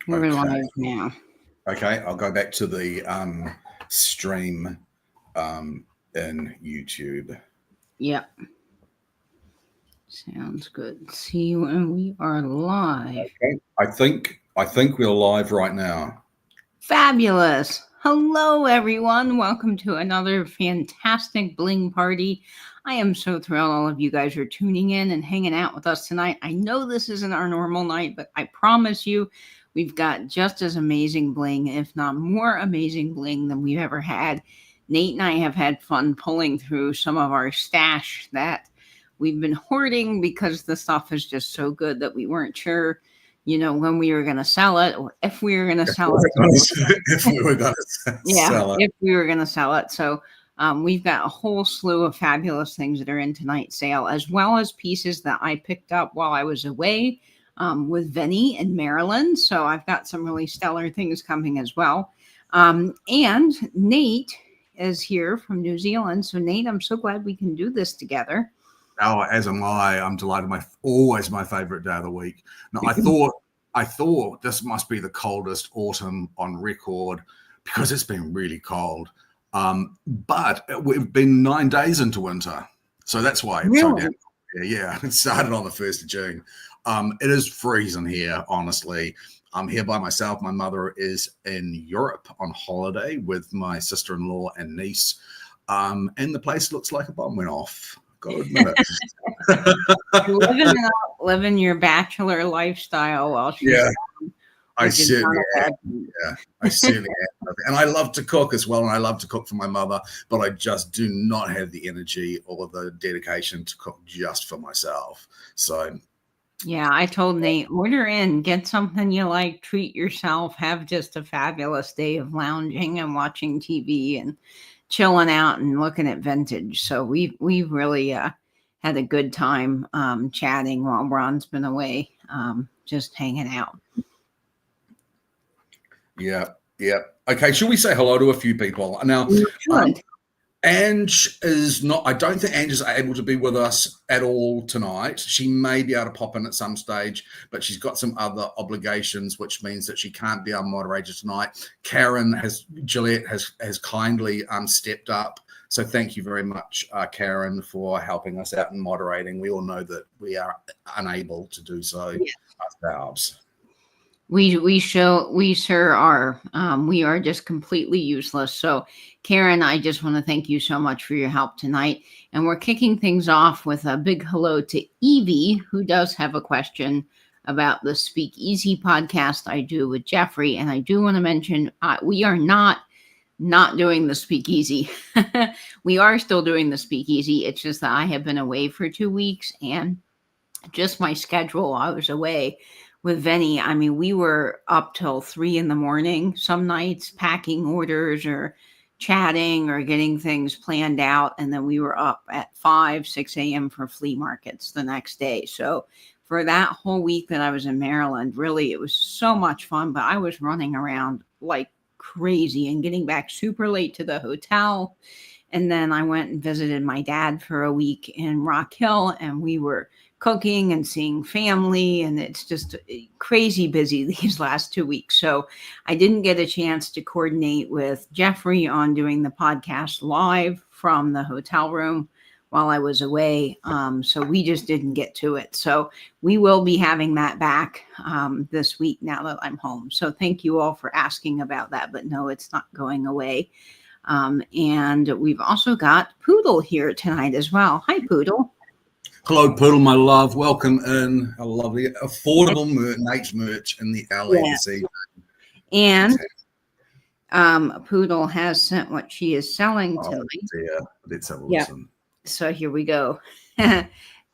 We're live now. Okay, I'll go back to the stream in YouTube. Yep. Sounds good. See when we are live. Okay. I think we're live right now. Fabulous. Hello, everyone. Welcome to another fantastic bling party. I am so thrilled all of you guys are tuning in and hanging out with us tonight. I know this isn't our normal night, but I promise you, we've got just as amazing bling, if not more amazing bling than we've ever had. Nate and I have had fun pulling through some of our stash that we've been hoarding because the stuff is just so good that we weren't sure, when we were going to sell it or if we were going to sell it. If we were going to sell it. If we were going to sell it. So we've got a whole slew of fabulous things that are in tonight's sale, as well as pieces that I picked up while I was away with Vinny in Maryland. So I've got some really stellar things coming as well. And Nate is here from New Zealand. So Nate, I'm so glad we can do this together. Oh, as am I. I'm delighted. Always my favorite day of the week. Now, I thought this must be the coldest autumn on record because it's been really cold. But we've been 9 days into winter, so that's why it's so down. Yeah, it started on the 1st of June. It is freezing here, honestly. I'm here by myself. My mother is in Europe on holiday with my sister-in-law and niece, and the place looks like a bomb went off. Gotta admit it. living your bachelor lifestyle while she's I certainly am. Yeah, I certainly am. And I love to cook as well, and I love to cook for my mother, but I just do not have the energy or the dedication to cook just for myself. So yeah, I told Nate, order in, get something you like, treat yourself, have just a fabulous day of lounging and watching TV and chilling out and looking at vintage. So we've really had a good time chatting while Ron's been away, just hanging out. Yeah. Okay, should we say hello to a few people now? Ange is not. I don't think Ange is able to be with us at all tonight. She may be able to pop in at some stage, but she's got some other obligations, which means that she can't be our moderator tonight. Gillette has kindly stepped up. So thank you very much, Karen, for helping us out and moderating. We all know that we are unable to do so ourselves. We sure are. We are just completely useless. So, Karen, I just want to thank you so much for your help tonight. And we're kicking things off with a big hello to Evie, who does have a question about the Speakeasy podcast I do with Jeffrey. And I do want to mention we are not doing the Speakeasy. We are still doing the Speakeasy. It's just that I have been away for 2 weeks, and just my schedule, I was away with Vinny. I mean, we were up till 3 a.m. some nights, packing orders or chatting or getting things planned out. And then we were up at 5, 6 a.m. for flea markets the next day. So for that whole week that I was in Maryland, really, it was so much fun, but I was running around like crazy and getting back super late to the hotel. And then I went and visited my dad for a week in Rock Hill, and we were cooking and seeing family, and it's just crazy busy these last 2 weeks. So I didn't get a chance to coordinate with Jeffrey on doing the podcast live from the hotel room while I was away. So we just didn't get to it. So we will be having that back this week now that I'm home. So thank you all for asking about that, but no, it's not going away. And we've also got Poodle here tonight as well. Hi, Poodle. Hello, Poodle, my love. Welcome in. A lovely, affordable Nate's merch in the LA this evening. And Poodle has sent what she is selling tonight. Yeah, let's have a listen. So here we go.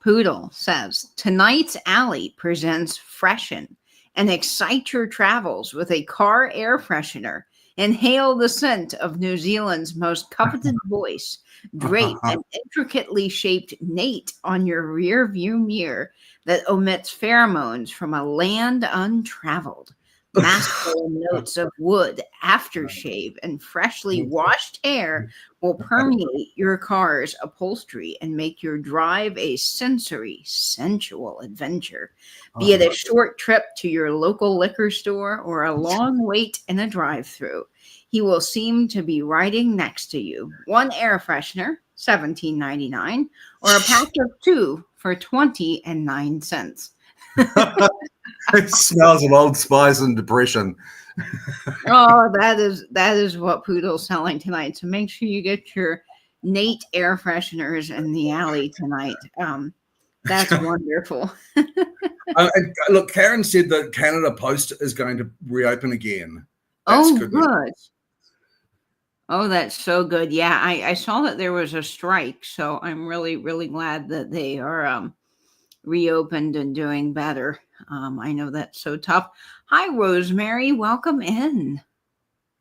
Poodle says, tonight's alley presents Freshen and excite your travels with a car air freshener. Inhale the scent of New Zealand's most coveted voice. Drape an intricately shaped Nate on your rear view mirror that omits pheromones from a land untraveled. Masculine notes of wood, aftershave, and freshly washed hair will permeate your car's upholstery and make your drive a sensory, sensual adventure. Be it a short trip to your local liquor store or a long wait in a drive-through, he will seem to be riding next to you. One air freshener, $17.99, or a pack of two for 20.09 cents. It smells of Old Spice and depression. Oh, that is what Poodle's selling tonight. So make sure you get your Nate air fresheners in the alley tonight. That's wonderful. Look, Karen said that Canada Post is going to reopen again. That's good. Oh, that's so good. Yeah, I saw that there was a strike, so I'm really, really glad that they are reopened and doing better. I know that's so tough. Hi, Rosemary. Welcome in.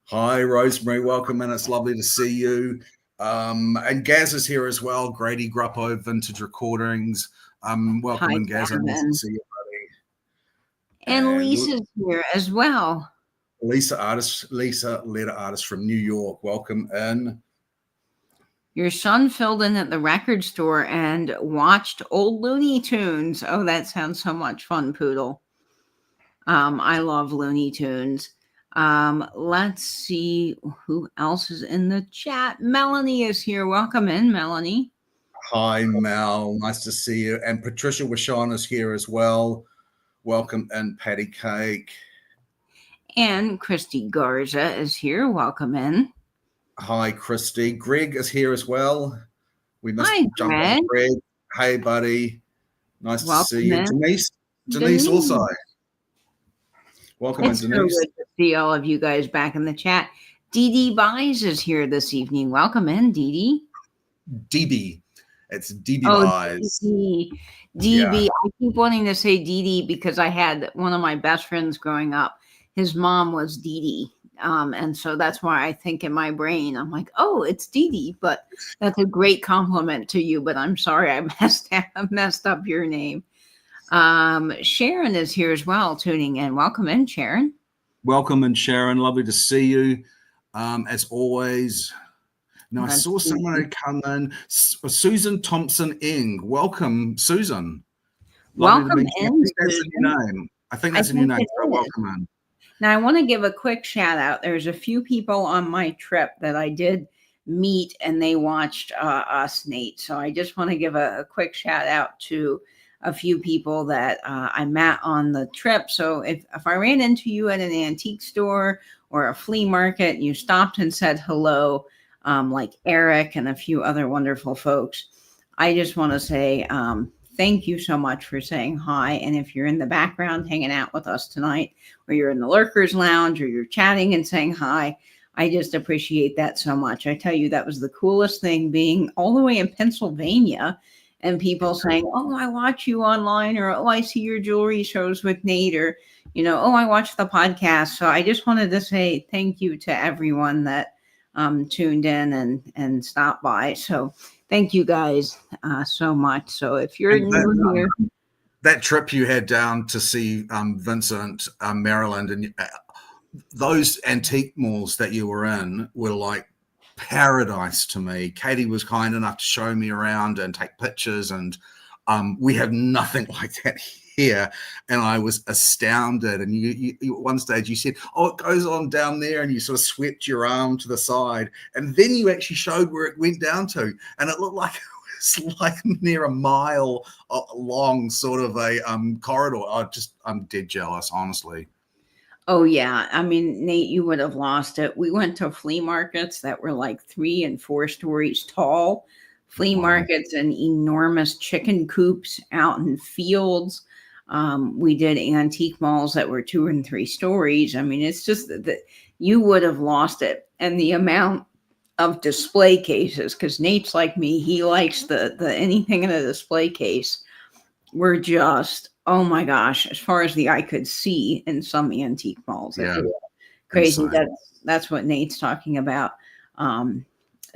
Hi, Rosemary. Welcome in. It's lovely to see you. And Gaz is here as well. Grady Gruppo, Vintage Recordings. Welcome in, Gaz. Nice to see you, buddy. And Lisa's here as well. Lisa, letter artist from New York. Welcome in. Your son filled in at the record store and watched old Looney Tunes. Oh, that sounds so much fun, Poodle. I love Looney Tunes. Let's see who else is in the chat. Melanie is here. Welcome in, Melanie. Hi, Mel. Nice to see you. And Patricia Wishon is here as well. Welcome in, Patty Cake. And Christy Garza is here. Welcome in. Hi, Christy. Greg is here as well. We must jump Greg. on Greg. Hey, buddy. Nice to see you. In. Denise also. Welcome in, Denise. So good to see all of you guys back in the chat. Dee Dee Buys is here this evening. Welcome in, Dee Dee. DB. It's DB Buys. DB. Yeah. I keep wanting to say Dee Dee because I had one of my best friends growing up. His mom was Dee Dee. And so that's why I think in my brain, I'm like, oh, it's Dee Dee, but that's a great compliment to you, but I'm sorry I messed up your name. Sharon is here as well, tuning in. Welcome in, Sharon. Welcome in, Sharon. Lovely to see you. As always. Now, I saw someone come in. Susan Thompson-Ing. Welcome, Susan. Welcome in, I think that's a new name. Welcome in. Now, I want to give a quick shout out. There's a few people on my trip that I did meet and they watched us, Nate. So I just want to give a quick shout out to a few people that I met on the trip. So if I ran into you at an antique store or a flea market and you stopped and said hello, like Eric and a few other wonderful folks, I just want to say thank you so much for saying hi. And if you're in the background hanging out with us tonight, or you're in the Lurkers Lounge, or you're chatting and saying hi, I just appreciate that so much. I tell you, that was the coolest thing, being all the way in Pennsylvania and people saying, oh, I watch you online, or, oh, I see your jewelry shows with Nate, or, oh, I watch the podcast. So I just wanted to say thank you to everyone that tuned in and stopped by. So thank you guys so much. So if you're new here. That trip you had down to see Vincent, Maryland, and those antique malls that you were in were like paradise to me. Katie was kind enough to show me around and take pictures, and we have nothing like that here. And I was astounded. And you at one stage you said, oh, it goes on down there, and you sort of swept your arm to the side, and then you actually showed where it went down to, and it looked like it's like near a mile long sort of a corridor. I'm dead jealous, honestly. Oh, yeah. I mean, Nate, you would have lost it. We went to flea markets that were like 3 and 4 stories tall, flea markets and enormous chicken coops out in fields. We did antique malls that were 2 and 3 stories. I mean, it's just that you would have lost it. And the amount of display cases, because Nate's like me, he likes the anything in a display case. We're just, oh my gosh, as far as the eye could see in some antique malls. Yeah. Crazy. That's what Nate's talking about.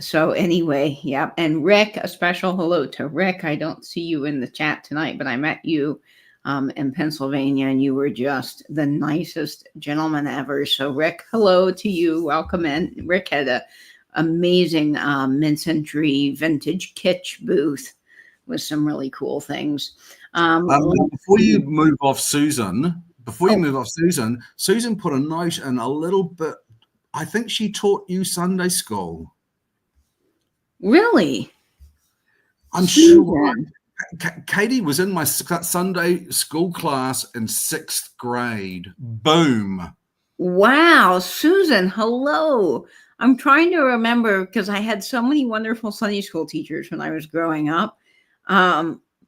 So anyway, yeah. And Rick, a special hello to Rick. I don't see you in the chat tonight, but I met you in Pennsylvania, and you were just the nicest gentleman ever. So, Rick, hello to you. Welcome in. Rick had a amazing mid-century vintage kitsch booth with some really cool things. Before you move off, Susan, Susan put a note in a little bit. I think she taught you Sunday school. Really? I'm sure. Katie was in my Sunday school class in 6th grade. Boom. Wow, Susan, hello. I'm trying to remember because I had so many wonderful Sunday school teachers when I was growing up.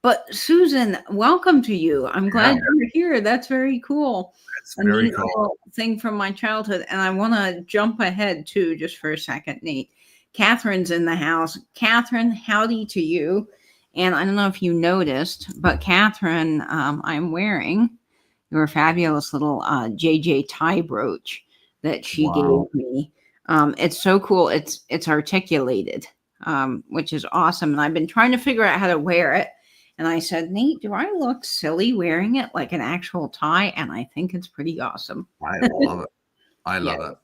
But Susan, welcome to you. I'm glad you're here. That's very cool. That's very cool. Thing from my childhood. And I want to jump ahead too, just for a second, Nate. Catherine's in the house. Catherine, howdy to you. And I don't know if you noticed, but Catherine, I'm wearing your fabulous little JJ tie brooch that she gave me. It's so cool. It's articulated, which is awesome. And I've been trying to figure out how to wear it. And I said, Nate, do I look silly wearing it like an actual tie? And I think it's pretty awesome. I love it. I love it.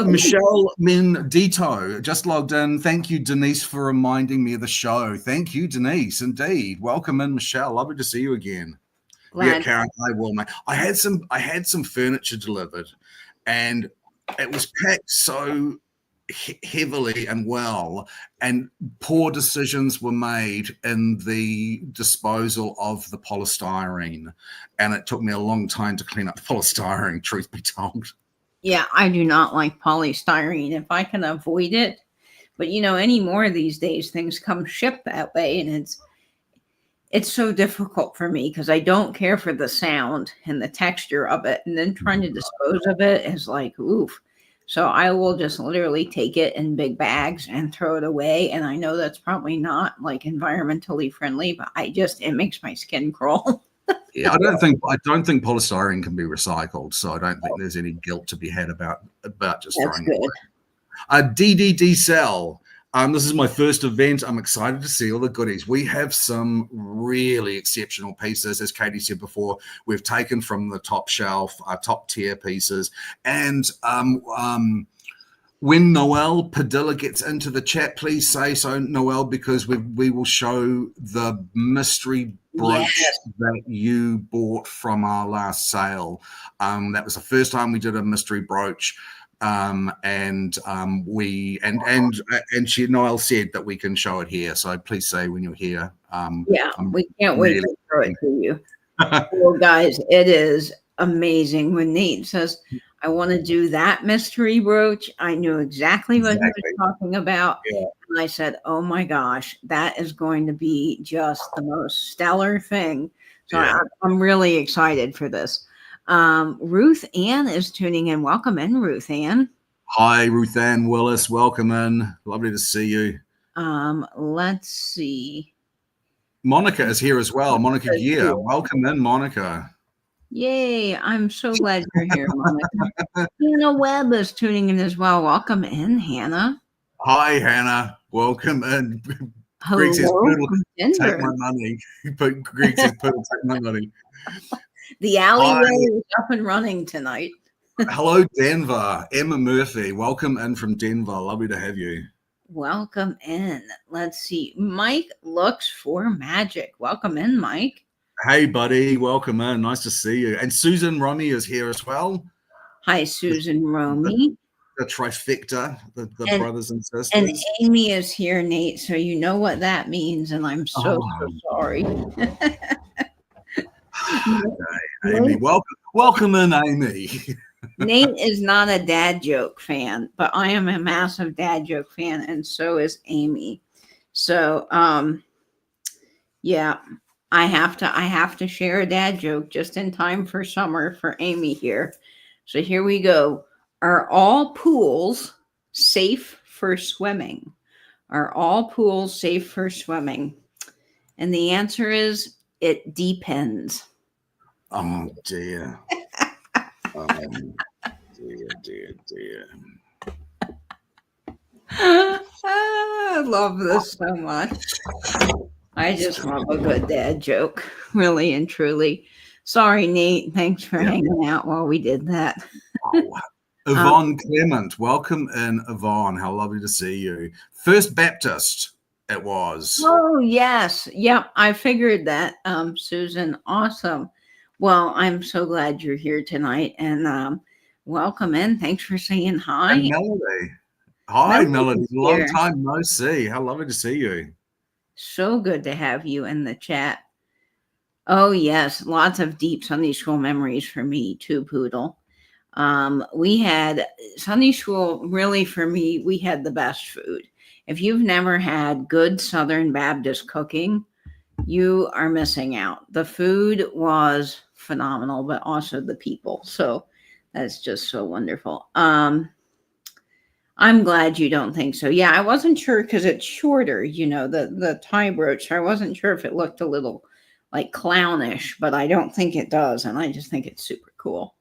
Michelle Mendito just logged in. Thank you, Denise, for reminding me of the show. Thank you, Denise. Indeed. Welcome in, Michelle. Lovely to see you again. Glad. Yeah, Karen, I will, mate. I had some furniture delivered, and it was packed so heavily and well, and poor decisions were made in the disposal of the polystyrene, and it took me a long time to clean up the polystyrene, truth be told. Yeah, I do not like polystyrene if I can avoid it. But anymore these days, things come shipped that way, and it's so difficult for me because I don't care for the sound and the texture of it, and then trying to dispose of it is like oof. So I will just literally take it in big bags and throw it away. And I know that's probably not like environmentally friendly, but it makes my skin crawl. Yeah, I don't think polystyrene can be recycled, so I don't think there's any guilt to be had about just throwing it away. DDD Cell. This is my first event. I'm excited to see all the goodies. We have some really exceptional pieces. As Katie said before, we've taken from the top shelf, top tier pieces. And when Noelle Padilla gets into the chat, please say so, Noelle, because we will show the mystery brooch that you bought from our last sale. That was the first time we did a mystery brooch. Noelle said that we can show it here, so please say when you're here. We can't wait to show it to you. Well, guys, it is amazing when Nate says I want to do that mystery brooch. I knew exactly what he was talking about. And I said, oh my gosh, that is going to be just the most stellar thing. So I'm really excited for this. Ruth Ann is tuning in. Welcome in, Ruth Ann. Hi, Ruth Ann Willis. Welcome in. Lovely to see you. Let's see. Monica is here as well. Monica Gear. Welcome in, Monica. Yay. I'm so glad you're here, Monica. Hannah Webb is tuning in as well. Welcome in, Hannah. Hi, Hannah. Welcome in. Hello, Greg says, Poodle, take my money. Greg says, Poodle, take my money. The alleyway is up and running tonight. Hello, Denver. Emma Murphy. Welcome in from Denver. Lovely to have you. Welcome in. Let's see. Mike looks for magic. Welcome in, Mike. Hey, buddy. Welcome in. Nice to see you. And Susan Romy is here as well. Hi, Susan Romy. The trifecta, the brothers and sisters. And Amy is here, Nate. So you know what that means. And I'm so sorry. Amy, welcome in, Amy. Nate is not a dad joke fan, but I am a massive dad joke fan, and so is Amy. So I have to share a dad joke just in time for summer for Amy here. So here we go. Are all pools safe for swimming? Are all pools safe for swimming? And the answer is it depends. Oh dear. Dear. I love this so much. I just love a good dad joke, really and truly. Sorry, Nate. Thanks for hanging out while we did that. Oh, Yvonne Clement, welcome in, Yvonne. How lovely to see you. First Baptist, it was. Oh, yes. Yep. I figured that, Susan. Awesome. Well, I'm so glad you're here tonight, and welcome in. Thanks for saying hi. And Melody. Hi, Melody. Long time no see. How lovely to see you. So good to have you in the chat. Oh, yes. Lots of deep Sunday school memories for me too, Poodle. We had Sunday school, really for me, we had the best food. If you've never had good Southern Baptist cooking, you are missing out. The food was phenomenal, but also the people. So that's just so wonderful. I'm glad you don't think so. Yeah, I wasn't sure because it's shorter, the tie brooch. I wasn't sure if it looked a little like clownish, but I don't think it does. And I just think it's super cool.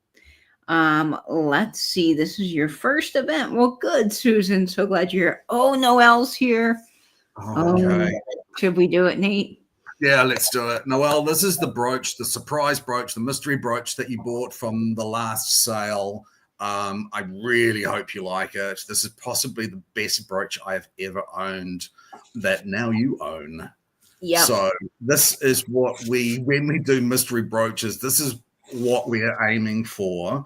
Let's see. This is your first event. Well, good, Susan. So glad you're here. Oh, Noelle's here. Okay. Should we do it, Nate? Yeah, let's do it. Noelle, this is the brooch, the surprise brooch, the mystery brooch that you bought from the last sale. I really hope you like it. This is possibly the best brooch I have ever owned that now you own. Yeah. So this is what when we do mystery brooches, this is what we are aiming for.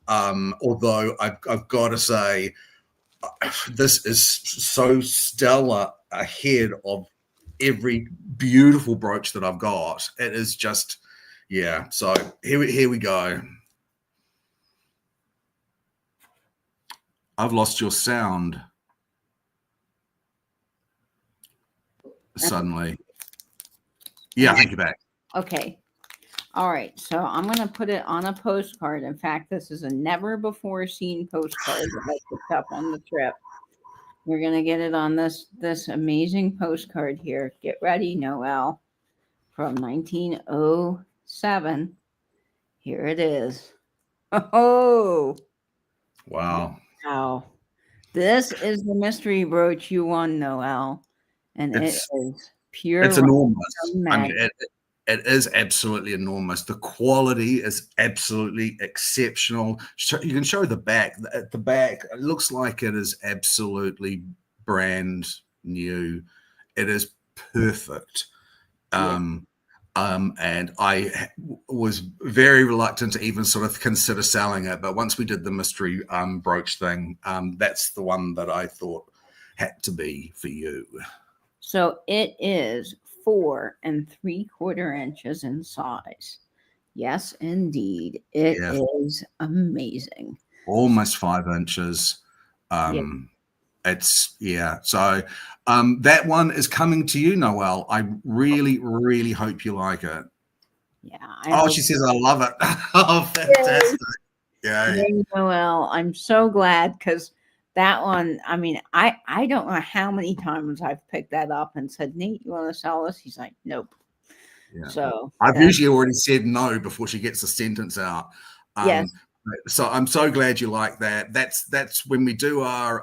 Although I've got to say, this is so stellar ahead of every beautiful brooch that I've got. It is just, yeah. So here we go. I've lost your sound suddenly. Yeah, I think you're back. Okay. All right. So I'm going to put it on a postcard. In fact, this is a never before seen postcard that I picked up on the trip. We're going to get it on this amazing postcard here. Get ready, Noelle, from 1907. Here it is. Oh, wow. Wow. This is the mystery brooch you won, Noelle. And it is pure. It's enormous. I mean, it is absolutely enormous. The quality is absolutely exceptional. You can show the back. At the back, it looks like it is absolutely brand new. It is perfect. And I was very reluctant to even sort of consider selling it. But once we did the mystery brooch thing, that's the one that I thought had to be for you. So it is 4 3/4 inches in size. Yes, indeed. It is amazing. Almost 5 inches. It's So that one is coming to you, Noelle. I really, really hope you like it. Yeah. She says, I love it. Oh, fantastic. Yay, Noelle. I'm so glad because that one, I mean, I don't know how many times I've picked that up and said, Nate, you want to sell this? He's like, nope. Yeah. So I've usually already said no before she gets the sentence out. Yes. So I'm so glad you like that. That's when we do our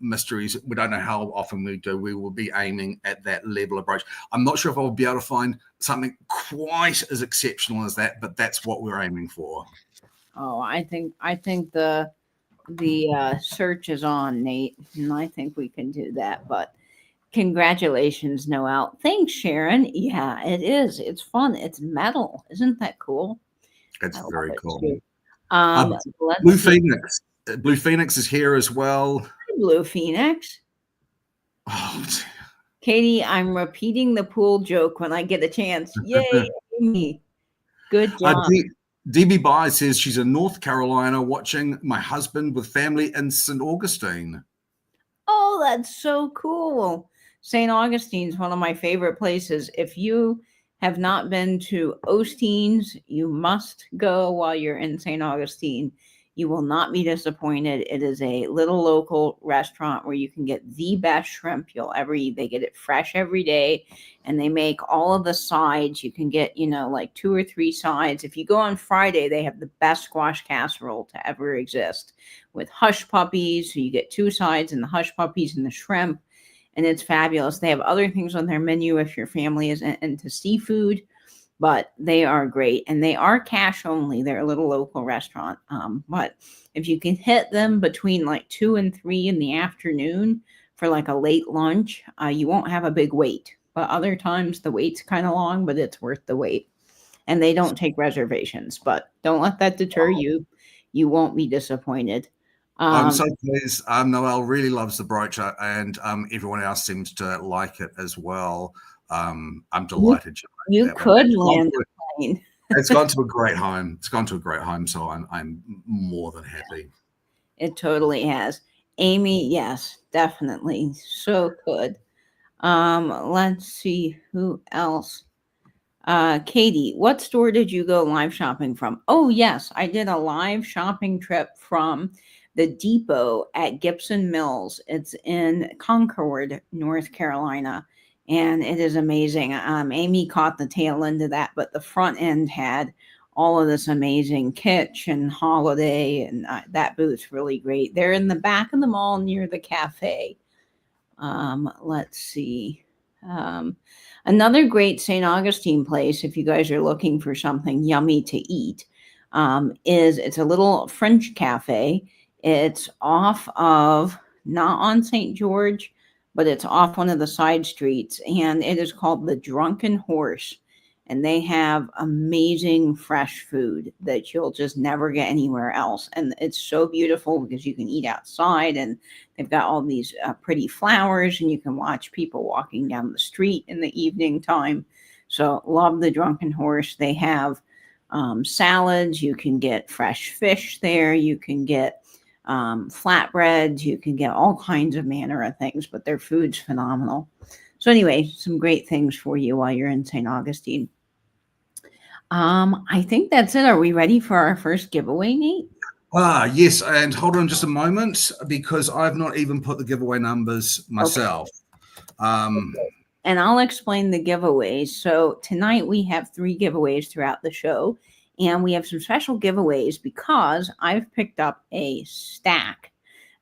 mysteries. We don't know how often we do. We will be aiming at that level of brooch. I'm not sure if I'll be able to find something quite as exceptional as that, but that's what we're aiming for. Oh, I think the search is on, Nate, and I think we can do that. But congratulations, Noelle. Thanks, Sharon. Yeah, it is. It's fun. It's metal. Isn't that cool? It's very cool. Blue Phoenix. Blue Phoenix is here as well. Hi, Blue Phoenix. Oh, Katie, I'm repeating the pool joke when I get a chance. Yay, Amy. Good job. DB By says she's in North Carolina watching my husband with family in St. Augustine. Oh, that's so cool. St. Augustine's one of my favorite places. If you have not been to Osteen's, you must go while you're in St. Augustine. You will not be disappointed. It is a little local restaurant where you can get the best shrimp you'll ever eat. They get it fresh every day, and they make all of the sides. You can get, like 2 or 3 sides. If you go on Friday, they have the best squash casserole to ever exist with hush puppies. So you get 2 sides and the hush puppies and the shrimp. and it's fabulous. They have other things on their menu if your family is into seafood, but they are great, and they are cash only. They're a little local restaurant, but if you can hit them between like 2 and 3 in the afternoon for like a late lunch, you won't have a big wait. But other times the wait's kind of long, but it's worth the wait. And they don't take reservations, but don't let that deter you. You won't be disappointed. I'm so pleased. Noelle really loves the brooch, and everyone else seems to like it as well. I'm delighted. You could land a plane. It's gone to a great home. It's gone to a great home, so I'm more than happy. It totally has. Amy, yes, definitely. So good. Let's see who else. Katie, what store did you go live shopping from? Oh, yes, I did a live shopping trip from the depot at Gibson Mills. It's in Concord, North Carolina, and it is amazing. Amy caught the tail end of that, but the front end had all of this amazing kitsch and holiday, and that booth's really great. They're in the back of the mall near the cafe. Let's see. Another great St. Augustine place, if you guys are looking for something yummy to eat, it's a little French cafe. It's off of, not on St. George, but it's off one of the side streets, and it is called the Drunken Horse. And they have amazing fresh food that you'll just never get anywhere else. And it's so beautiful because you can eat outside, and they've got all these pretty flowers, and you can watch people walking down the street in the evening time. So love the Drunken Horse. They have salads. You can get fresh fish there. You can get flatbreads. You can get all kinds of manner of things, but their food's phenomenal. So anyway, some great things for you while you're in St. Augustine. I think that's it. Are we ready for our first giveaway, Nate? Yes, and hold on just a moment, because I've not even put the giveaway numbers myself. Okay. And I'll explain the giveaways. So tonight we have 3 giveaways throughout the show, and we have some special giveaways because I've picked up a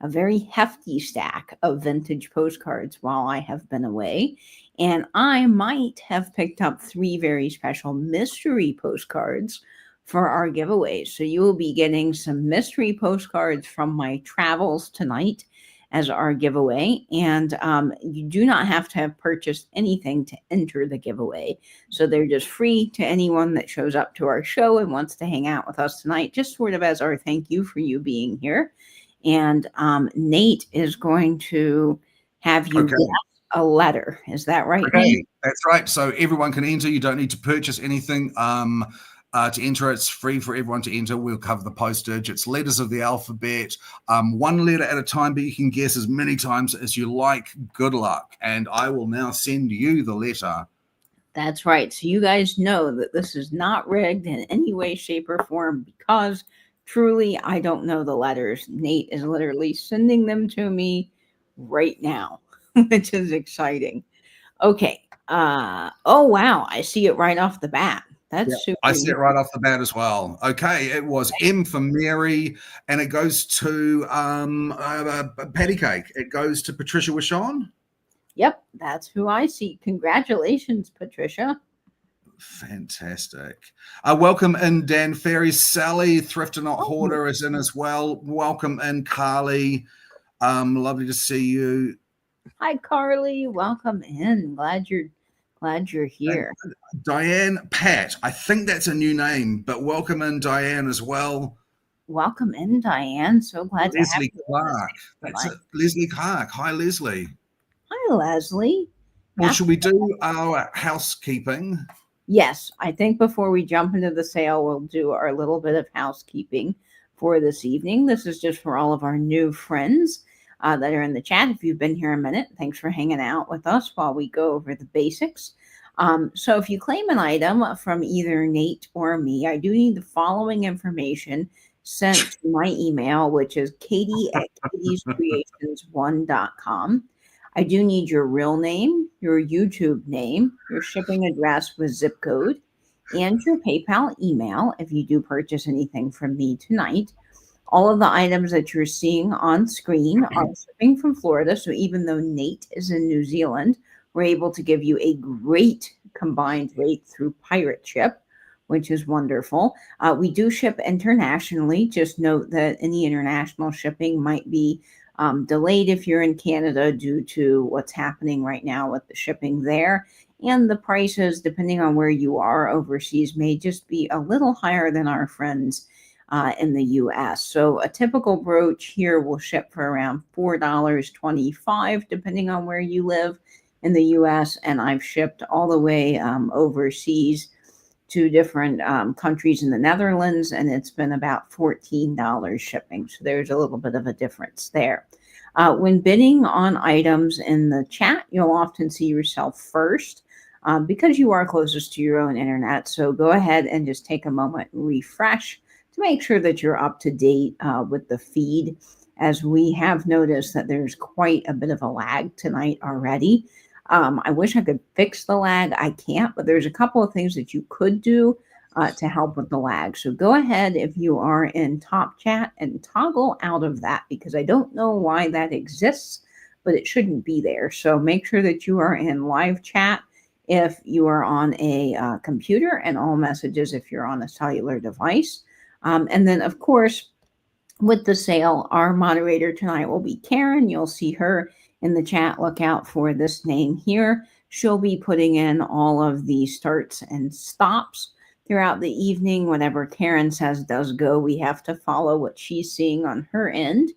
very hefty stack of vintage postcards while I have been away. And I might have picked up 3 very special mystery postcards for our giveaways. So you will be getting some mystery postcards from my travels tonight as our giveaway. And you do not have to have purchased anything to enter the giveaway. So they're just free to anyone that shows up to our show and wants to hang out with us tonight, just sort of as our thank you for you being here. And Nate is going to have you guess a letter. Is that right? Okay, Nate? That's right. So everyone can enter. You don't need to purchase anything to enter. It's free for everyone to enter. We'll cover the postage. It's letters of the alphabet, 1 letter at a time, but you can guess as many times as you like. Good luck. And I will now send you the letter. That's right. So you guys know that this is not rigged in any way, shape, or form, because truly, I don't know the letters. Nate is literally sending them to me right now, which is exciting. Okay. Oh, wow. I see it right off the bat. That's super. I see it right off the bat as well. Okay. It was M for Mary, and it goes to Patty Cake. It goes to Patricia Wishon. Yep. That's who I see. Congratulations, Patricia. Fantastic. Welcome in, Dan Ferry. Sally, Thrift and Not Hoarder, is in as well. Welcome in, Carly. Lovely to see you. Hi, Carly. Welcome in. Glad you're here. Diane Pat. I think that's a new name, but welcome in, Diane, as well. Welcome in, Diane. So glad Leslie to have Clark. That's it. Leslie Clark. Hi, Leslie. Hi, Leslie. Well, should we do our housekeeping? Yes, I think before we jump into the sale, we'll do our little bit of housekeeping for this evening. This is just for all of our new friends that are in the chat. If you've been here a minute, thanks for hanging out with us while we go over the basics. So if you claim an item from either Nate or me, I do need the following information sent to my email, which is katie@katiescreations1.com. I do need your real name, your YouTube name, your shipping address with zip code, and your PayPal email if you do purchase anything from me tonight. All of the items that you're seeing on screen are shipping from Florida. So even though Nate is in New Zealand, we're able to give you a great combined rate through Pirate Ship, which is wonderful. We do ship internationally. Just note that any international shipping might be delayed if you're in Canada due to what's happening right now with the shipping there. And the prices, depending on where you are overseas, may just be a little higher than our friends in the US. So a typical brooch here will ship for around $4.25, depending on where you live in the US. And I've shipped all the way overseas to different countries in the Netherlands, and it's been about $14 shipping. So there's a little bit of a difference there. When bidding on items in the chat, you'll often see yourself first because you are closest to your own internet. So go ahead and just take a moment and refresh to make sure that you're up to date with the feed, as we have noticed that there's quite a bit of a lag tonight already. I wish I could fix the lag. I can't, but there's a couple of things that you could do to help with the lag. So go ahead if you are in Top Chat and toggle out of that, because I don't know why that exists, but it shouldn't be there. So make sure that you are in live chat if you are on a computer, and all messages if you're on a cellular device. And then, of course, with the sale, our moderator tonight will be Karen. You'll see her in the chat. Look out for this name here. She'll be putting in all of the starts and stops throughout the evening. Whatever Karen says does go. We have to follow what she's seeing on her end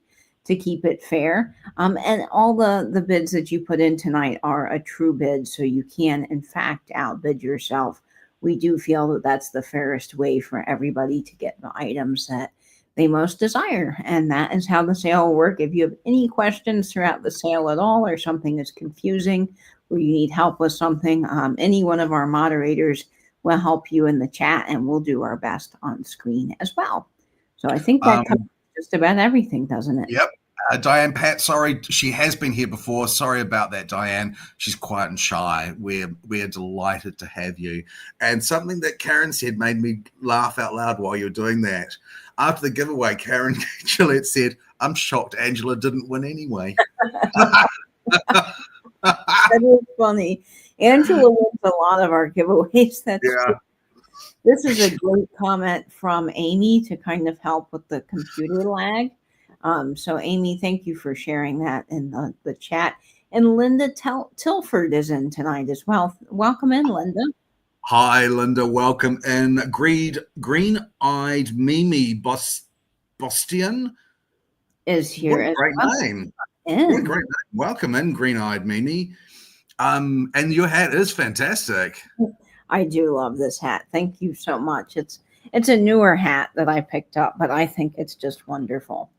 to keep it fair. And all the bids that you put in tonight are a true bid, so you can, in fact, outbid yourself. We do feel that that's the fairest way for everybody to get the items that they most desire. And that is how the sale will work. If you have any questions throughout the sale at all, or something is confusing, or you need help with something, any one of our moderators will help you in the chat, and we'll do our best on screen as well. So I think that covers just about everything, doesn't it? Yep. Diane Pat, sorry, she has been here before. Sorry about that, Diane. She's quiet and shy. We're delighted to have you. And something that Karen said made me laugh out loud while you're doing that. After the giveaway, Karen Gillette said, "I'm shocked Angela didn't win anyway." That is funny. Angela wins a lot of our giveaways. That's true. This is a great comment from Amy to kind of help with the computer lag. So Amy, thank you for sharing that in the chat. And Linda Tilford is in tonight as well. Welcome in, Linda. Hi, Linda. Welcome in. Green-eyed Mimi Bostian is here. What a great name. What a great name. Welcome in, Green-eyed Mimi. And your hat is fantastic. I do love this hat. Thank you so much. It's a newer hat that I picked up, but I think it's just wonderful.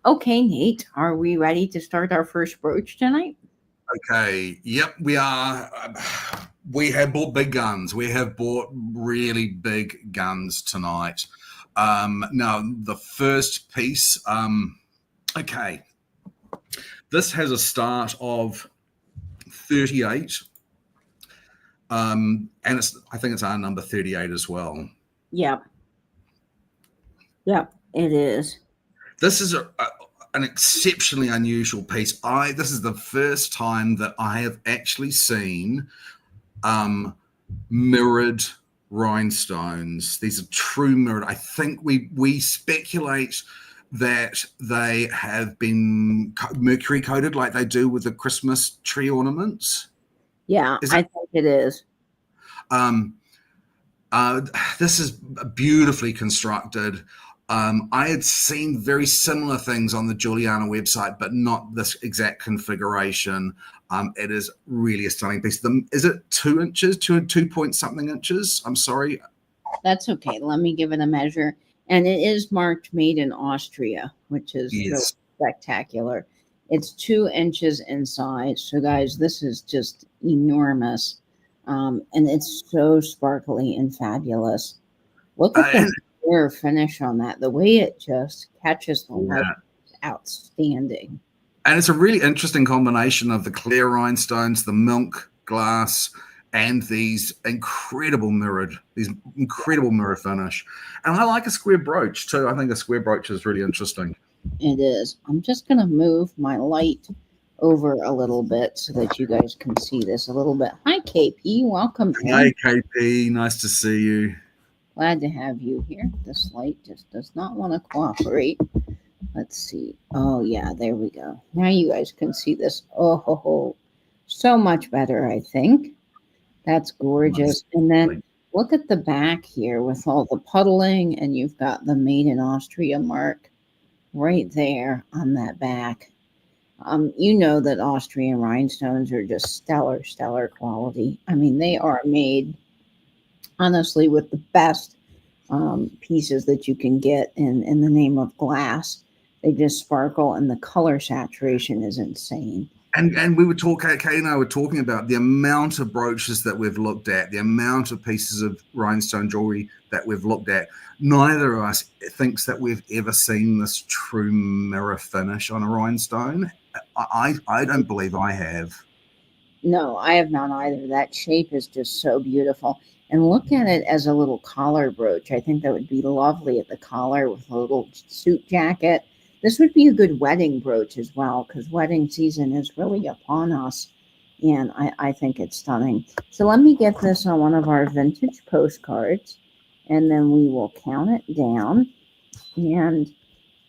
Okay, Nate, are we ready to start our first brooch tonight? Okay. Yep, we are. We have bought big guns. We have bought really big guns tonight. Now, the first piece, okay. This has a start of 38. And I think it's our number 38 as well. Yep. Yep, it is. This is an exceptionally unusual piece. This is the first time that I have actually seen mirrored rhinestones. These are true mirrored. I think we speculate that they have been mercury coated like they do with the Christmas tree ornaments. Yeah, I think it is. This is beautifully constructed. I had seen very similar things on the Juliana website, but not this exact configuration. It is really a stunning piece. Is it 2 inches, 2 point something inches? I'm sorry. That's okay. Let me give it a measure. And it is marked made in Austria, which is really spectacular. It's 2 inches in size. So guys, this is just enormous. And it's so sparkly and fabulous. Look at the clear finish on that. The way it just catches the light is outstanding. And it's a really interesting combination of the clear rhinestones, the milk glass, and these incredible mirror finish. And I like a square brooch too. I think a square brooch is really interesting. It is. I'm just going to move my light over a little bit so that you guys can see this a little bit. Hi, KP. Welcome. Hi, KP. Nice to see you. Glad to have you here. This light just does not want to cooperate. Let's see. Oh, yeah, there we go. Now you guys can see this. Oh, ho, ho. So much better, I think. That's gorgeous. And then look at the back here with all the puddling, and you've got the Made in Austria mark right there on that back. You know that Austrian rhinestones are just stellar quality. I mean, they are made, honestly, with the best pieces that you can get in the name of glass. They just sparkle, and the color saturation is insane. And we were talking, Kay and I were talking about the amount of brooches that we've looked at, the amount of pieces of rhinestone jewelry that we've looked at. Neither of us thinks that we've ever seen this true mirror finish on a rhinestone. I don't believe I have. No, I have not either. That shape is just so beautiful. And look at it as a little collar brooch. I think that would be lovely at the collar with a little suit jacket. This would be a good wedding brooch as well, because wedding season is really upon us. And I think it's stunning. So let me get this on one of our vintage postcards, and then we will count it down. And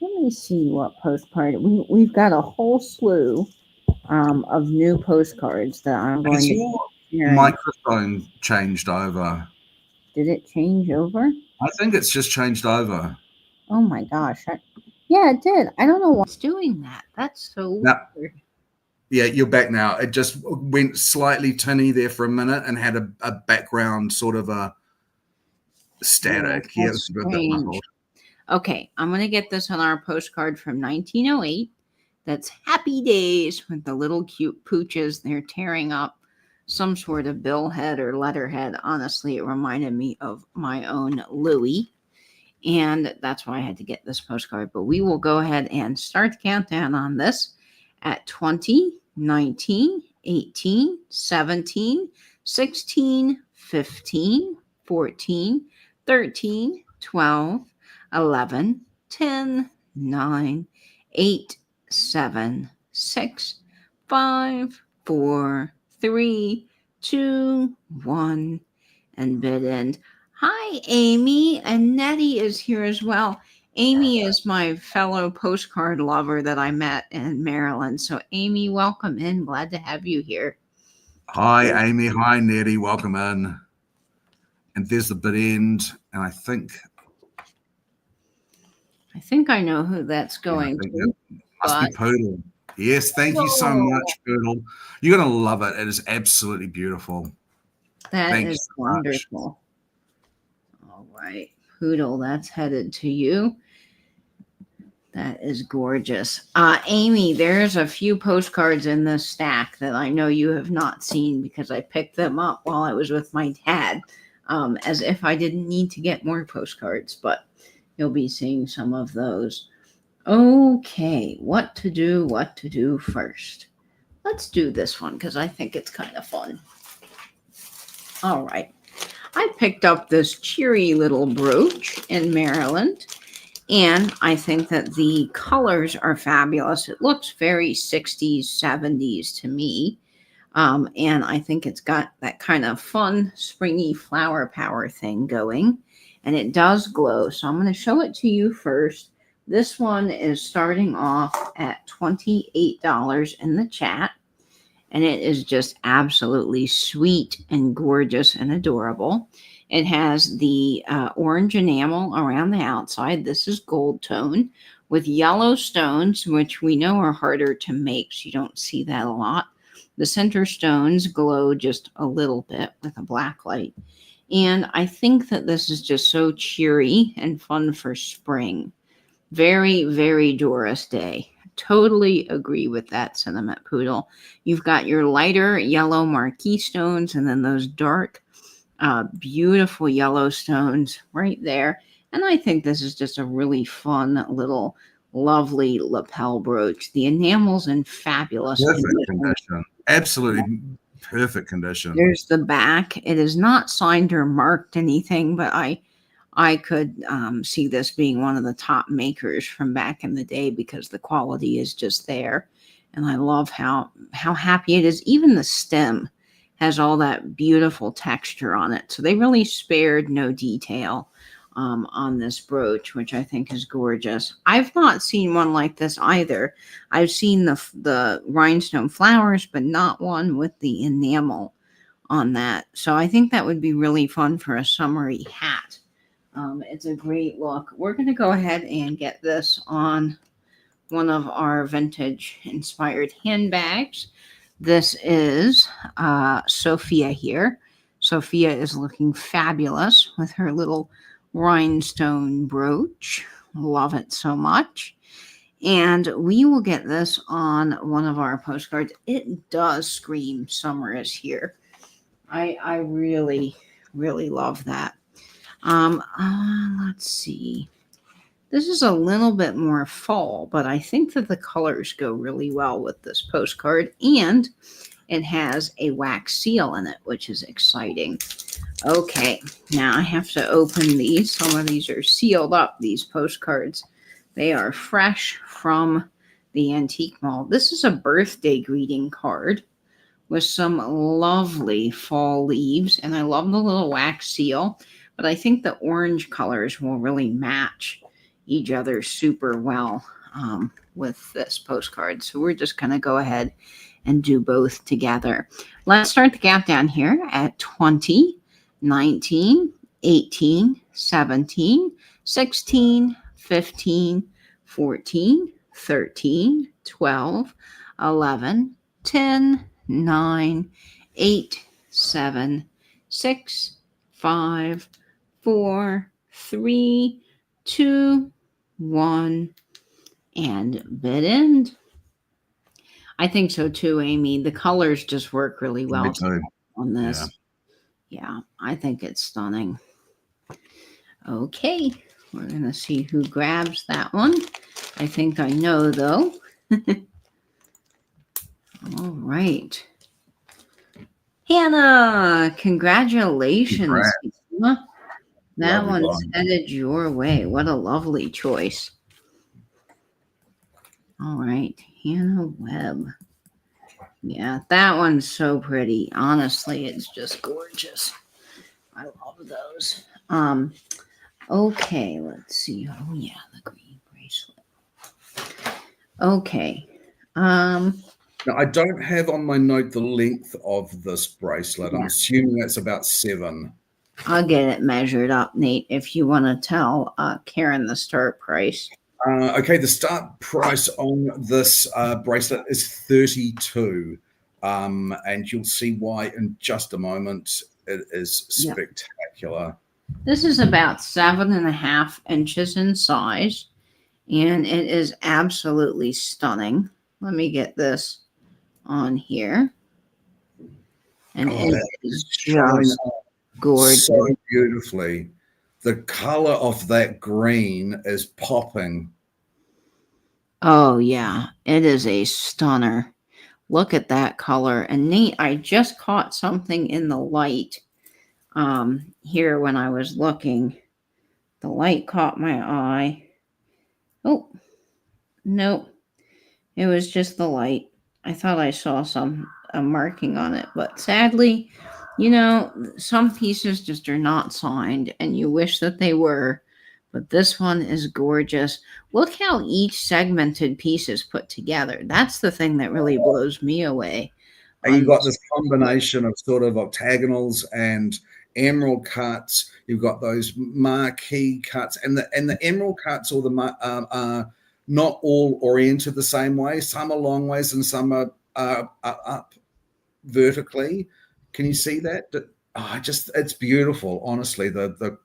let me see what postcard. We've got a whole slew of new postcards that I'm going to. Your microphone changed over. Did it change over? I think it's just changed over. Oh my gosh. Yeah, it did. I don't know what's doing that. That's so weird. Yeah, you're back now. It just went slightly tinny there for a minute and had a background sort of a static. Yeah, that's strange. Okay, I'm going to get this on our postcard from 1908. That's Happy Days with the little cute pooches. They're tearing up some sort of billhead or letterhead. Honestly, it reminded me of my own Louis. And that's why I had to get this postcard. But we will go ahead and start the countdown on this at 20, 19, 18, 17, 16, 15, 14, 13, 12, 11, 10, 9, 8, 7, 6, 5, 4, 3, 2, 1, and bid end. Hi, Amy, and Nettie is here as well. Amy is my fellow postcard lover that I met in Maryland. So, Amy, welcome in. Glad to have you here. Hi, Amy. Hi, Nettie. Welcome in. And there's the bid end, and I think I know who that's going to. Must be Poodle. Yes, thank you so much, Poodle. You're going to love it. It is absolutely beautiful. That is wonderful. All right, Poodle, that's headed to you. That is gorgeous. Amy, there's a few postcards in this stack that I know you have not seen because I picked them up while I was with my dad, as if I didn't need to get more postcards, but you'll be seeing some of those. Okay, what to do first? Let's do this one because I think it's kind of fun. All right. I picked up this Cheery little brooch in Maryland, and I think that the colors are fabulous. It looks very 60s, 70s to me, and I think it's got that kind of fun, springy flower power thing going, and it does glow. So I'm going to show it to you first. This one is starting off at $28 in the chat. And it is just absolutely sweet and gorgeous and adorable. It has the orange enamel around the outside. This is gold tone with yellow stones, which we know are harder to make. So you don't see that a lot. The center stones glow just a little bit with a black light. And I think that this is just so cheery and fun for spring. Very, very Doris Day. Totally agree with that sentiment, Poodle. You've got your lighter yellow marquee stones and then those dark, beautiful yellow stones right there. And I think this is just a really fun little lovely lapel brooch. The enamel's in fabulous condition. Absolutely perfect condition. There's the back. It is not signed or marked anything, but I could see this being one of the top makers from back in the day because the quality is just there. And I love how happy it is. Even the stem has all that beautiful texture on it. So they really spared no detail on this brooch, which I think is gorgeous. I've not seen one like this either. I've seen the rhinestone flowers, but not one with the enamel on that. So I think that would be really fun for a summery hat. It's a great look. We're going to go ahead and get this on one of our vintage inspired handbags. This is Sophia here. Sophia is looking fabulous with her little rhinestone brooch. Love it so much. And we will get this on one of our postcards. It does scream summer is here. I really, really love that. Let's see. This is a little bit more fall, but I think that the colors go really well with this postcard, and it has a wax seal in it, which is exciting. Okay, now I have to open these. Some of these are sealed up, these postcards. They are fresh from the antique mall. This is a birthday greeting card with some lovely fall leaves, and I love the little wax seal, but I think the orange colors will really match each other super well with this postcard. So we're just going to go ahead and do both together. Let's start the countdown here at 20, 19, 18, 17, 16, 15, 14, 13, 12, 11, 10, 9, 8, 7, 6, 5, 4, 3, 2, 1, and bid end. I think so too, Amy. The colors just work really well on this. Yeah, I think it's stunning. Okay, we're going to see who grabs that one. I think I know, though. All right. Hannah, congratulations. Congrats. That one's headed your way. What a lovely choice. All right, Hannah Webb. Yeah, that one's so pretty. Honestly, it's just gorgeous. I love those. Okay, let's see. Oh yeah, the green bracelet. Okay. Now, I don't have on my note the length of this bracelet. Yeah. I'm assuming that's about 7. I'll get it measured up, Nate, if you want to tell Karen the start price. Okay, the start price on this bracelet is 32. And you'll see why in just a moment. It is spectacular. Yep. This is about 7.5 inches in size, and it is absolutely stunning. Let me get this on here. And it is just gorgeous. So beautifully. The color of that green is popping. Oh, yeah. It is a stunner. Look at that color. And Nate, I just caught something in the light here when I was looking. The light caught my eye. Oh, no. It was just the light. I thought I saw a marking on it. But sadly, you know, some pieces just are not signed, and you wish that they were. But this one is gorgeous. Look how each segmented piece is put together. That's the thing that really blows me away. And you've got this combination of sort of octagonals and emerald cuts. You've got those marquee cuts, and the emerald cuts or are not all oriented the same way. Some are long ways and some are up vertically. Can you see that? It's beautiful. Honestly, the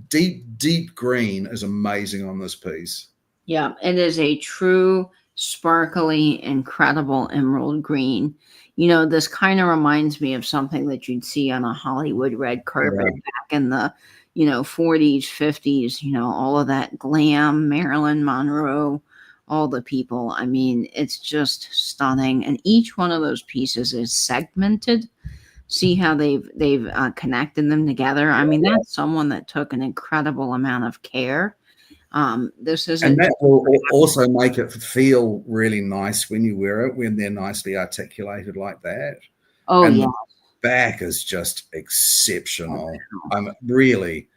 deep green is amazing on this piece. Yeah, it is a true sparkly, incredible emerald green. You know, this kind of reminds me of something that you'd see on a Hollywood red carpet back in the, 40s, 50s, all of that glam, Marilyn Monroe, all the people. I mean, it's just stunning. And each one of those pieces is segmented. See how they've connected them together. I mean, that's someone that took an incredible amount of care. This isn't. And that will also make it feel really nice when you wear it, when they're nicely articulated like that. Oh, and yeah. the back is just exceptional. I'm really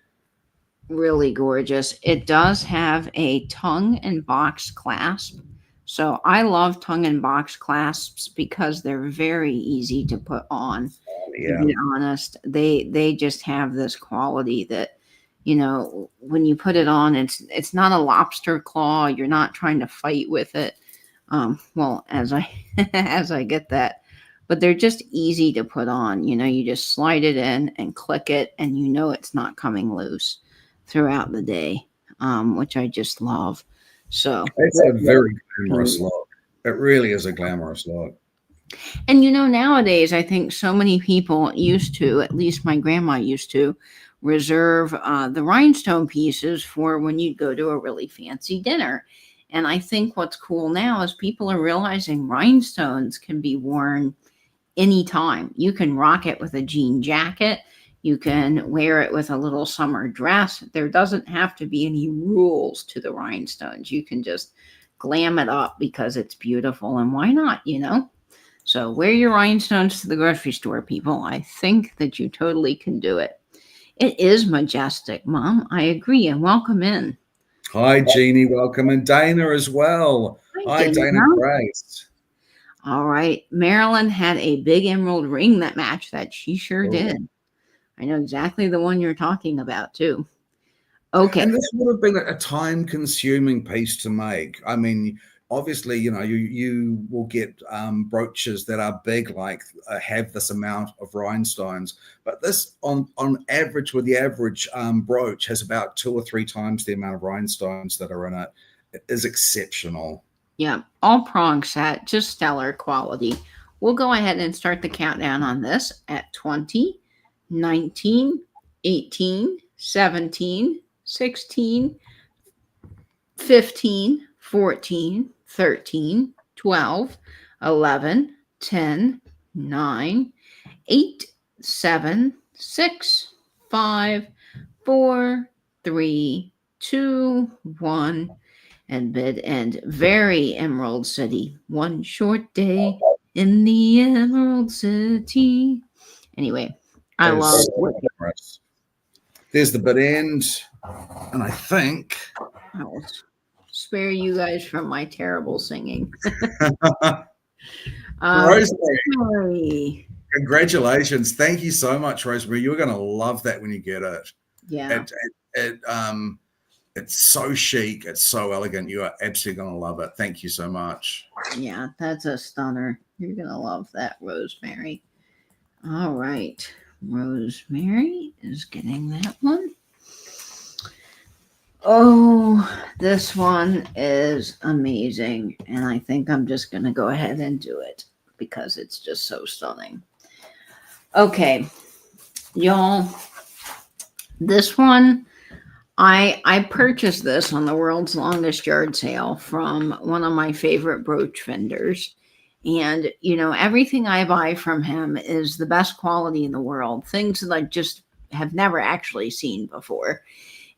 gorgeous. It does have a tongue and box clasp. So I love tongue and box clasps because they're very easy to put on. To be honest, they just have this quality that, when you put it on, it's not a lobster claw. You're not trying to fight with it. Well, as I as I get that, but they're just easy to put on. You just slide it in and click it, and it's not coming loose throughout the day, which I just love. So it's a very glamorous look. It really is a glamorous look. And nowadays, I think so many people used to, at least my grandma used to, reserve the rhinestone pieces for when you'd go to a really fancy dinner. And I think what's cool now is people are realizing rhinestones can be worn anytime. You can rock it with a jean jacket. You can wear it with a little summer dress. There doesn't have to be any rules to the rhinestones. You can just glam it up because it's beautiful. And why not, So wear your rhinestones to the grocery store, people. I think that you totally can do it. It is majestic, Mom. I agree. And welcome in. Hi, Jeannie. Welcome. And Dana as well. Hi, Dana Grace. All right. Marilyn had a big emerald ring that matched that. She sure did. I know exactly the one you're talking about, too. Okay. And this would have been a time-consuming piece to make. I mean, obviously, you will get brooches that are big, like have this amount of rhinestones. But this, on average, with the average brooch, has about 2 or 3 times the amount of rhinestones that are in it. It is exceptional. Yeah, all prong set, just stellar quality. We'll go ahead and start the countdown on this at 20, 19, 18, 17, 16, 15, 14, 13, 12, 11, 10, 9, 8, 7, 6, 5, 4, 3, 2, 1, and bid end. Very Emerald City. One short day in the Emerald City. Anyway, I love it. There's the bid end. And I think I will spare you guys from my terrible singing. Rosemary, congratulations. Thank you so much, Rosemary. You're going to love that when you get it. Yeah. It's so chic. It's so elegant. You are absolutely going to love it. Thank you so much. Yeah, that's a stunner. You're going to love that, Rosemary. All right. Rosemary is getting that one. Oh, this one is amazing. And I think I'm just going to go ahead and do it because it's just so stunning. Okay, y'all, this one, I purchased this on the world's longest yard sale from one of my favorite brooch vendors. And, everything I buy from him is the best quality in the world. Things that I just have never actually seen before.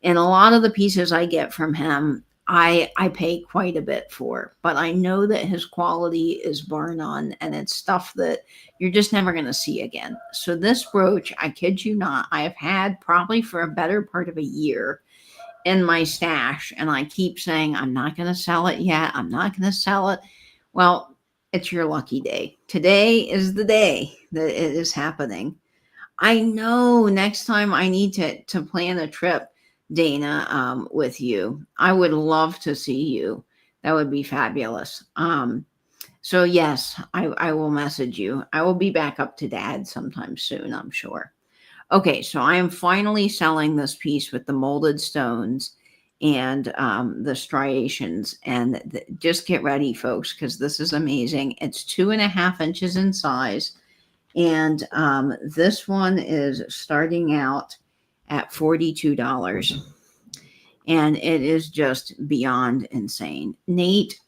And a lot of the pieces I get from him, I pay quite a bit for. But I know that his quality is bar none. And it's stuff that you're just never going to see again. So this brooch, I kid you not, I have had probably for a better part of a year in my stash. And I keep saying, I'm not going to sell it yet. I'm not going to sell it. Well, it's your lucky day. Today is the day that it is happening. I know next time I need to plan a trip, Dana, with you. I would love to see you. That would be fabulous. So yes, I will message you. I will be back up to Dad sometime soon, I'm sure. Okay, so I am finally selling this piece with the molded stones and the striations. And just get ready, folks, because this is amazing. It's 2.5 inches in size. And this one is starting out at $42. and it is just beyond insane. Nate,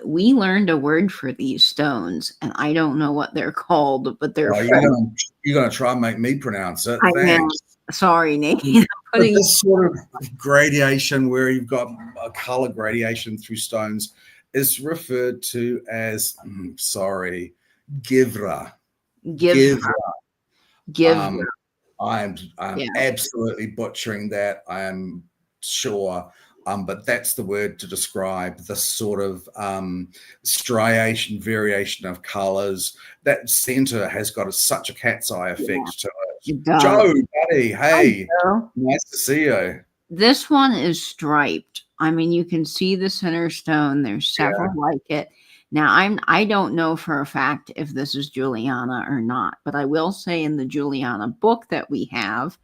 we learned a word for these stones, and I don't know what they're called, but they're. Oh, you're gonna try and make me pronounce it. I am. Thanks. Sorry, Nate. But this sort of gradation where you've got a color gradation through stones is referred to as, givra. Give. I'm absolutely butchering that. I am sure. But that's the word to describe the sort of striation, variation of colors. That center has got such a cat's eye effect to it. Joe, buddy, hey, nice to see you. This one is striped. I mean, you can see the center stone. There's several like it. Now, I don't know for a fact if this is Juliana or not, but I will say in the Juliana book that we have,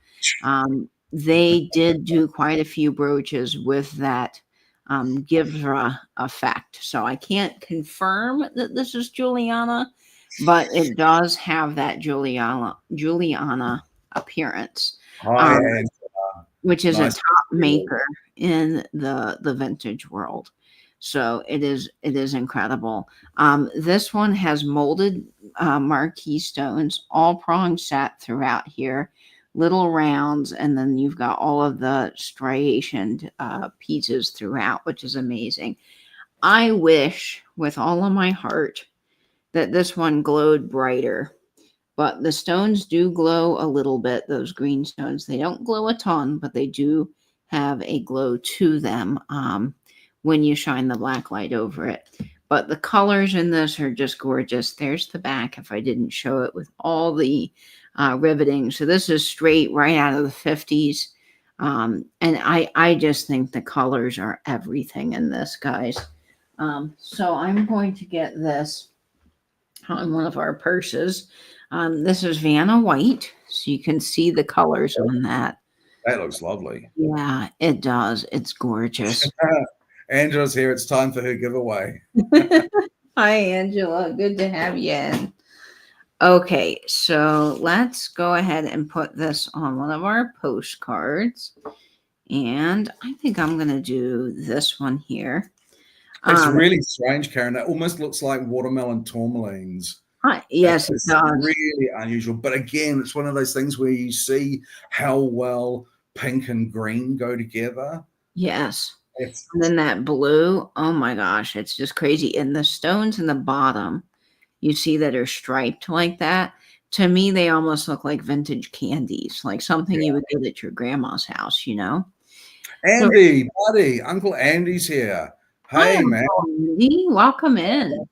they did do quite a few brooches with that Givra effect. So I can't confirm that this is Juliana, but it does have that Juliana appearance, which is a top maker in the vintage world. So it is incredible. This one has molded marquee stones, all prong set throughout here, little rounds, and then you've got all of the striationed pieces throughout, which is amazing. I wish with all of my heart that this one glowed brighter, but the stones do glow a little bit, those green stones. They don't glow a ton, but they do have a glow to them when you shine the black light over it. But the colors in this are just gorgeous. There's the back if I didn't show it with all the riveting. So this is straight right out of the 50s. And I just think the colors are everything in this, guys. So I'm going to get this on one of our purses. This is Vanna White, so you can see the colors on that. That looks lovely. Yeah, it does. It's gorgeous. Angela's here. It's time for her giveaway. Hi, Angela. Good to have you in. Okay, so let's go ahead and put this on one of our postcards. And I think I'm going to do this one here. It's really strange, Karen. It almost looks like watermelon tourmalines. Yes, it does. Really unusual. But again, it's one of those things where you see how well pink and green go together. Yes. And then that blue, oh my gosh, it's just crazy. And the stones in the bottom, you see that are striped like that. To me, they almost look like vintage candies, like something you would get at your grandma's house, you know? Andy, buddy, Uncle Andy's here. Hey, man. Andy, welcome in.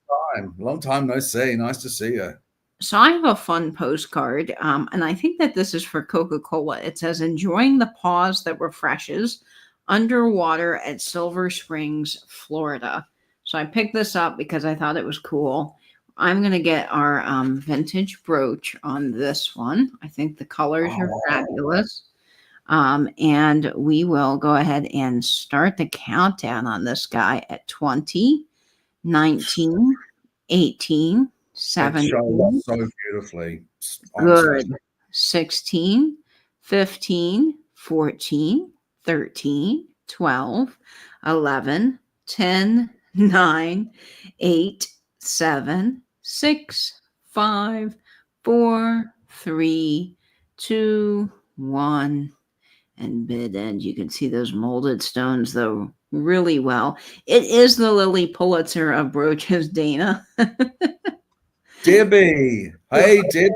Long time no see. Nice to see you. So I have a fun postcard, and I think that this is for Coca-Cola. It says, enjoying the pause that refreshes underwater at Silver Springs, Florida. So I picked this up because I thought it was cool. I'm going to get our vintage brooch on this one. I think the colors are fabulous. And we will go ahead and start the countdown on this guy at 20, 19, 18, 17. So beautifully. Good. 16, 15, 14, 13, 12, 11, 10, 9, 8, 7, 6, 5, 4, 3, 2, 1. And bid end. You can see those molded stones, though, really well. It is the Lily Pulitzer of brooches, Dana. Debbie. Hey, Debbie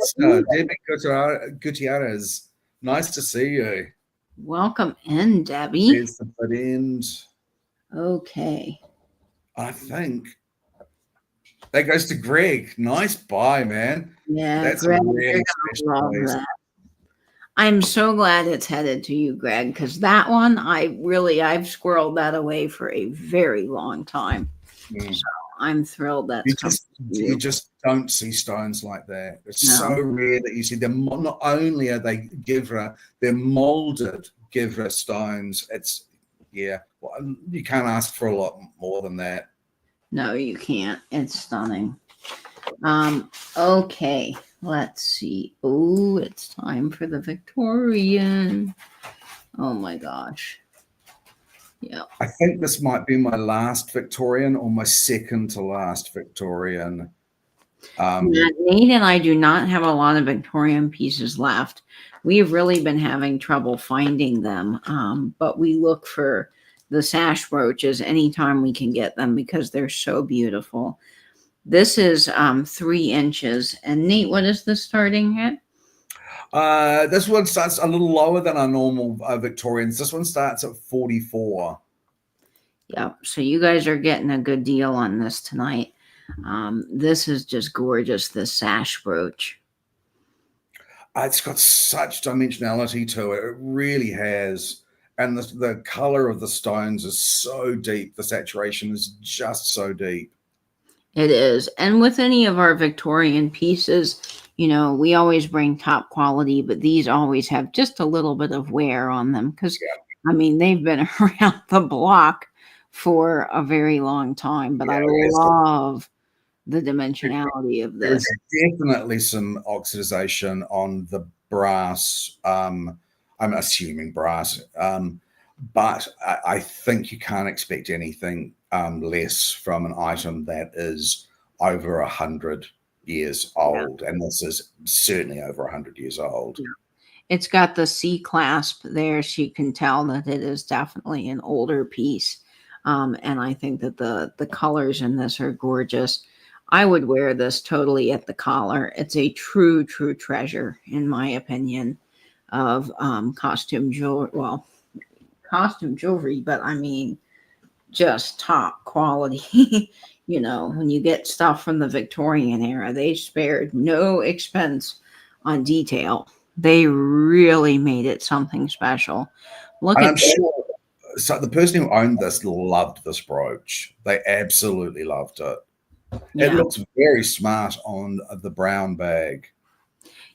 Gutierrez. Nice to see you. Welcome in, Debbie. Here's the butt end. Okay. I think that goes to Greg. Nice buy, man. Yeah, that's Greg, really special. that. I'm so glad it's headed to you, Greg, because that one, I've squirreled that away for a very long time. So I'm thrilled that you just don't see stones like that. It's so rare that you see them. Not only are they Givra, they're molded Givra stones. It's you can't ask for a lot more than that. No, you can't. It's stunning. Okay, let's see. Oh, it's time for the Victorian. Oh my gosh. Yeah. I think this might be my last Victorian or my second to last Victorian. Yeah, Nate and I do not have a lot of Victorian pieces left. We've really been having trouble finding them, but we look for the sash brooches anytime we can get them because they're so beautiful. This is 3 inches. And Nate, what is this starting at? This one starts a little lower than our normal Victorians. This one starts at 44. Yeah, so you guys are getting a good deal on this tonight. This is just gorgeous, this sash brooch. It's got such dimensionality to it. It really has. And the color of the stones is so deep. The saturation is just so deep. It is. And with any of our Victorian pieces, we always bring top quality, but these always have just a little bit of wear on them because, Yeah. I mean, they've been around the block for a very long time. But I love the dimensionality of this. There's definitely some oxidization on the brass. I'm assuming brass. But I think you can't expect anything less from an item that is over 100 years old. And this is certainly over 100 years old. Yeah. It's got the C clasp there, so you can tell that it is definitely an older piece. And I think that the colors in this are gorgeous. I would wear this totally at the collar. It's a true treasure, in my opinion, of costume jewelry. Well, costume jewelry, but I mean, just top quality. When you get stuff from the Victorian era, they spared no expense on detail. They really made it something special. Look And at I'm sure so the person who owned this loved this brooch. They absolutely loved it. It yeah. looks very smart on the brown bag.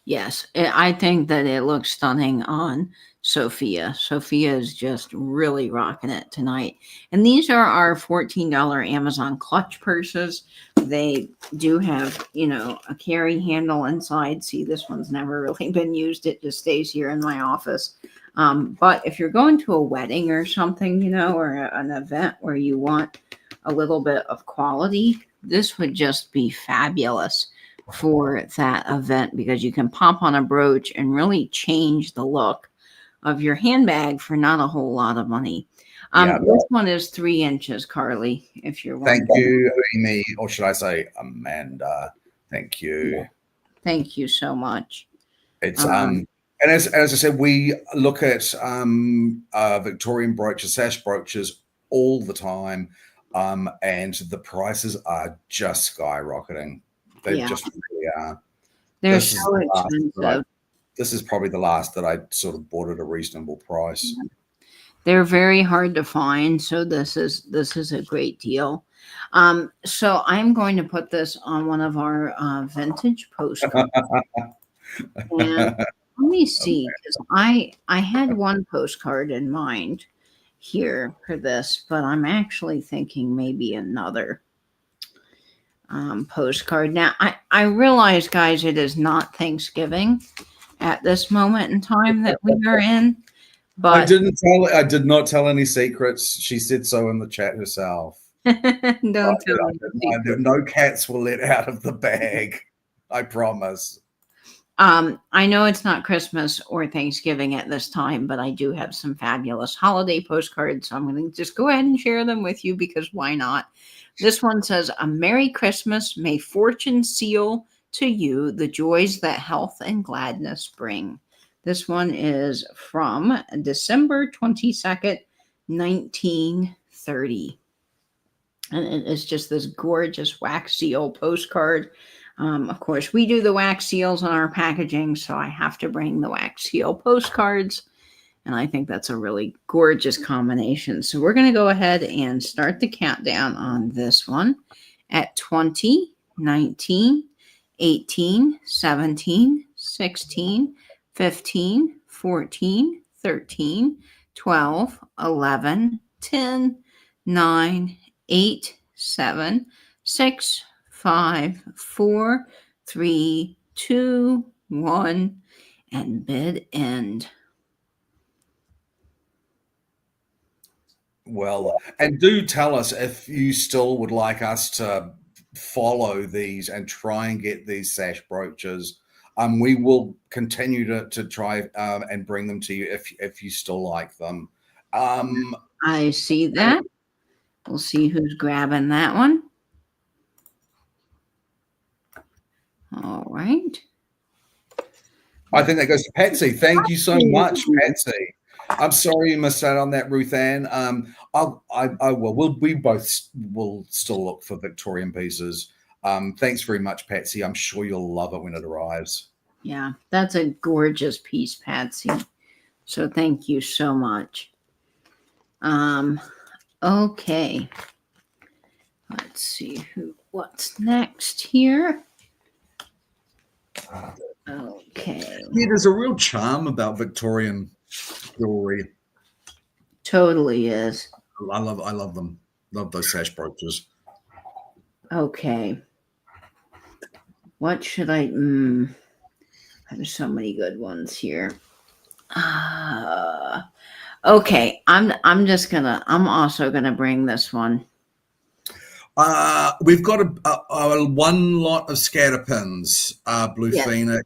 Yes, I think that it looks stunning on Sophia. Sophia is just really rocking it tonight. And these are our $14 Amazon clutch purses. They do have, a carry handle inside. See, this one's never really been used. It just stays here in my office. But if you're going to a wedding or something, or an event where you want a little bit of quality, this would just be fabulous for that event because you can pop on a brooch and really change the look of your handbag for not a whole lot of money. This one is 3 inches, Carly, if you're wondering. Thank you, Amy, or should I say Amanda? Thank you. Yeah. Thank you so much. It's and as I said, we look at Victorian brooches, sash brooches all the time, and the prices are just skyrocketing. They just really are. They're so expensive. This is probably the last that I sort of bought at a reasonable price. They're very hard to find, so this is a great deal. So I'm going to put this on one of our vintage postcards. And let me see, because I had one postcard in mind here for this, but I'm actually thinking maybe another postcard. Now, I realize, guys, it is not Thanksgiving at this moment in time that we are in. But I did not tell any secrets. She said so in the chat herself. Don't tell me. No cats were let out of the bag. I promise. I know it's not Christmas or Thanksgiving at this time, but I do have some fabulous holiday postcards. So I'm going to just go ahead and share them with you because why not? This one says, "A Merry Christmas. May fortune seal to you the joys that health and gladness bring." This one is from December 22nd, 1930. And it is just this gorgeous wax seal postcard. Of course, we do the wax seals on our packaging, so I have to bring the wax seal postcards. And I think that's a really gorgeous combination. So we're going to go ahead and start the countdown on this one at 20, 19, 18, 17, 16, 15, 14, 13, 12, 11, 10, 9, 8, 7, 6, 5, 4, 3, 2, 1, and bid end. Well, and do tell us if you still would like us to follow these and try and get these sash brooches. We will continue to try and bring them to you if you still like them. Um, I see that. We'll see who's grabbing that one. All right. I think that goes to Patsy. Thank you so much, Patsy. I'm sorry you missed out on that, Ruth Ann. I will. We both will still look for Victorian pieces. Thanks very much, Patsy. I'm sure you'll love it when it arrives. Yeah, that's a gorgeous piece, Patsy. So thank you so much. Okay. Let's see what's next here. Okay. Yeah, there's a real charm about Victorian jewelry. Totally is. I love them. Love those sash brooches. Okay. What should I? There's so many good ones here. Okay, I'm also gonna bring this one. We've got a one lot of scatter pins, Blue Phoenix.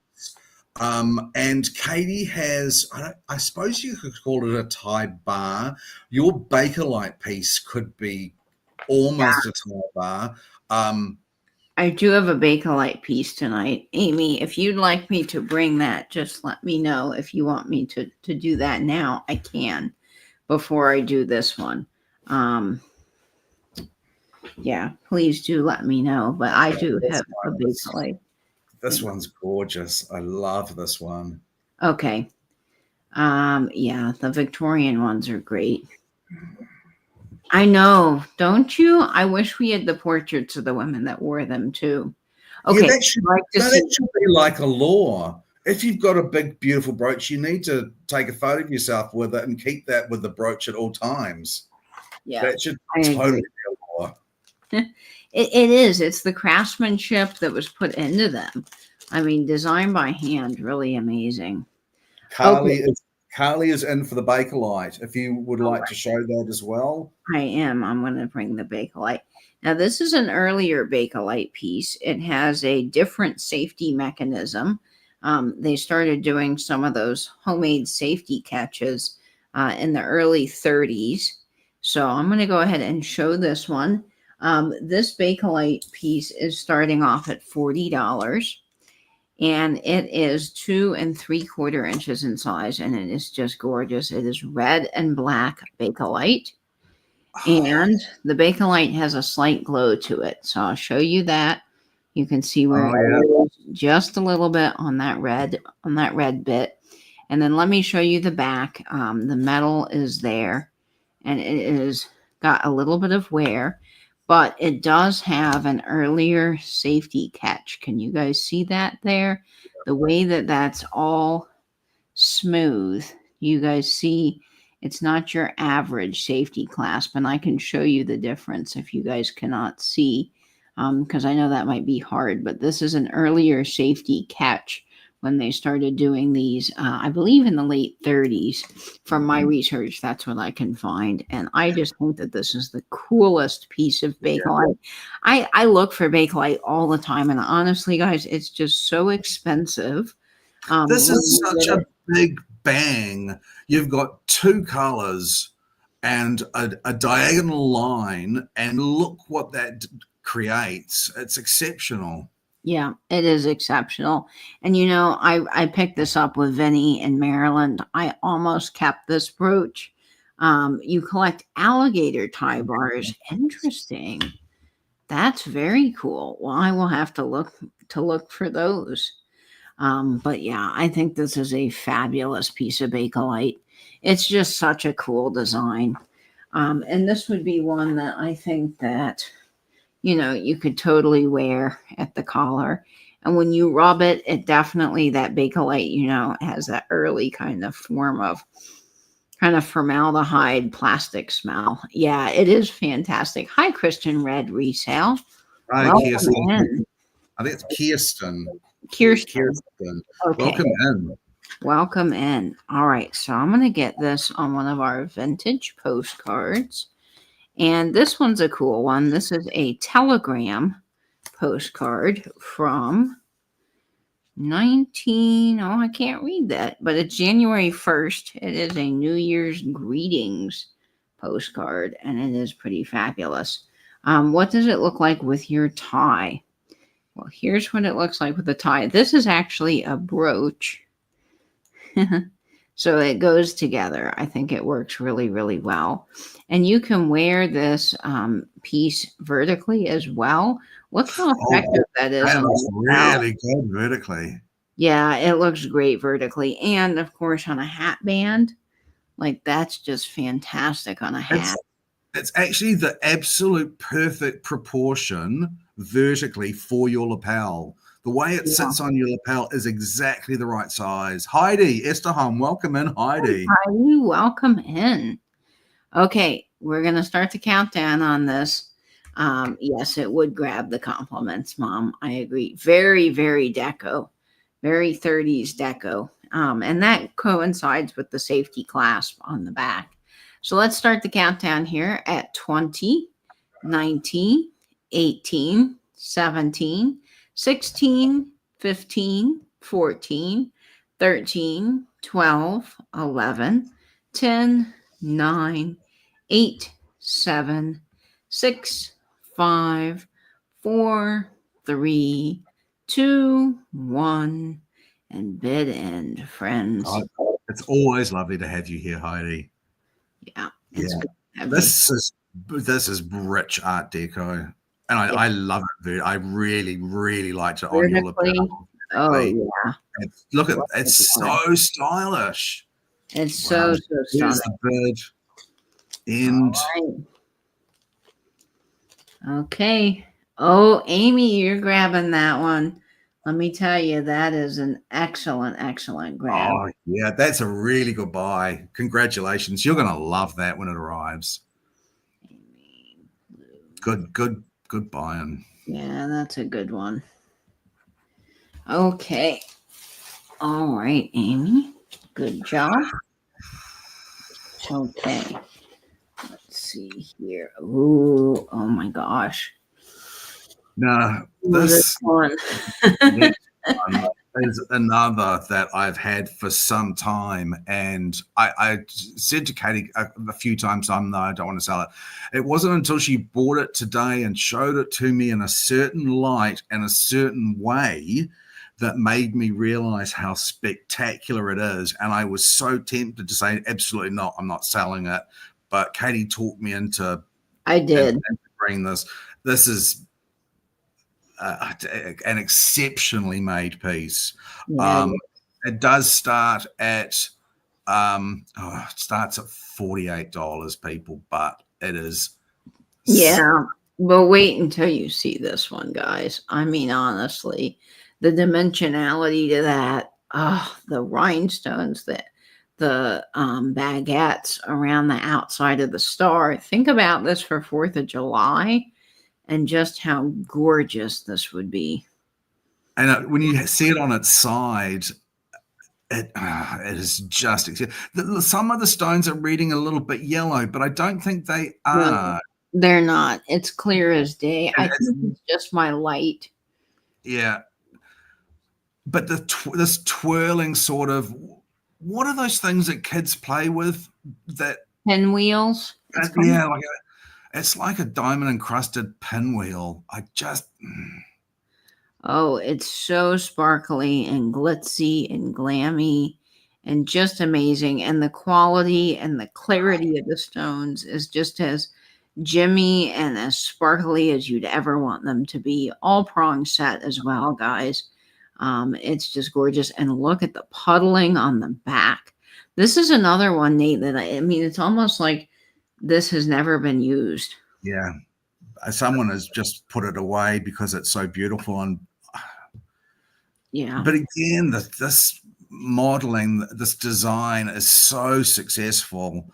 And Katie has, I suppose you could call it a tie bar. Your Bakelite piece could be almost a tie bar. I do have a Bakelite piece tonight. Amy, if you'd like me to bring that, just let me know. If you want me to do that now, I can before I do this one. Yeah, please do let me know. But I do have a Bakelite. This one's gorgeous. I love this one. Okay. Yeah, the Victorian ones are great. I know, don't you? I wish we had the portraits of the women that wore them too. Okay, yeah, that should be like a law. If you've got a big, beautiful brooch, you need to take a photo of yourself with it and keep that with the brooch at all times. Yeah, that should totally be a law. It is. It's the craftsmanship that was put into them. I mean, designed by hand, really amazing. Carly is in for the Bakelite. If you would like to show that as well. I am. I'm going to bring the Bakelite. Now, this is an earlier Bakelite piece. It has a different safety mechanism. They started doing some of those homemade safety catches in the early 30s. So I'm going to go ahead and show this one. This Bakelite piece is starting off at $40. And it is 2 3/4 inches in size, and it is just gorgeous. It is red and black Bakelite, and the Bakelite has a slight glow to it. So I'll show you that. You can see where it is just a little bit on that red bit, and then let me show you the back. The metal is there, and it is got a little bit of wear. But it does have an earlier safety catch. Can you guys see that there? The way that that's all smooth. You guys see it's not your average safety clasp. And I can show you the difference if you guys cannot see. Because I know that might be hard. But this is an earlier safety catch when they started doing these, I believe in the late 30s. From my research, that's what I can find. And I just think that this is the coolest piece of Bakelite. I look for Bakelite all the time. And honestly, guys, it's just so expensive. This is such a big bang. You've got 2 colors and a diagonal line. And look what that creates. It's exceptional. Yeah, it is exceptional. And you know, I picked this up with Vinny in Maryland. I almost kept this brooch. You collect alligator tie bars. Interesting. That's very cool. Well, I will have to look for those. But yeah, I think this is a fabulous piece of Bakelite. It's just such a cool design. And this would be one that I think that you could totally wear at the collar. And when you rub it, it definitely, that Bakelite, has that early kind of formaldehyde plastic smell. Yeah, it is fantastic. Hi, Christian Red Resale. Hi, Kirsten. I think it's Kirsten. Kirsten. Okay. Welcome in. Welcome in. All right, so I'm going to get this on one of our vintage postcards. And this one's a cool one. This is a telegram postcard from I can't read that, but it's January 1st. It is a New Year's greetings postcard, and it is pretty fabulous. What does it look like with your tie? Well, here's what it looks like with the tie. This is actually a brooch. So it goes together. I think it works really, really well. And you can wear this piece vertically as well. Look how effective that is. That looks really good vertically. Yeah, it looks great vertically. And of course, on a hat band, like that's just fantastic on a hat. It's actually the absolute perfect proportion vertically for your lapel. The way it sits on your lapel is exactly the right size. Heidi, Esterholm, welcome in, Heidi. Heidi, welcome in. Okay, we're going to start the countdown on this. Yes, it would grab the compliments, Mom. I agree. Very, very deco. Very 30s deco. And that coincides with the safety clasp on the back. So let's start the countdown here at 20, 19, 18, 17, 16, 15, 14, 13, 12, 11, 10, 9, 8, 7, 6, 5, 4, 3, 2, 1, and bid end, friends. It's always lovely to have you here, Heidi. Yeah. This is rich art deco. And I love it. I really, really liked it on your lapel. Oh, yeah. It's so stylish. It's so stunning. The bird end. Okay. Oh, Amy, you're grabbing that one. Let me tell you, that is an excellent, excellent grab. Oh, yeah, that's a really good buy. Congratulations. You're going to love that when it arrives. Good buying. Yeah, that's a good one. Okay. All right, Amy. Good job. Okay. Let's see here. Ooh, oh my gosh. No, this one is another that I've had for some time. And I said to Katie a few times, no, I don't want to sell it. It wasn't until she bought it today and showed it to me in a certain light and a certain way that made me realize how spectacular it is. And I was so tempted to say, absolutely not, I'm not selling it. But Katie talked me into bringing this. This is an exceptionally made piece. Yeah. It does start at it starts at $48, people, but it is. Yeah, but wait until you see this one, guys. I mean, honestly, the dimensionality to that, the rhinestones, the baguettes around the outside of the star. Think about this for 4th of July. And just how gorgeous this would be. And when you see it on its side, it is just some of the stones are reading a little bit yellow, but I don't think they are. No, they're not. It's clear as day. I think it's just my light. Yeah. But this twirling sort of, what are those things that kids play with? That pinwheels? Yeah, it's like a diamond encrusted pinwheel. Oh, it's so sparkly and glitzy and glammy and just amazing. And the quality and the clarity of the stones is just as gemmy and as sparkly as you'd ever want them to be. All prong set as well, guys. It's just gorgeous. And look at the puddling on the back. This is another one, Nate, that I mean, it's almost like this has never been used. Yeah. Someone has just put it away because it's so beautiful. And yeah. But again, this modeling, this design is so successful.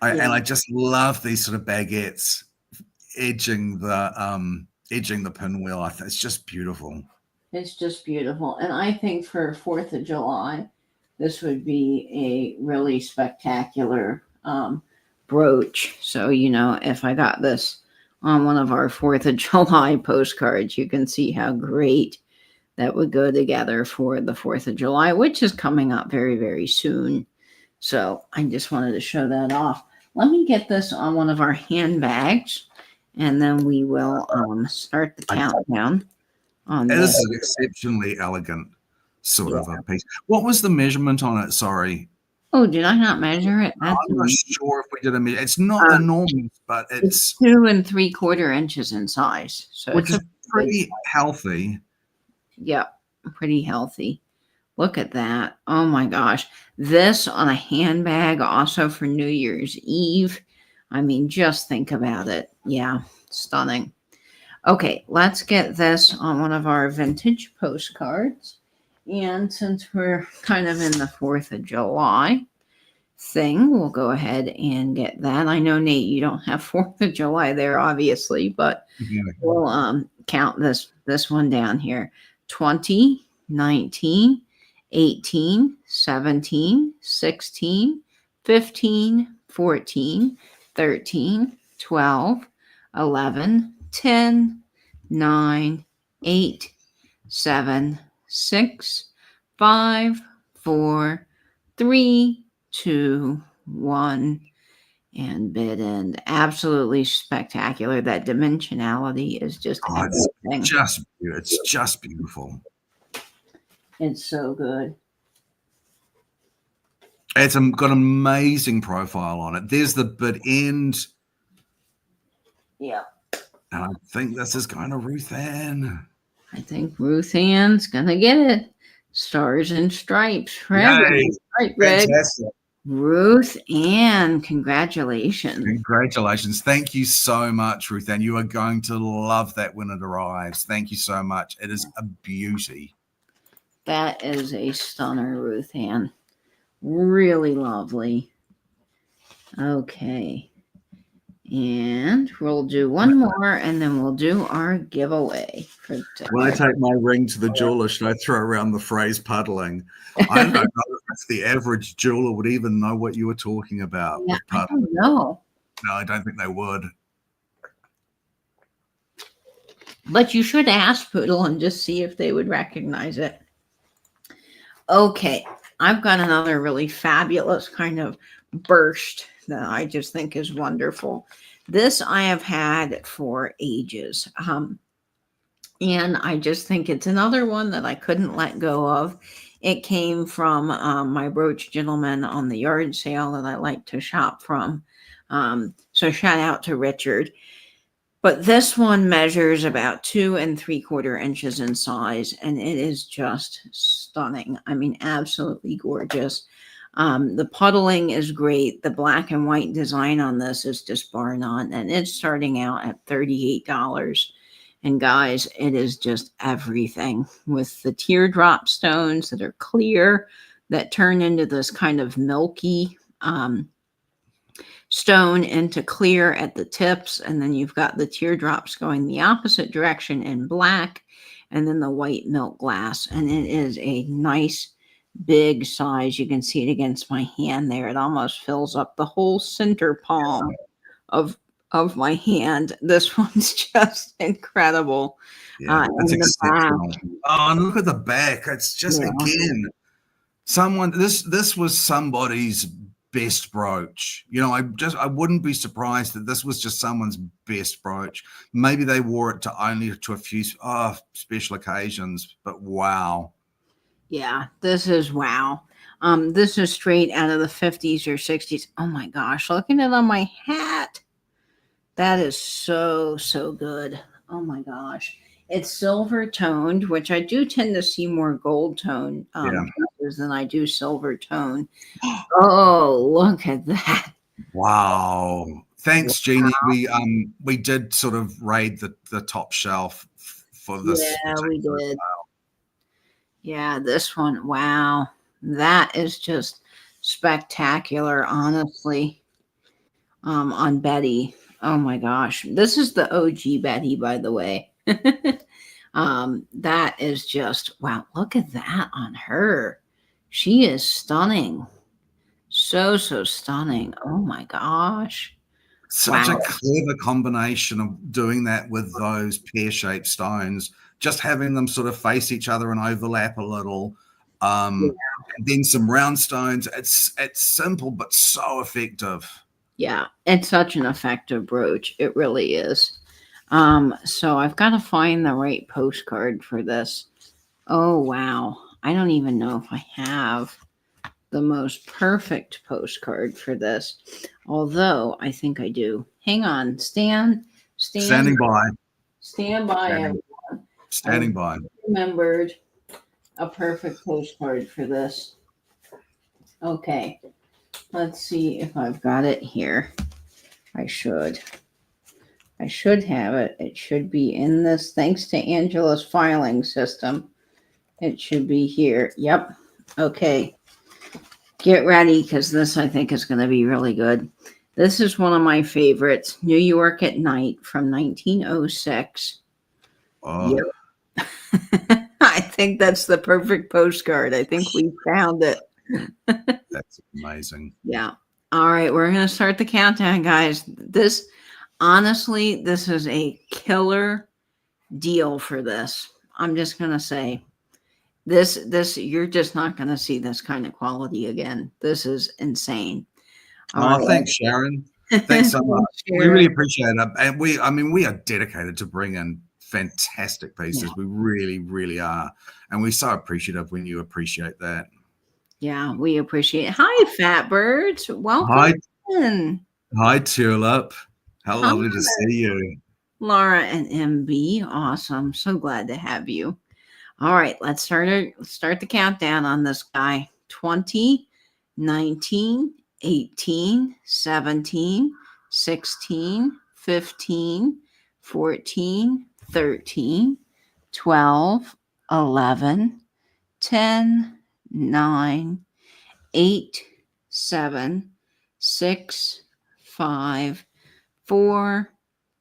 And I just love these sort of baguettes edging the pinwheel. It's just beautiful. It's just beautiful. And I think for 4th of July, this would be a really spectacular brooch. So, if I got this on one of our 4th of July postcards, you can see how great that would go together for the 4th of July, which is coming up very, very soon. So I just wanted to show that off. Let me get this on one of our handbags, and then we will start the countdown on It is this. an exceptionally elegant sort of a piece. What was the measurement on it? Sorry. Oh, did I not measure it? I'm not sure if we did a measure. It's not enormous, but it's 2 3/4 inches in size. So which it's is pretty healthy. Yep, pretty healthy. Look at that. Oh my gosh. This on a handbag also for New Year's Eve. I mean, just think about it. Yeah, stunning. Okay, let's get this on one of our vintage postcards. And since we're kind of in the 4th of July thing, we'll go ahead and get that. I know, Nate, you don't have 4th of July there, obviously, but we'll count this one down here. 20, 19, 18, 17, 16, 15, 14, 13, 12, 11, 10, 9, 8, 7, 6, 5, 4, 3, 2, 1, and bid end. Absolutely spectacular. That dimensionality is just everything. It's just beautiful. It's so good. It's got an amazing profile on it. There's the bid end. Yeah. And I think this is going to Ruth Ann. I think Ruth Ann's gonna get it. Stars and stripes forever. Right, fantastic. Ruth Ann, congratulations. Congratulations. Thank you so much, Ruth Ann. You are going to love that when it arrives. Thank you so much. It is a beauty. That is a stunner, Ruth Ann. Really lovely. Okay. And we'll do one more, and then we'll do our giveaway. When I take my ring to the jeweler, should I throw around the phrase puddling? I don't know if the average jeweler would even know what you were talking about. Yeah, I don't know. No, I don't think they would. But you should ask Poodle and just see if they would recognize it. Okay, I've got another really fabulous kind of burst that I just think is wonderful. This I have had for ages. And I just think it's another one that I couldn't let go of. It came from my brooch gentleman on the yard sale that I like to shop from. So shout out to Richard. But this one measures about 2 3/4 inches in size, and it is just stunning. I mean, absolutely gorgeous. The puddling is great. The black and white design on this is just bar none, and it's starting out at $38. And guys, it is just everything with the teardrop stones that are clear that turn into this kind of milky stone into clear at the tips, and then you've got the teardrops going the opposite direction in black, and then the white milk glass, and it is a nice big size. You can see it against my hand there. It almost fills up the whole center palm of my hand. This one's just incredible. Yeah, it's exceptional. Oh, and look at the back. It's just again, this was somebody's best brooch. I wouldn't be surprised that this was just someone's best brooch. Maybe they wore it to a few special occasions, but wow. Yeah, this is wow. This is straight out of the 50s or 60s. Oh my gosh, looking at it on my hat. That is so, so good. Oh my gosh. It's silver toned, which I do tend to see more gold tone than I do silver tone. Oh, look at that. Wow. Thanks, Jeannie. We did sort of raid the top shelf for this. Yeah, we did. Yeah, this one. Wow. That is just spectacular, honestly. On Betty. Oh my gosh. This is the OG Betty, by the way. That is just, wow, look at that on her. She is stunning. So, so stunning. Oh my gosh. Such a Wow. clever combination of doing that with those pear-shaped stones, just having them sort of face each other and overlap a little. Yeah. And then some round stones. It's simple but so effective. Yeah, it's such an effective brooch. It really is. So I've got to find the right postcard for this. Oh wow. I don't even know if I have the most perfect postcard for this. Although I think I do. Hang on. Standing by. Stand by, Standing, everyone. standing by. Remembered a perfect postcard for this. Okay. Let's see if I've got it here. I should have it. It should be in this. Thanks to Angela's filing system. It should be here. Yep. Okay. Get ready because this I think is going to be really good. This is one of my favorites. New York at Night from 1906. Oh, Yep. I think that's the perfect postcard. I think we found it. that's amazing. Yeah. All right. We're going to start the countdown, guys. This, honestly, this is a killer deal for this. I'm just going to say this, you're just not going to see this kind of quality again. This is insane. All right. Thanks, Sharon. Thanks so much. We really appreciate it. And we are dedicated to bring in fantastic pieces. Yeah. We really, really are. And we're so appreciative when you appreciate that. Yeah, we appreciate it. Hi, Fat Birds. Welcome in. Hi, Tulip. How Hi. lovely to see you. Laura and MB. Awesome. So glad to have you. All right, let's start the countdown on this guy. 20, 19, 18, 17, 16, 15, 14, 13, 12, 11, 10, 9, 8, 7, 6, 5, 4,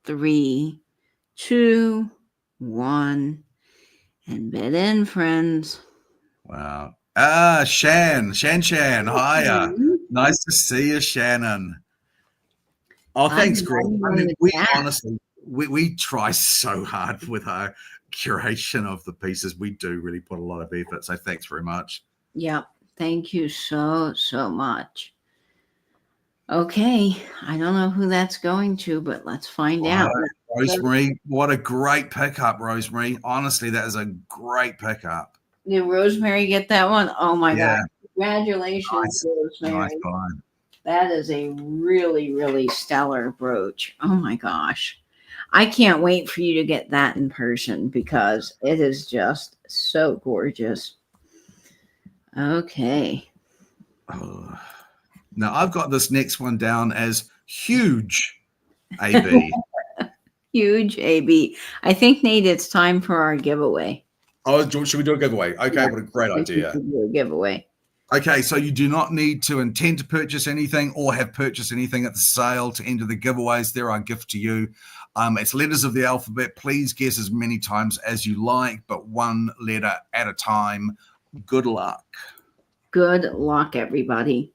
3, 2, 1. And bed in, friends. Wow. Shan. Hiya. Nice to see you, Shannon. Oh, thanks, Greg. I mean, we try so hard with our curation of the pieces. We do really put a lot of effort. So thanks very much. Yep. Thank you so much. Okay. I don't know who that's going to, but let's find out. Rosemary, what a great pickup, Rosemary. Honestly, that is a great pickup. Did Rosemary get that one? Oh my God. Congratulations, Rosemary. Nice find. That is a really, really stellar brooch. Oh my gosh. I can't wait for you to get that in person because it is just so gorgeous. Okay. Oh. Now, I've got this next one down as huge AB. Huge AB. I think, Nate, it's time for our giveaway. Oh, should we do a giveaway? Okay, yeah, what a great idea. Do a giveaway. Okay, so you do not need to intend to purchase anything or have purchased anything at the sale to enter the giveaways. They're our gift to you. It's letters of the alphabet. Please guess as many times as you like, but one letter at a time. Good luck. Good luck, everybody.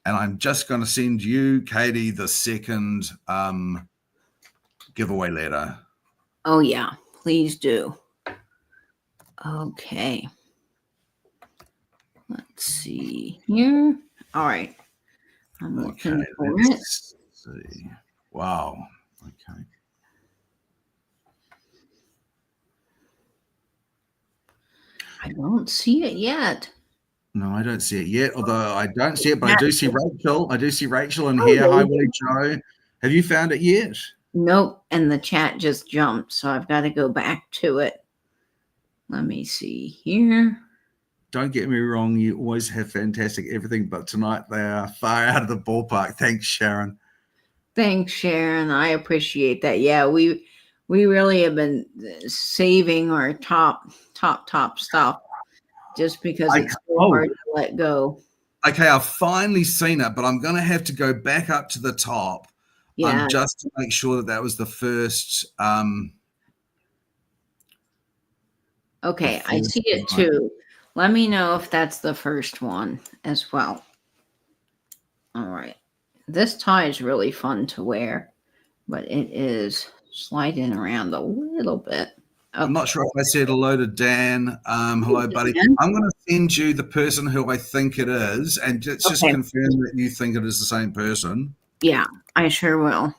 And I'm just going to send you, Katie, the second giveaway letter. Oh, yeah. Please do. Okay. Let's see here. All right. I'm looking for it. Let's see. Wow. Okay. I don't see it yet. No, I don't see it yet. Although I don't see it, but I do see Rachel. I do see Rachel in here. Hi, Willie Joe. Have you found it yet? Nope. And the chat just jumped, so I've got to go back to it. Let me see here. Don't get me wrong. You always have fantastic everything, but tonight they are far out of the ballpark. Thanks, Sharon. Thanks, Sharon. I appreciate that. Yeah, we really have been saving our top stuff just because it's so hard to let go. Okay, I've finally seen it, but I'm going to have to go back up to the top just to make sure that was the first Okay, I first see it one. too. Let me know if that's the first one as well. All right. This tie is really fun to wear, but it is sliding around a little bit. I'm Okay. not sure if I said hello to Dan. Hello, buddy. Dan. I'm going to send you the person who I think it is, and just Okay. confirm that you think it is the same person. Yeah, I sure will.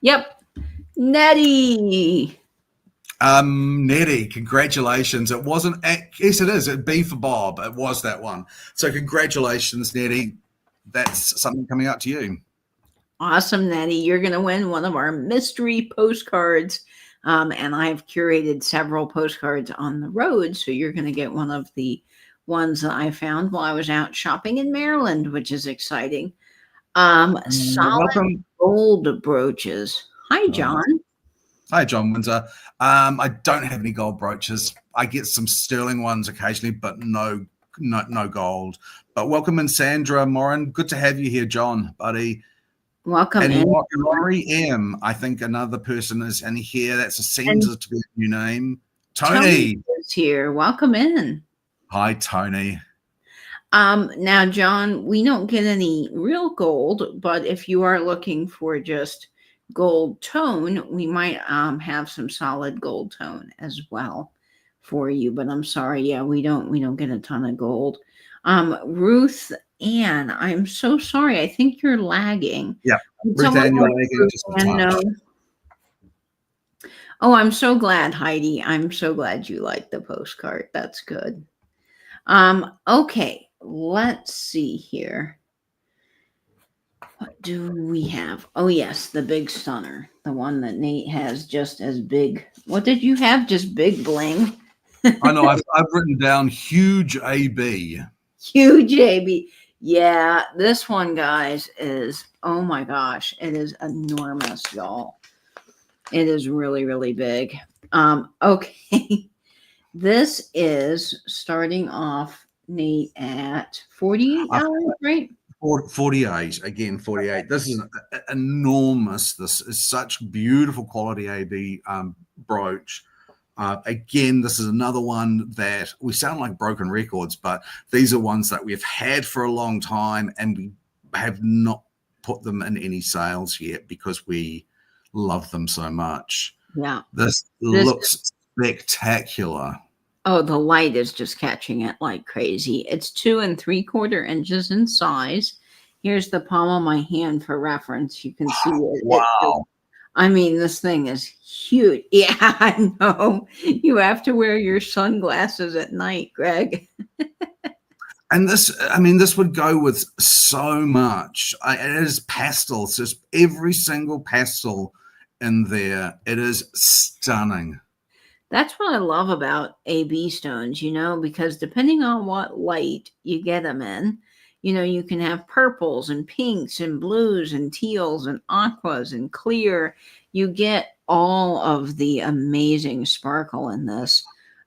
Yep. Nettie. Nettie, congratulations. It wasn't, yes, it is. It'd be for Bob. It was that one. So, congratulations, Nettie. That's something coming out to you. Awesome, Nettie. You're going to win one of our mystery postcards. And I've curated several postcards on the road. So you're going to get one of the ones that I found while I was out shopping in Maryland, which is exciting. Solid Welcome. gold brooches. Hi, John. Hi, John Windsor. I don't have any gold brooches. I get some sterling ones occasionally, but no gold. But welcome in, Sandra Morin. Good to have you here, John, buddy. Welcome And in. Laurie M. I think another person is in here. That seems to be a new name. Tony Tony is here. Welcome in. Hi, Tony. Now, John, we don't get any real gold, but if you are looking for just gold tone, we might have some solid gold tone as well for you. But I'm sorry, yeah, we don't get a ton of gold. Ruth Ann, I'm so sorry. I think you're lagging. Yeah, Ruth Ann, you're lagging just a touch. Oh, I'm so glad, Heidi. I'm so glad you liked the postcard. That's good. Okay, let's see here. What do we have? Oh, yes, the big stunner. The one that Nate has just as big. What did you have? Just big bling? I know. I've written down huge AB. Huge AB. Yeah, this one, guys, is, oh my gosh, it is enormous, y'all. It is really, really big. Okay. This is starting off, Nate, at $48, right? 48 again. 48. This is enormous. This is such beautiful quality AB brooch. Again, this is another one that we sound like broken records, but these are ones that we've had for a long time, and we have not put them in any sales yet because we love them so much. Yeah. This looks spectacular. Oh, the light is just catching it like crazy. It's 2 3/4 inches in size. Here's the palm of my hand for reference. You can see it. Wow. I mean, this thing is huge. Yeah, I know. You have to wear your sunglasses at night, Greg. And this, I mean, this would go with so much. It is pastels, just every single pastel in there. It is stunning. That's what I love about AB stones, because depending on what light you get them in, you can have purples and pinks and blues and teals and aquas and clear. You get all of the amazing sparkle in this.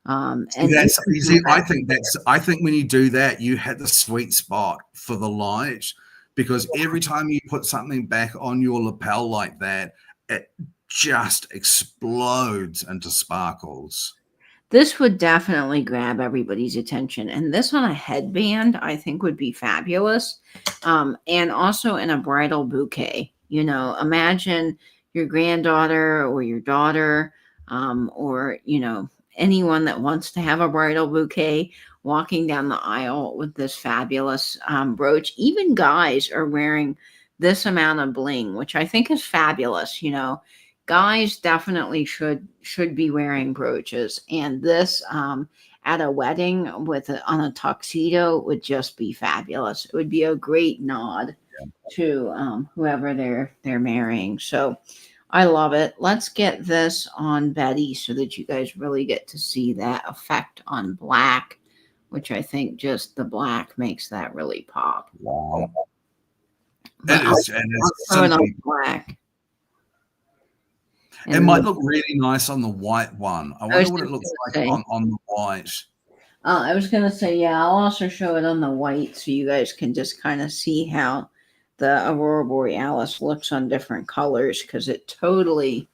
And that's easy. I think when you do that, you hit the sweet spot for the light, because every time you put something back on your lapel like that, it just explodes into sparkles. This would definitely grab everybody's attention. And this on a headband, I think, would be fabulous. And also in a bridal bouquet. Imagine your granddaughter or your daughter, or, anyone that wants to have a bridal bouquet walking down the aisle with this fabulous brooch. Even guys are wearing this amount of bling, which I think is fabulous. Guys definitely should be wearing brooches, and this at a wedding on a tuxedo would just be fabulous. It would be a great nod to whoever they're marrying. So I love it. Let's get this on Betty so that you guys really get to see that effect on black, which I think just the black makes that really pop. Wow. But It is, and it's simply black. It might look really nice on the white one. I wonder what it looks like on the white. I was going to say, yeah, I'll also show it on the white so you guys can just kind of see how the Aurora Borealis looks on different colors, because it totally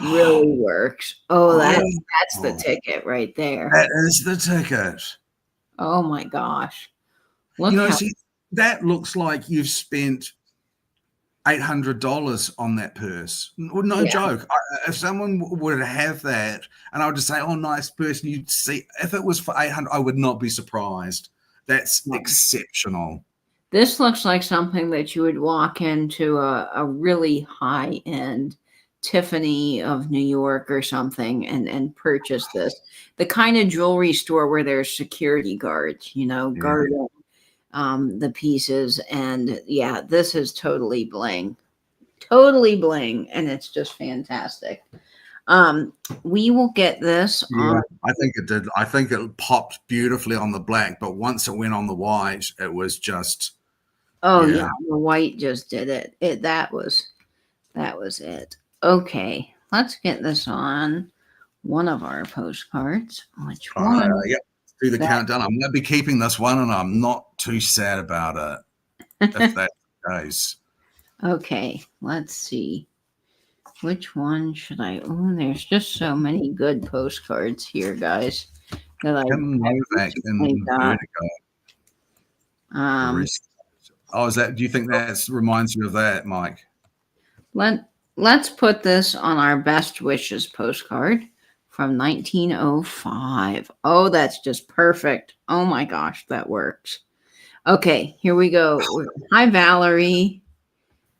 really works. Oh, that's the Oh, ticket right there. that is the ticket. Oh my gosh. You Look know, how see, that looks like you've spent $800 on that purse. No yeah. joke. If someone would have that, and I would just say, "Oh, nice purse," and you'd see if it was for 800, I would not be surprised. That's exceptional. This looks like something that you would walk into a really high-end Tiffany of New York or something and purchase this. The kind of jewelry store where there's security guards, Yeah. guarding the pieces. And yeah, this is totally bling. Totally bling, and it's just fantastic. Um, we will get this Yeah, on. I think it did. I think it popped beautifully on the black, but once it went on the white, it was just, Oh yeah, yeah. the white just did it. That was it. Okay, let's get this on one of our postcards. Which one? Yep. Do the That countdown. I'm going to be keeping this one, and I'm not too sad about it, if that's the case. okay, let's see. Which one should I? Oh, there's just so many good postcards here, guys. That I Kim Novak recently in got. Vertigo. Um, Oh, is that? Do you think that reminds you of that, Mike? let's put this on our best wishes postcard from 1905. Oh, that's just perfect. Oh my gosh, that works. Okay, here we go. Hi, Valerie.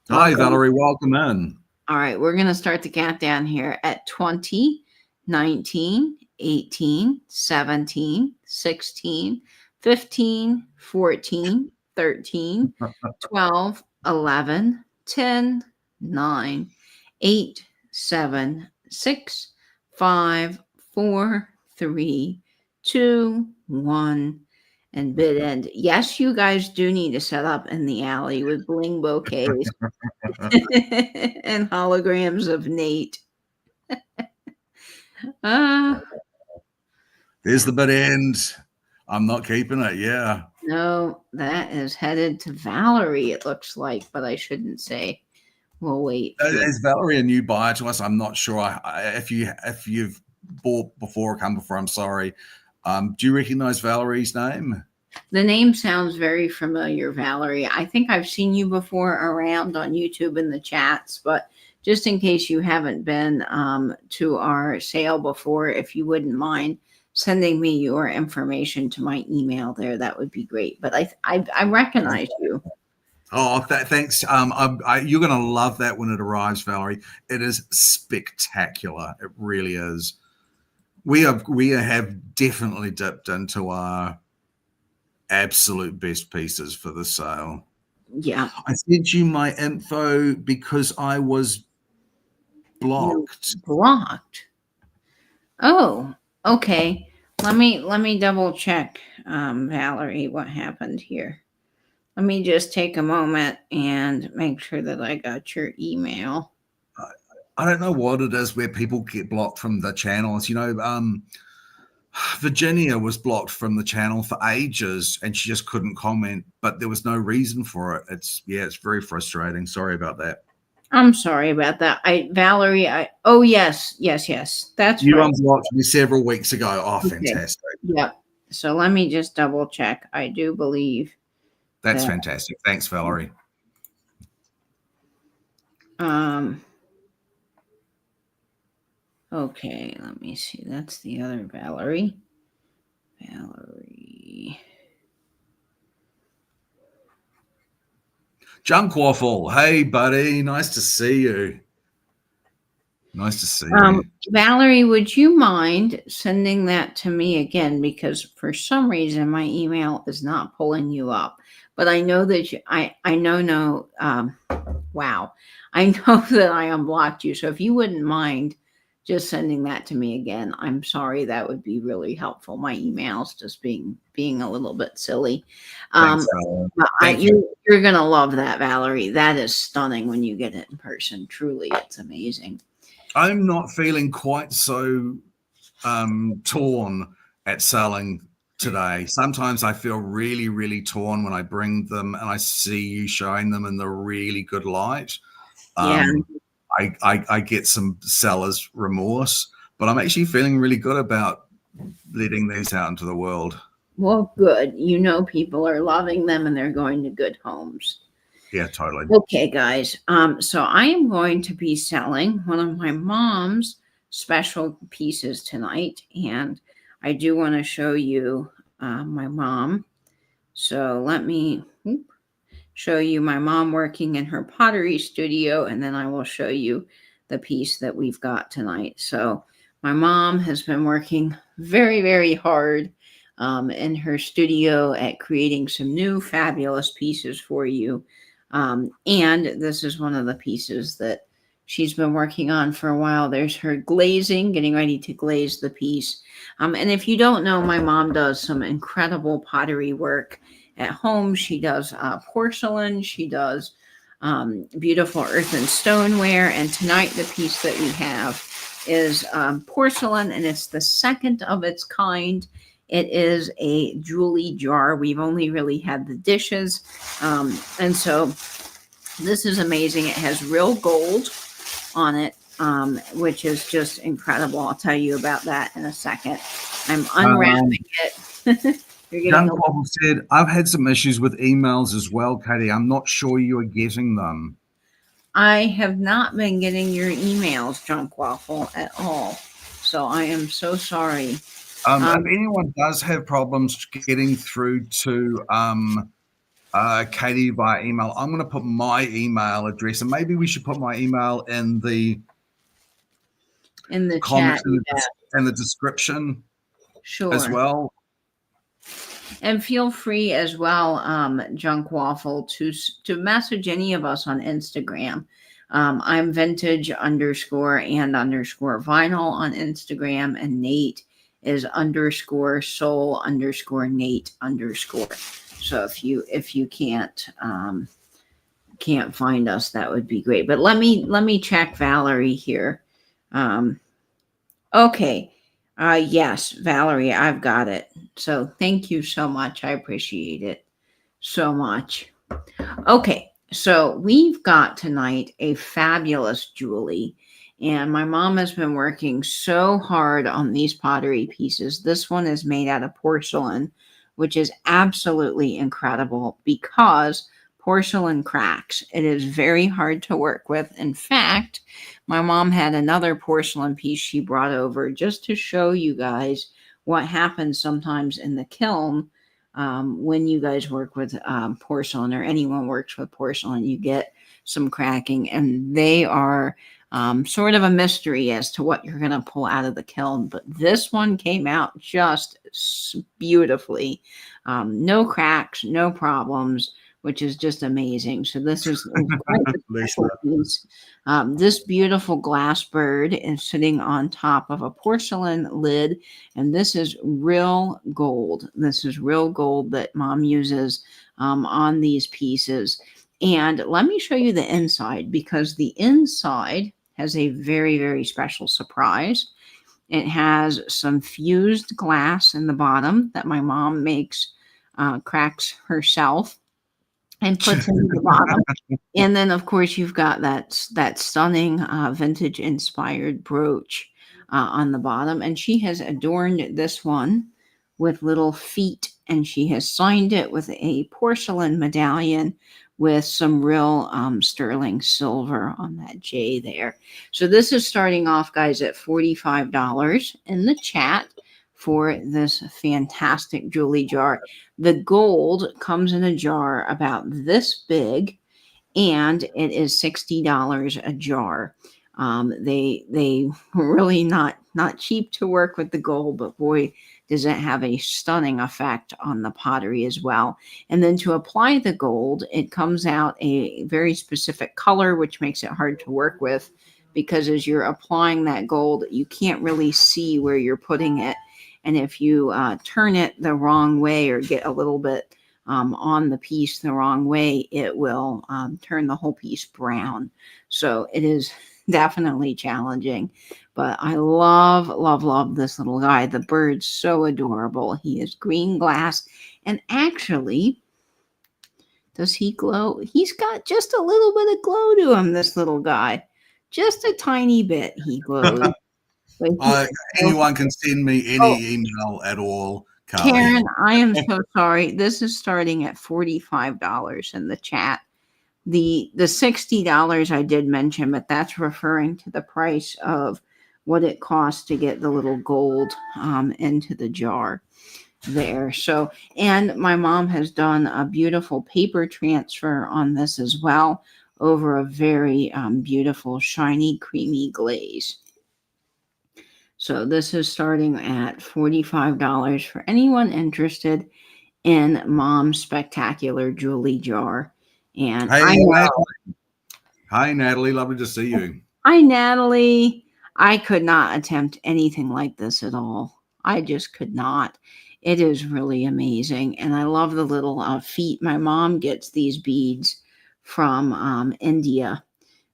Hi, Welcome. Valerie. Welcome in. All right, we're going to start the countdown here at 20, 19, 18, 17, 16, 15, 14, 13, 12, 11, 10, 9, 8, 7, 6, 5, 4, 3, 2, 1, and bid end. Yes, you guys do need to set up in the alley with bling bouquets and holograms of Nate. uh, There's the bid end. I'm not keeping it. Yeah. no, that is headed to Valerie, it looks like, but I shouldn't say. We'll wait. Is Valerie a new buyer to us? I'm not sure. If you've bought before or come before, I'm sorry. Do you recognize Valerie's name? The name sounds very familiar, Valerie. I think I've seen you before around on YouTube in the chats, but just in case you haven't been to our sale before, if you wouldn't mind sending me your information to my email there, that would be great. But I recognize you. Oh, thanks. You're going to love that when it arrives, Valerie. It is spectacular. It really is. We have definitely dipped into our absolute best pieces for the sale. Yeah. I sent you my info because I was blocked. Blocked. Oh, okay. Let me double check, Valerie, what happened here. Let me just take a moment and make sure that I got your email. I don't know what it is where people get blocked from the channels. Virginia was blocked from the channel for ages and she just couldn't comment, but there was no reason for it. It's very frustrating. Sorry about that. I'm sorry about that. Valerie, oh yes. That's you right. unblocked me several weeks ago. Oh, Okay. Fantastic. Yep. So let me just double check. I do believe that's fantastic. Thanks, Valerie. Okay, let me see. That's the other Valerie. Junk Waffle. Hey, buddy. Nice to see you. Valerie, would you mind sending that to me again? Because for some reason my email is not pulling you up. But I know that wow. I know that I unblocked you. So if you wouldn't mind just sending that to me again, I'm sorry. That would be really helpful. My email's just being a little bit silly. Thanks, you're going to love that, Valerie. That is stunning when you get it in person. Truly, it's amazing. I'm not feeling quite so torn at selling today. Sometimes I feel really, really torn when I bring them and I see you showing them in the really good light. I get some seller's remorse, but I'm actually feeling really good about letting these out into the world. Well, good. You know, people are loving them and they're going to good homes. Yeah, totally. Okay, guys. So I am going to be selling one of my mom's special pieces tonight, and I do want to show you my mom. So let me show you my mom working in her pottery studio, and then I will show you the piece that we've got tonight. So my mom has been working very, very hard in her studio at creating some new fabulous pieces for you. And this is one of the pieces that she's been working on for a while. There's her glazing, getting ready to glaze the piece. And if you don't know, my mom does some incredible pottery work at home. She does porcelain. She does beautiful earthen stoneware. And tonight, the piece that we have is porcelain, and it's the second of its kind. It is a jewelie jar. We've only really had the dishes. And so this is amazing. It has real gold on it, which is just incredible. I'll tell you about that in a second. I'm unwrapping it. Young Paul said, I've had some issues with emails as well, Katie. I'm not sure you are getting them. I have not been getting your emails, Junk Waffle, at all. So I am so sorry. If anyone does have problems getting through to Katie via email, I'm going to put my email address, and maybe we should put my email in the chat, in the description, sure, as well. And feel free as well, Junk Waffle, to message any of us on Instagram. I'm vintage_and_vinyl on Instagram, and Nate is _soul_Nate_. So if you can't find us, that would be great. But let me check Valerie here. Okay. Yes, Valerie, I've got it. So thank you so much. I appreciate it so much. Okay. So we've got tonight a fabulous jewelie, and my mom has been working so hard on these pottery pieces. This one is made out of porcelain, which is absolutely incredible because porcelain cracks. It is very hard to work with. In fact, my mom had another porcelain piece she brought over just to show you guys what happens sometimes in the kiln. When you guys work with porcelain, or anyone works with porcelain, you get some cracking, and they are sort of a mystery as to what you're going to pull out of the kiln. But this one came out just beautifully. No cracks, no problems, which is just amazing. So this is this beautiful glass bird is sitting on top of a porcelain lid, and this is real gold. This is real gold that Mom uses on these pieces. And let me show you the inside, because the inside has a very, very special surprise. It has some fused glass in the bottom that my mom makes, cracks herself, and puts into the bottom. And then, of course, you've got that stunning vintage inspired brooch on the bottom. And she has adorned this one with little feet, and she has signed it with a porcelain medallion with some real sterling silver on that J there. So this is starting off, guys, at $45 in the chat for this fantastic jewelie jar. The gold comes in a jar about this big, and it is $60 a jar. They were really not cheap to work with the gold, but boy, does it have a stunning effect on the pottery as well. And then to apply the gold, it comes out a very specific color, which makes it hard to work with, because as you're applying that gold, you can't really see where you're putting it. And if you turn it the wrong way, or get a little bit on the piece the wrong way, it will turn the whole piece brown. So it is definitely challenging, but I love this little guy. The bird's so adorable. He is green glass, and actually, does he glow? He's got just a little bit of glow to him, this little guy. just a tiny bit he glows. But Anyone can send me oh, any email at all, Carly. Karen, I am so sorry. This is starting at $45 in the chat. The $60 I did mention, but that's referring to the price of what it costs to get the little gold into the jar there. So, and my mom has done a beautiful paper transfer on this as well over a very beautiful shiny creamy glaze. So this is starting at $45 for anyone interested in Mom's Spectacular Jewelie Jar. And Hey, I know, hi, Natalie. Lovely to see you. hi, Natalie. I could not attempt anything like this at all. I just could not. It is really amazing. And I love the little feet. My mom gets these beads from India.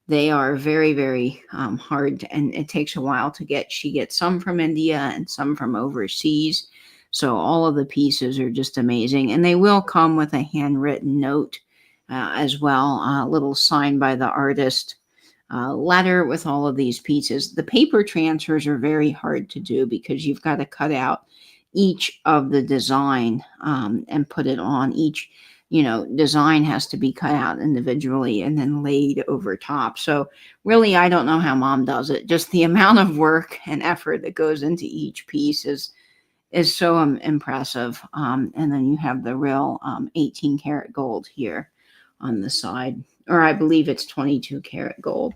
They are very, very hard, and it takes a while to get. She gets some from India and some from overseas. So all of the pieces are just amazing. And they will come with a handwritten note as well, a little sign by the artist. Letter with all of these pieces. The paper transfers are very hard to do because you've got to cut out each of the design and put it on. Each design has to be cut out individually and then laid over top. So really, I don't know how Mom does it. Just the amount of work and effort that goes into each piece is so impressive. And then you have the real 18 karat gold here on the side, or I believe it's 22 karat gold.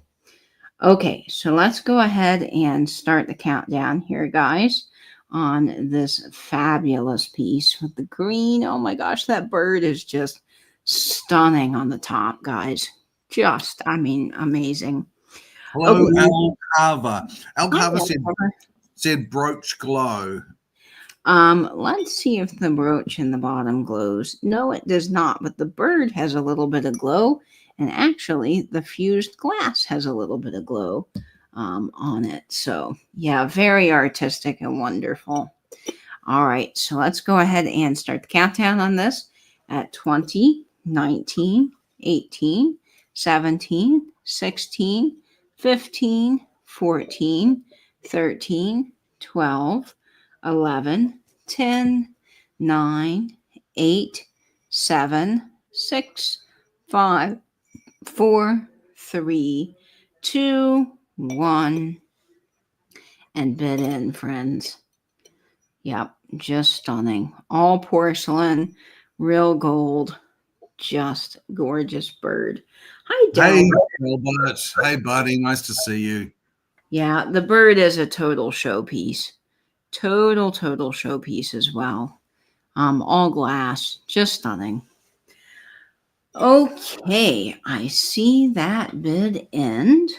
Okay, so let's go ahead and start the countdown here, guys, on this fabulous piece with the green. Oh my gosh, that bird is just stunning on the top, guys. Just, I mean, amazing. Hello, Okay. Al Carver. Al Carver said brooch glow. Let's see if the brooch in the bottom glows. No, it does not, but the bird has a little bit of glow. And actually, the fused glass has a little bit of glow on it. So, yeah, very artistic and wonderful. All right, so let's go ahead and start the countdown on this at 20, 19, 18, 17, 16, 15, 14, 13, 12, 11, 10, 9, 8, 7, 6, 5, 4, 3, 2, 1, and bid in, friends. Yep, just stunning. All porcelain, real gold, just gorgeous bird. Hi, Hey, Delbert. Albert. Hey, buddy. Nice to see you. Yeah, the bird is a total showpiece. Total showpiece as well. All glass, just stunning. Okay, I see that bid end.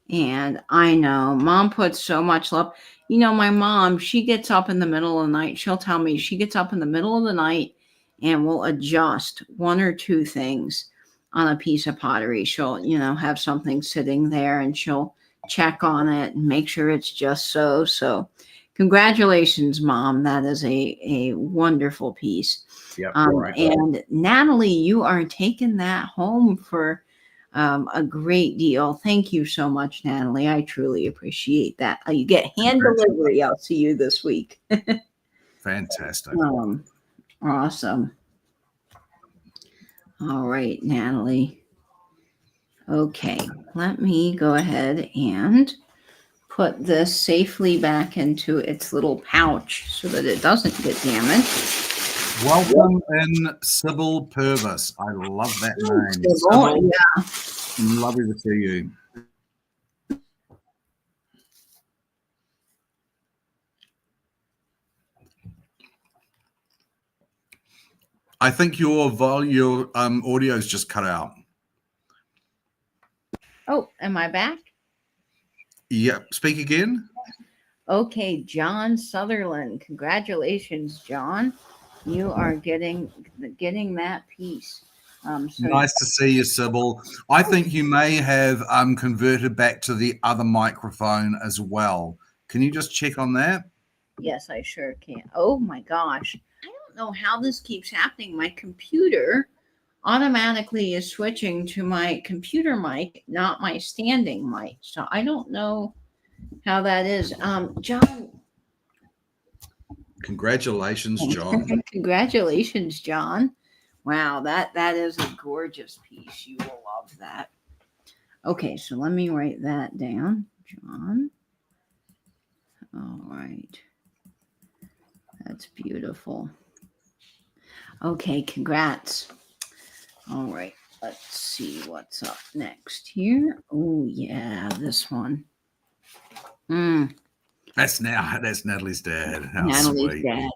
And I know Mom puts so much love. My mom, she gets up in the middle of the night. She'll tell me she gets up in the middle of the night and will adjust one or two things on a piece of pottery. She'll, have something sitting there and she'll check on it and make sure it's just so. So congratulations, Mom. That is a wonderful piece. Yep, right. And Natalie, you are taking that home for a great deal. Thank you so much, Natalie. I truly appreciate that. You get hand delivery out to you this week. Fantastic. Awesome. All right, Natalie. Okay, let me go ahead and put this safely back into its little pouch so that it doesn't get damaged. Welcome in, Sybil Purvis. I love that name. Sybil, yeah. Lovely to see you. I think your audio's just cut out. Oh, am I back? Yep. Speak again. Okay, John Sutherland. Congratulations, John. You are getting that piece. So nice to see you, Sybil. I think you may have converted back to the other microphone as well. Can you just check on that? Yes, I sure can. Oh my gosh. I don't know how this keeps happening. My computer automatically is switching to my computer mic, not my standing mic. So I don't know how that is. John, Congratulations, John. congratulations, John. Wow, that is a gorgeous piece. You will love that. Okay, so let me write that down, John. All right. That's beautiful. Okay, congrats. All right, let's see what's up next here. Oh, yeah, this one. That's Natalie's dad. How Natalie's sweet. dad.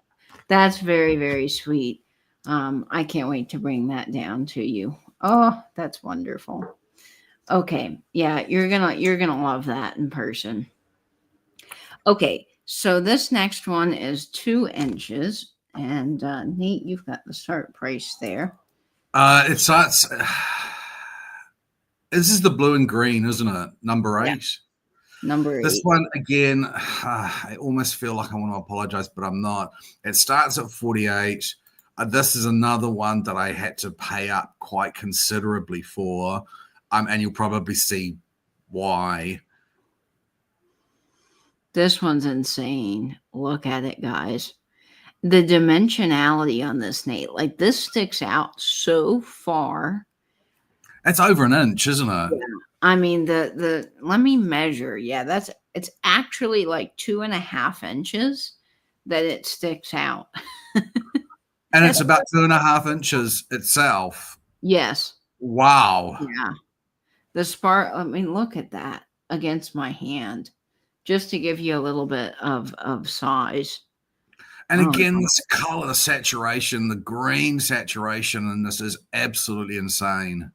That's very, very sweet. I can't wait to bring that down to you. Oh, that's wonderful. Okay, yeah, you're gonna love that in person. Okay, so this next one is 2 inches, and Nate, you've got the start price there. It starts. This is the blue and green, isn't it? Number 8. Yeah. Number 8. This one again, I almost feel like I want to apologize, but I'm not. It starts at 48. This is another one that I had to pay up quite considerably for, and you'll probably see why. This one's insane. Look at it, guys. The dimensionality on this, Nate, like this sticks out so far. It's over an inch, isn't it? Yeah. I mean, the let me measure. Yeah, it's actually like 2.5 inches that it sticks out. And it's about 2.5 inches itself. Yes. Wow. Yeah. The spark, I mean, look at that against my hand, just to give you a little bit of size. And again, this color saturation, the green saturation, and this is absolutely insane.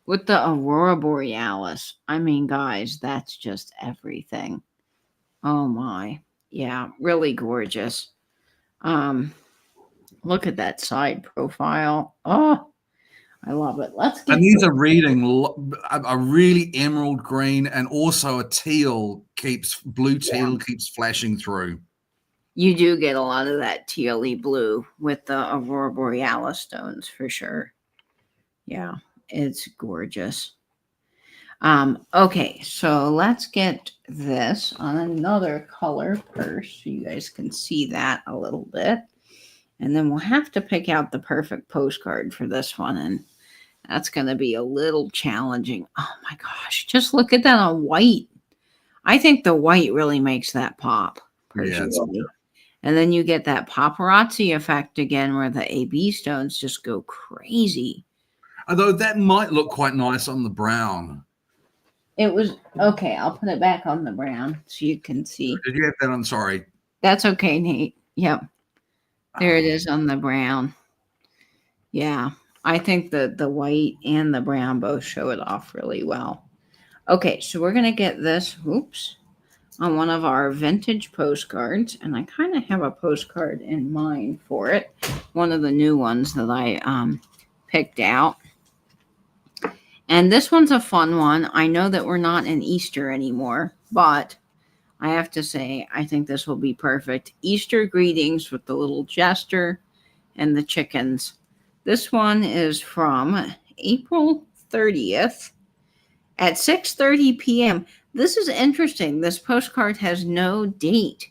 With the Aurora Borealis, I mean, guys, that's just everything. Oh my. Yeah, really gorgeous. Look at that side profile. Oh, I love it. Let's get. And these are reading a really emerald green, and also a blue teal keeps flashing through. You do get a lot of that tealy blue with the Aurora Borealis stones for sure. Yeah, it's gorgeous. Okay, so let's get this on another color purse so you guys can see that a little bit. And then we'll have to pick out the perfect postcard for this one. And that's going to be a little challenging. Oh my gosh, just look at that on white. I think the white really makes that pop, personally. Yeah, and then you get that paparazzi effect again where the AB stones just go crazy. Although that might look quite nice on the brown. It was, okay, I'll put it back on the brown so you can see. Did you have that on? Sorry. That's okay, Nate. Yep. There it is on the brown. Yeah, I think the white and the brown both show it off really well. Okay, so we're going to get this, on one of our vintage postcards. And I kind of have a postcard in mind for it. One of the new ones that I picked out. And this one's a fun one. I know that we're not in Easter anymore, but I have to say, I think this will be perfect. Easter greetings with the little jester and the chickens. This one is from April 30th at 6:30 p.m. This is interesting. This postcard has no date.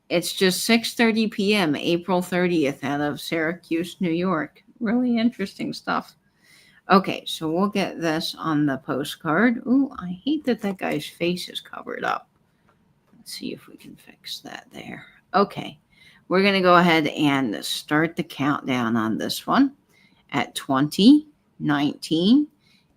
It's just 6:30 p.m., April 30th out of Syracuse, New York. Really interesting stuff. Okay, so we'll get this on the postcard. Ooh, I hate that guy's face is covered up. Let's see if we can fix that there. Okay, we're going to go ahead and start the countdown on this one at 20, 19,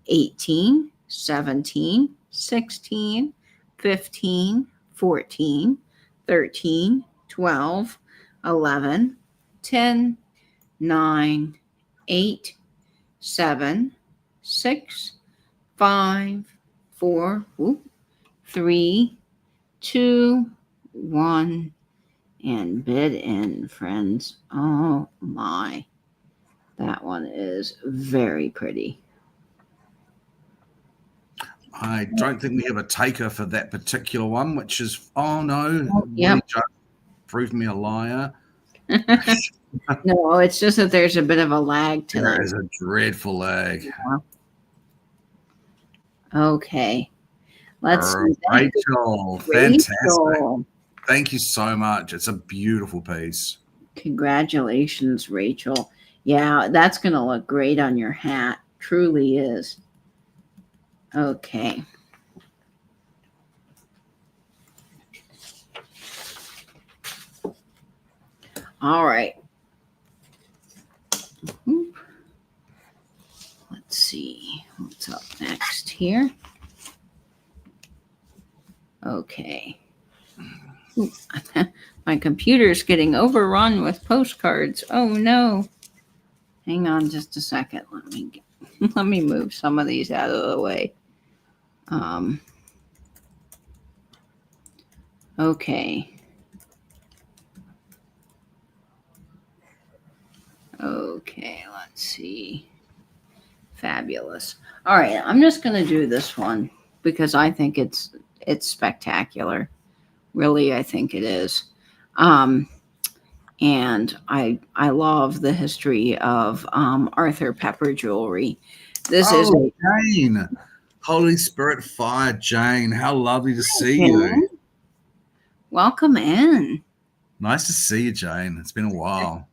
18, 17, 16, 15, 14, 13, 12, 11, 10, 9, 8, 7, 6, 5, 4, 3, 2, 1, and bid in, friends. Oh my. That one is very pretty. I don't think we have a taker for that particular one, which is, oh no, Yep. Proved me a liar. No, it's just that there's a bit of a lag tonight. There is a dreadful lag. Okay. Let's see. Rachel, fantastic. Rachel. Thank you so much. It's a beautiful piece. Congratulations, Rachel. Yeah, that's going to look great on your hat. Truly is. Okay. All right. Let's see what's up next here. Okay. My computer's getting overrun with postcards. Oh no. Hang on just a second. Let me move some of these out of the way. Okay. Okay, let's see. Fabulous. All right, I'm just going to do this one because I think it's spectacular. Really, I think it is. And I love the history of Arthur Pepper jewelry. This is Jane. Holy Spirit fire, Jane. How lovely to see you. Welcome in. Nice to see you, Jane. It's been a while.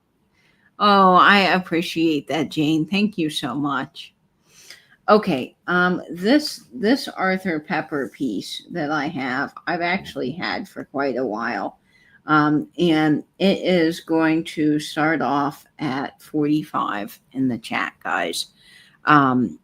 Oh, I appreciate that, Jane. Thank you so much. Okay, this Arthur Pepper piece that I have, I've actually had for quite a while. And it is going to start off at 45 in the chat, guys. And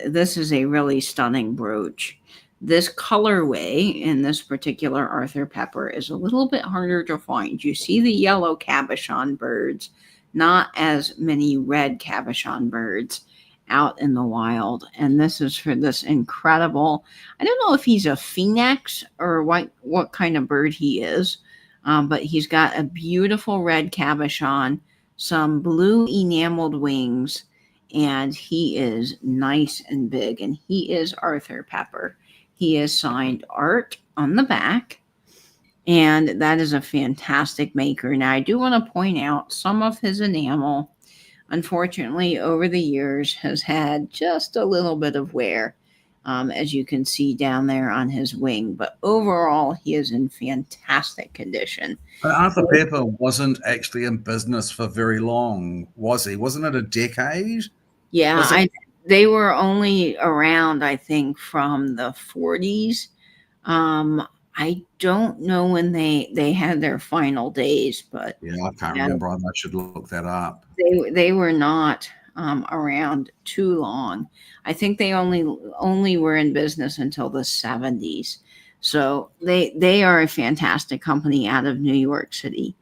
this is a really stunning brooch. This colorway in this particular Arthur Pepper is a little bit harder to find. You see the yellow cabochon birds, not as many red cabochon birds out in the wild. And this is for this incredible, I don't know if he's a phoenix or what kind of bird he is, but he's got a beautiful red cabochon, some blue enameled wings, and he is nice and big. And he is Arthur Pepper. He is signed Art on the back. And that is a fantastic maker. Now, I do want to point out some of his enamel, unfortunately, over the years has had just a little bit of wear, as you can see down there on his wing. But overall, he is in fantastic condition. But Arthur Pepper wasn't actually in business for very long, was he? Wasn't it a decade? Yeah, they were only around, I think, from the 40s. I don't know when they had their final days, but yeah, I can't remember. I should look that up. They were not around too long. I think they only were in business until the 70s. So they are a fantastic company out of New York City.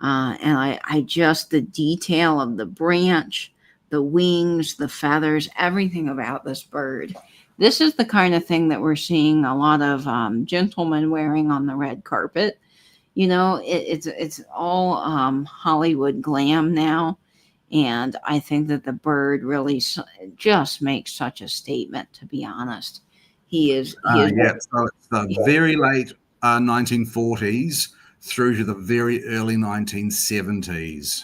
And I just, the detail of the branch, the wings, the feathers, everything about this bird. This is the kind of thing that we're seeing a lot of gentlemen wearing on the red carpet. You know, it's all Hollywood glam now. And I think that the bird really just makes such a statement, to be honest. He is so it's the very late 1940s through to the very early 1970s.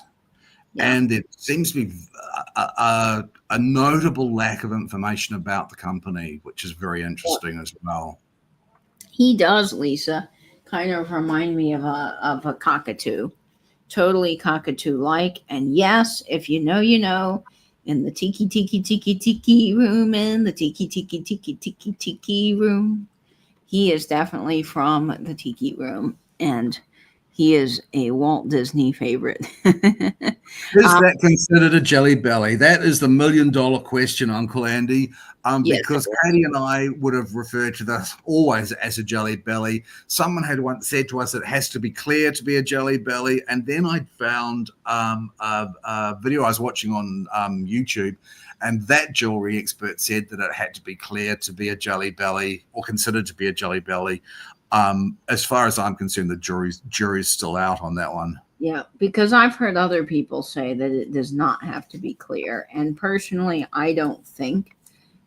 Yeah. And there seems to be a notable lack of information about the company, which is very interesting as well. He does, Lisa, kind of remind me of a cockatoo. Totally cockatoo-like. And yes, if you know, you know, in the tiki room, in the tiki room, he is definitely from the tiki room, and he is a Walt Disney favorite. Is that considered a jelly belly? That is the $1 million question, Uncle Andy. Because Katie and I would have referred to this always as a jelly belly. Someone had once said to us it has to be clear to be a jelly belly. And then I found a video I was watching on YouTube, and that jewelry expert said that it had to be clear to be a jelly belly, or considered to be a jelly belly. As far as I'm concerned, the jury's still out on that one. Yeah, because I've heard other people say that it does not have to be clear. And personally, I don't think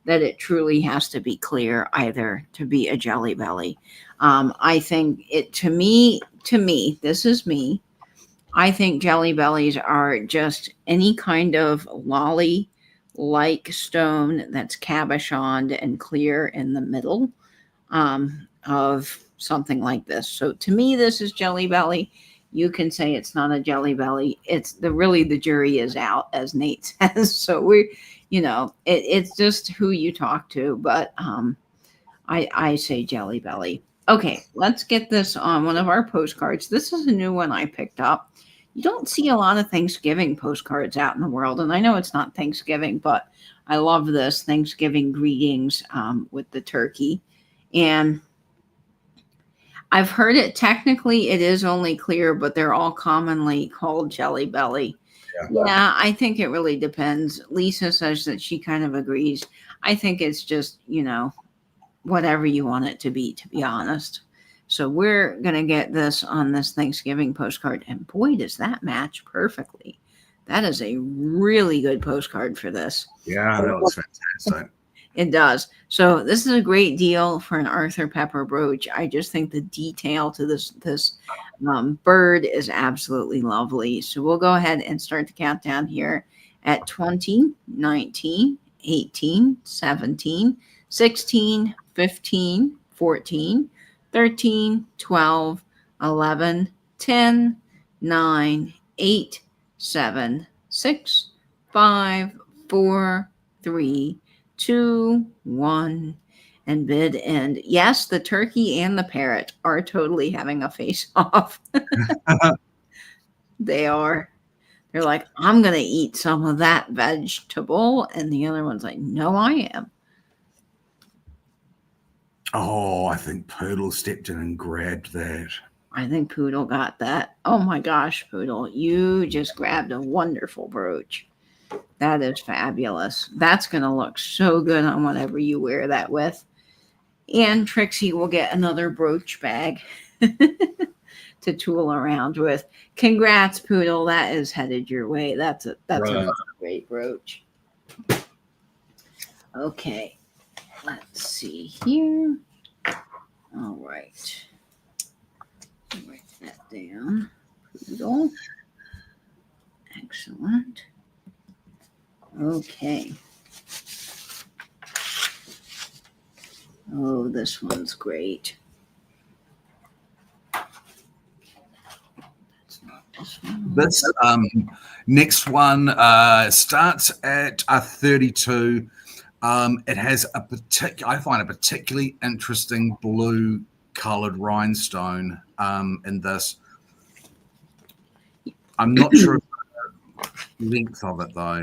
that it truly has to be clear either to be a jelly belly. I think it, to me, this is me. I think jelly bellies are just any kind of lolly like stone that's cabochoned and clear in the middle of something like this. So to me, this is jelly belly. You can say it's not a jelly belly. It's the jury is out, as Nate says. So it's just who you talk to. But I say jelly belly. Okay, let's get this on one of our postcards. This is a new one I picked up. You don't see a lot of Thanksgiving postcards out in the world, and I know it's not Thanksgiving, but I love this Thanksgiving greetings with the turkey. And I've heard it technically it is only clear, but they're all commonly called jelly belly. Yeah, I think it really depends. Lisa says that she kind of agrees. I think it's just, whatever you want it to be honest. So we're going to get this on this Thanksgiving postcard. And boy, does that match perfectly. That is a really good postcard for this. Yeah, that looks fantastic. It does. So this is a great deal for an Arthur Pepper brooch. I just think the detail to this bird is absolutely lovely. So we'll go ahead and start the countdown here at 20, 19, 18, 17, 16, 15, 14, 13, 12, 11, 10, 9, 8, 7, 6, 5, 4, 3, 2, 1, and bid end. Yes, the turkey and the parrot are totally having a face off. They are. They're like, I'm going to eat some of that vegetable. And the other one's like, no, I am. Oh, I think Poodle stepped in and grabbed that. I think Poodle got that. Oh my gosh, Poodle, you just grabbed a wonderful brooch. That is fabulous. That's going to look so good on whatever you wear that with. And Trixie will get another brooch bag to tool around with. Congrats, Poodle. That is headed your way. That's a great brooch. Okay. Let's see here. All right. Write that down. Poodle. Excellent. Okay. Oh, this one's great. That's not this one. This next one starts at a 32. It has I find a particularly interesting blue colored rhinestone in this. I'm not sure of the length of it though.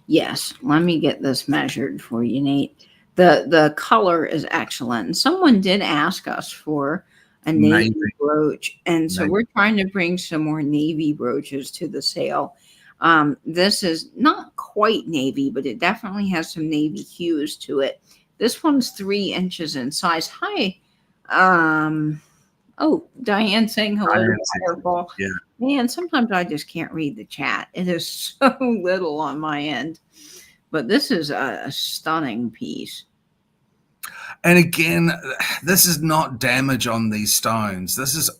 Yes, let me get this measured for you, Nate. The color is excellent. And someone did ask us for a navy brooch, and so we're trying to bring some more navy brooches to the sale. This is not quite navy, but it definitely has some navy hues to it. This one's 3 inches in size. Hi. Oh, Diane saying hello. Wonderful. Yeah. Man, sometimes I just can't read the chat. It is so little on my end. But this is a stunning piece. And again, this is not damage on these stones. This is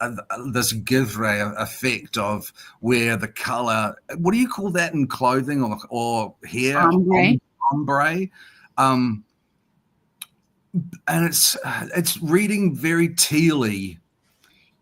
this Givre effect of where the color, what do you call that in clothing or hair? Ombre. And it's reading very tealy.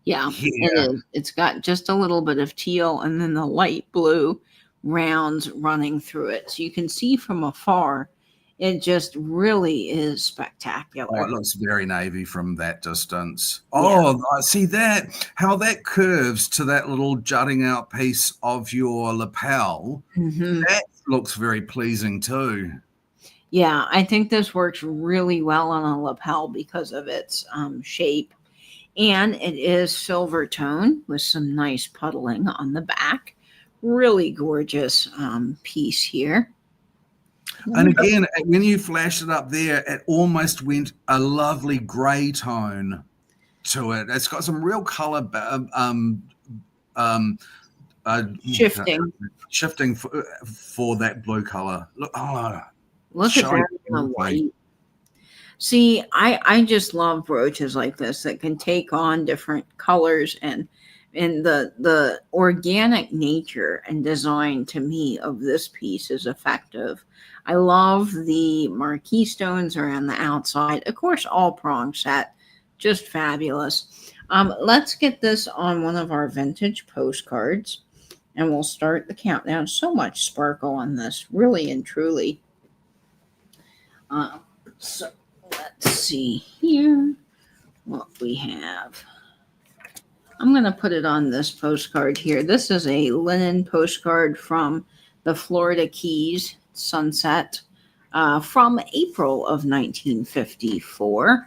Yeah, it is. It's got just a little bit of teal and then the light blue rounds running through it. So you can see from afar, it just really is spectacular. Oh, it looks very navy from that distance. Oh, I see that, how that curves to that little jutting out piece of your lapel. Mm-hmm. That looks very pleasing too. Yeah, I think this works really well on a lapel because of its shape. And it is silver tone with some nice puddling on the back. Really gorgeous piece here. And again, when you flash it up there, it almost went a lovely gray tone to it. It's got some real color shifting for that blue color. Look at that in the white. See, I just love brooches like this that can take on different colors and And the organic nature and design to me of this piece is effective. I love the marquee stones around the outside. Of course, all prong set, just fabulous. Let's get this on one of our vintage postcards, and we'll start the countdown. So much sparkle on this, really and truly. So let's see here what we have. I'm going to put it on this postcard here. This is a linen postcard from the Florida Keys, Sunset, from April of 1954.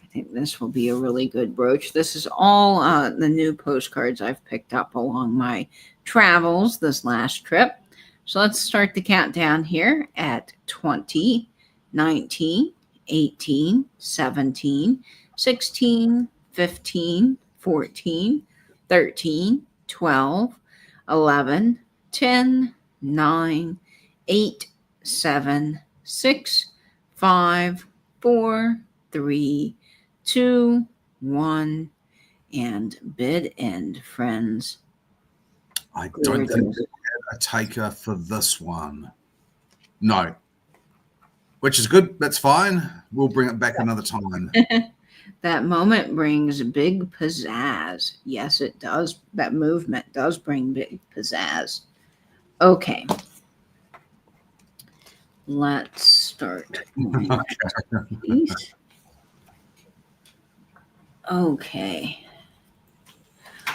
I think this will be a really good brooch. This is all the new postcards I've picked up along my travels this last trip. So let's start the countdown here at 20, 19, 18, 17, 16, 15, 14, 13, 12, 11, 10, 9, 8, 7, 6, 5, 4, 3, 2, 1, and bid end, friends. I don't think we had a taker for this one. No. Which is good. That's fine. We'll bring it back another time. That moment brings big pizzazz. Yes, it does. That movement does bring big pizzazz. Okay. Let's start. Okay.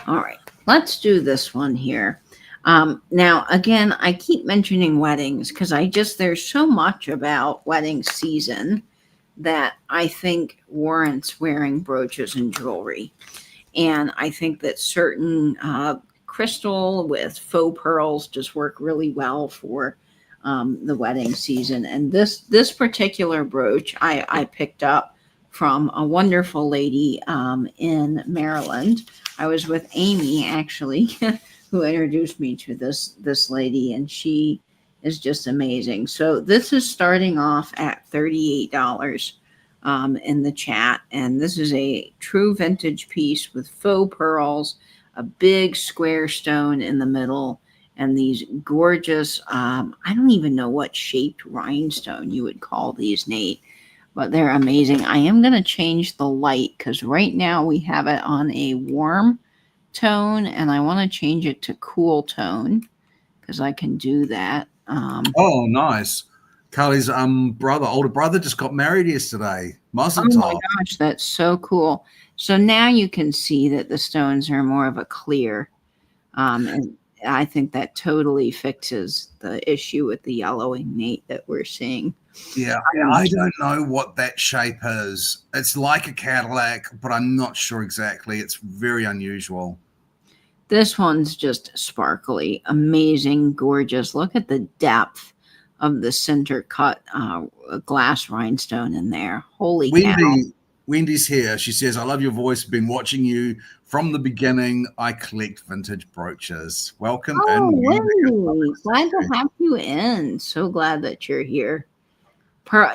All right. Let's do this one here. Now, again, I keep mentioning weddings because there's so much about wedding season that I think warrants wearing brooches and jewelry. And I think that certain crystal with faux pearls just work really well for the wedding season. And this particular brooch I picked up from a wonderful lady in Maryland. I was with Amy, actually, who introduced me to this lady, and she is just amazing. So this is starting off at $38 in the chat, and this is a true vintage piece with faux pearls, a big square stone in the middle, and these gorgeous, I don't even know what shaped rhinestone you would call these, Nate, but they're amazing. I am going to change the light because right now we have it on a warm tone, and I want to change it to cool tone because I can do that. Oh, nice. Carly's older brother just got married yesterday. Mazel tov. Oh my gosh, that's so cool. So now you can see that the stones are more of a clear. And I think that totally fixes the issue with the yellowing, Nate, that we're seeing. Yeah, I don't know what that shape is. It's like a Cadillac, but I'm not sure exactly. It's very unusual. This one's just sparkly, amazing, gorgeous. Look at the depth of the center cut glass rhinestone in there. Holy cow. Wendy's here. She says, I love your voice. Been watching you from the beginning. I collect vintage brooches. Welcome in. Wendy. Glad to have you in. So glad that you're here.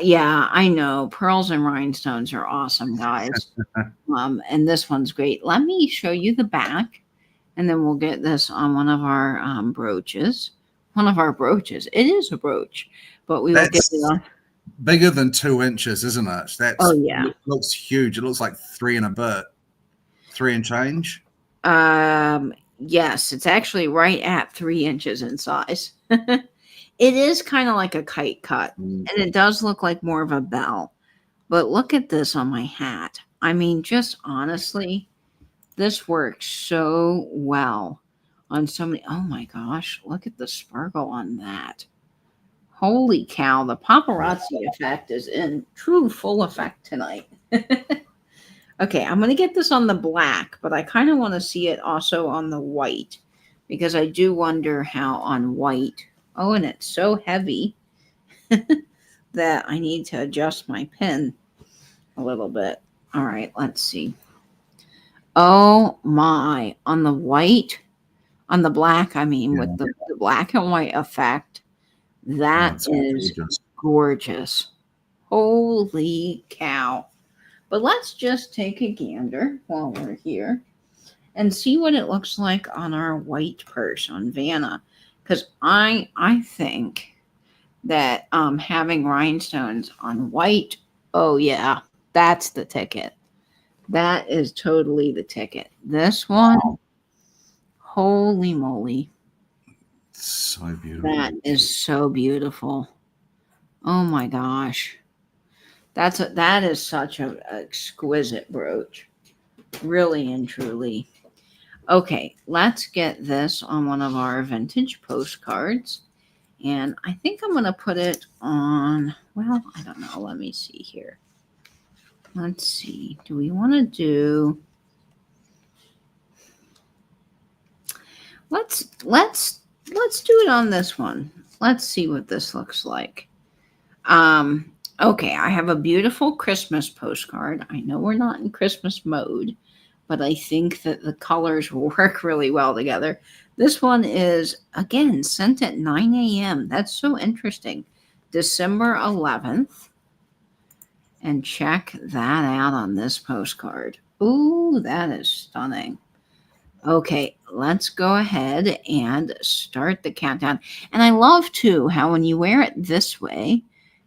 Yeah, I know. Pearls and rhinestones are awesome, guys. And this one's great. Let me show you the back, and then we'll get this on one of our brooches. One of our brooches. It is a brooch, but we will get it on. Bigger than 2 inches, isn't it? It looks huge. It looks like 3 and a bit. 3 and change. Yes, it's actually right at 3 inches in size. It is kind of like a kite cut, and it does look like more of a bell. But look at this on my hat. I mean, just honestly, this works so well on so many. Oh my gosh, look at the sparkle on that. Holy cow, the paparazzi effect is in true full effect tonight. Okay, I'm going to get this on the black, but I kind of want to see it also on the white because I do wonder how on white. Oh, and it's so heavy that I need to adjust my pen a little bit. All right, let's see. Oh my, on the white, on the black, I mean, with the black and white effect. That is gorgeous. Holy cow. But let's just take a gander while we're here and see what it looks like on our white purse on Vanna. Because I think that having rhinestones on white, oh yeah, that's the ticket. That is totally the ticket. This one, holy moly. So beautiful. That is so beautiful. Oh my gosh. That is such an exquisite brooch. Really and truly. Okay, let's get this on one of our vintage postcards. And I think I'm going to put it on, well, I don't know. Let me see here. Let's see. Do we want to do, let's do it on this one. Let's see what this looks like. Okay, I have a beautiful Christmas postcard. I know we're not in Christmas mode, but I think that the colors will work really well together. This one is, again, sent at 9 a.m. That's so interesting. December 11th. And check that out on this postcard. Ooh, that is stunning. Okay, let's go ahead and start the countdown. And I love, too, how when you wear it this way,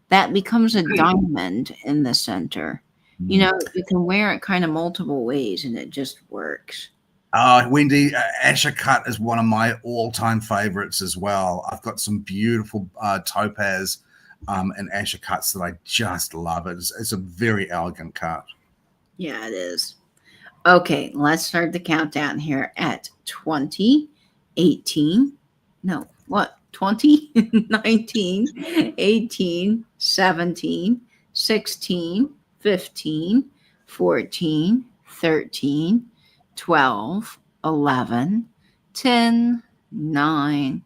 that becomes a diamond in the center. You know, you can wear it kind of multiple ways, and it just works. Wendy, Asher Cut is one of my all-time favorites as well. I've got some beautiful topaz and Asher Cuts that I just love. It's a very elegant cut. Yeah, it is. Okay, let's start the countdown here at 20, 18. No, what? 20, 19, 18, 17, 16, 15, 14, 13, 12, 11, 10, 9,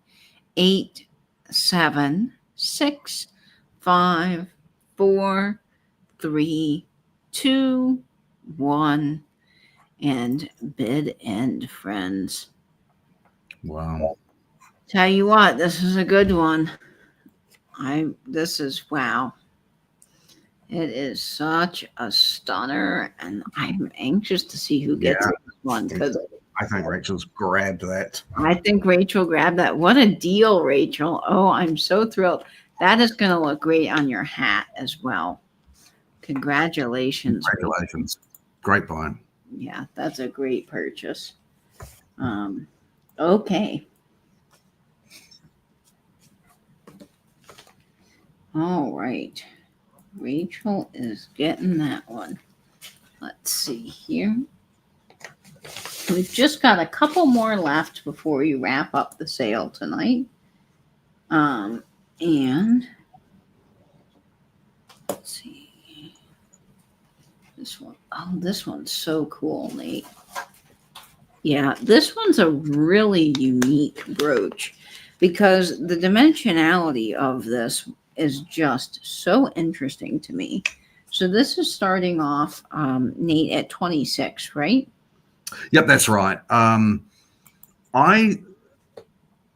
8, 7, 6, 5, 4, 3, 2, 1, and bid end, friends. Wow. Tell you what, this is a good one. This is wow. It is such a stunner, and I'm anxious to see who gets this one, because I think Rachel's grabbed that. I think Rachel grabbed that. What a deal, Rachel. Oh, I'm so thrilled. That is going to look great on your hat as well. Congratulations. Congratulations. Great find. Yeah, that's a great purchase. Okay. All right. Rachel is getting that one. Let's see here. We've just got a couple more left before we wrap up the sale tonight. And let's see. This one. Oh, this one's so cool, Nate. Yeah, this one's a really unique brooch because the dimensionality of this is just so interesting to me. So this is starting off, Nate, at 26, right? Yep, that's right.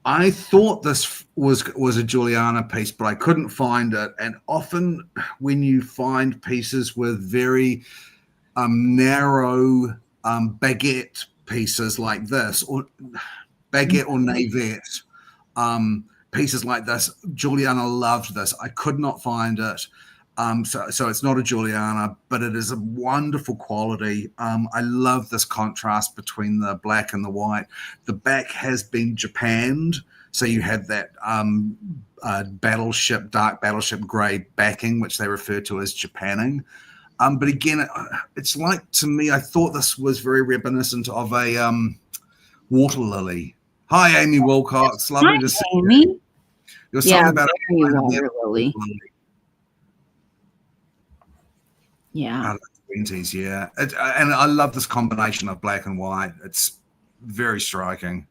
I thought this was a Juliana piece, but I couldn't find it. And often when you find pieces with very narrow baguette pieces like this, or baguette or navette, pieces like this, Juliana loved this. I could not find it. So it's not a Juliana, but it is a wonderful quality. I love this contrast between the black and the white. The back has been japanned, so you have that dark battleship gray backing, which they refer to as japanning. But again, it's like, to me, I thought this was very reminiscent of a water lily. Hi, Amy Wilcox. Lovely to see Amy. you. There was something about water lily. Yeah. Out of the 20s, yeah. And I love this combination of black and white. It's very striking.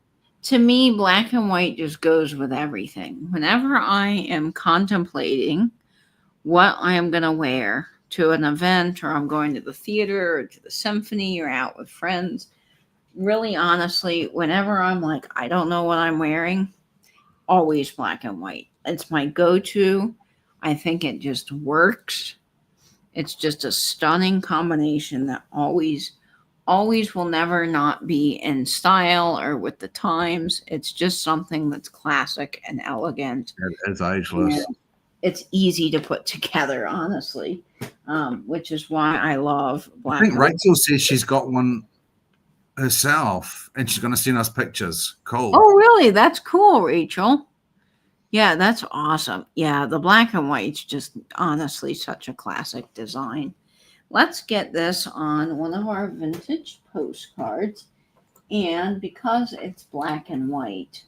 To me, black and white just goes with everything. Whenever I am contemplating what I am going to wear to an event, or I'm going to the theater or to the symphony or out with friends, really honestly, whenever I'm like, I don't know what I'm wearing, always black and white. It's my go-to. I think it just works. It's just a stunning combination that always always will never not be in style or with the times. It's just something that's classic and elegant. It's ageless. And it's easy to put together, honestly, which is why I love I black think and white. Rachel says she's got one herself and she's going to send us pictures. Cool. Oh, really? That's cool, Rachel. Yeah, that's awesome. Yeah, the black and white's just honestly such a classic design. Let's get this on one of our vintage postcards. And because it's black and white,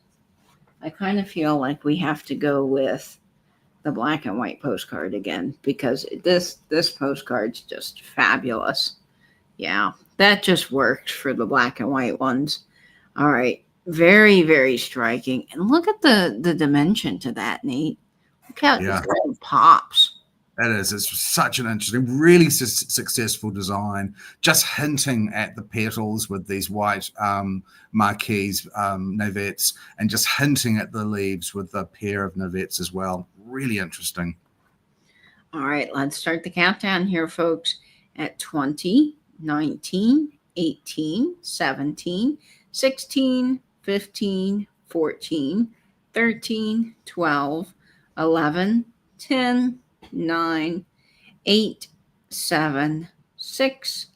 I kind of feel like we have to go with the black and white postcard again because this postcard's just fabulous. Yeah, that just works for the black and white ones. All right. Very, very striking. And look at the dimension to that, Nate. Look how Yeah. it pops. It is. It's such an interesting, really successful design. Just hinting at the petals with these white marquise navettes, and just hinting at the leaves with a pair of navettes as well. Really interesting. All right, let's start the countdown here, folks. At 20, 19, 18, 17, 16, 15, 14, 13, 12, 11, 10, 9, 8, 7, 6,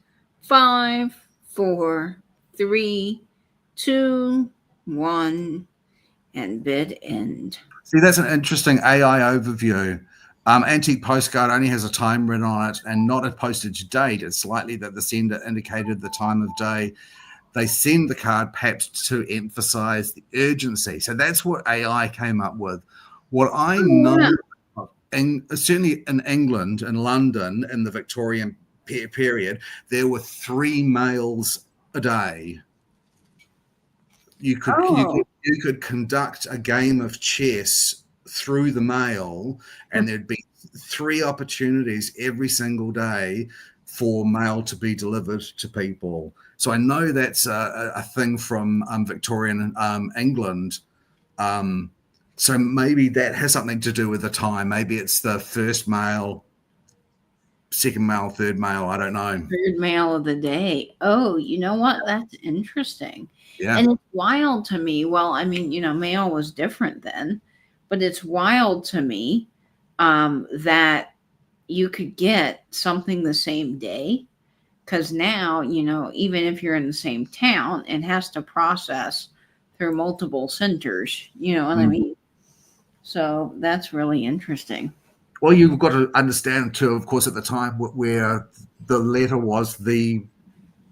5, 4, 3, 2, 1, and bid end. See, that's an interesting AI overview. Antique postcard only has a time written on it and not a postage date. It's likely that the sender indicated the time of day they send the card, perhaps to emphasize the urgency. So that's what AI came up with. What I know, certainly in England, in London, in the Victorian period, there were 3 mails a day. You could conduct a game of chess through the mail, and there'd be 3 opportunities every single day for mail to be delivered to people. So I know that's a thing from Victorian England. So maybe that has something to do with the time. Maybe it's the first mail, second mail, third mail. I don't know. Third mail of the day. Oh, you know what? That's interesting. Yeah. And it's wild to me. Well, I mean, mail was different then, but it's wild to me that you could get something the same day. Because now, even if you're in the same town, it has to process through multiple centers. You know what I mean? So that's really interesting. Well, you've got to understand too, of course, at the time where the letter was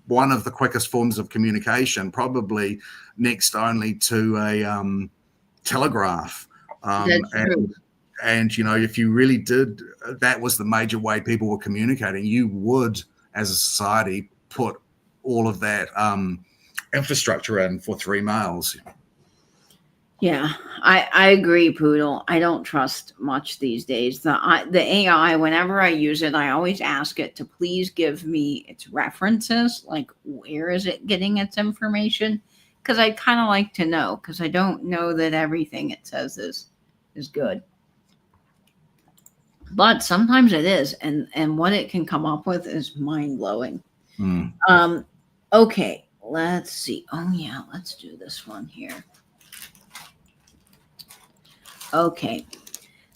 one of the quickest forms of communication, probably next only to a telegraph. That's true. And if you really did, that was the major way people were communicating. You would, as a society, put all of that infrastructure in for 3 mails. Yeah, I agree, Poodle. I don't trust much these days. The AI, whenever I use it, I always ask it to please give me its references, like where is it getting its information? Because I kind of like to know, because I don't know that everything it says is good. But sometimes it is, and what it can come up with is mind-blowing. Okay, let's see. Oh yeah, let's do this one here. Okay,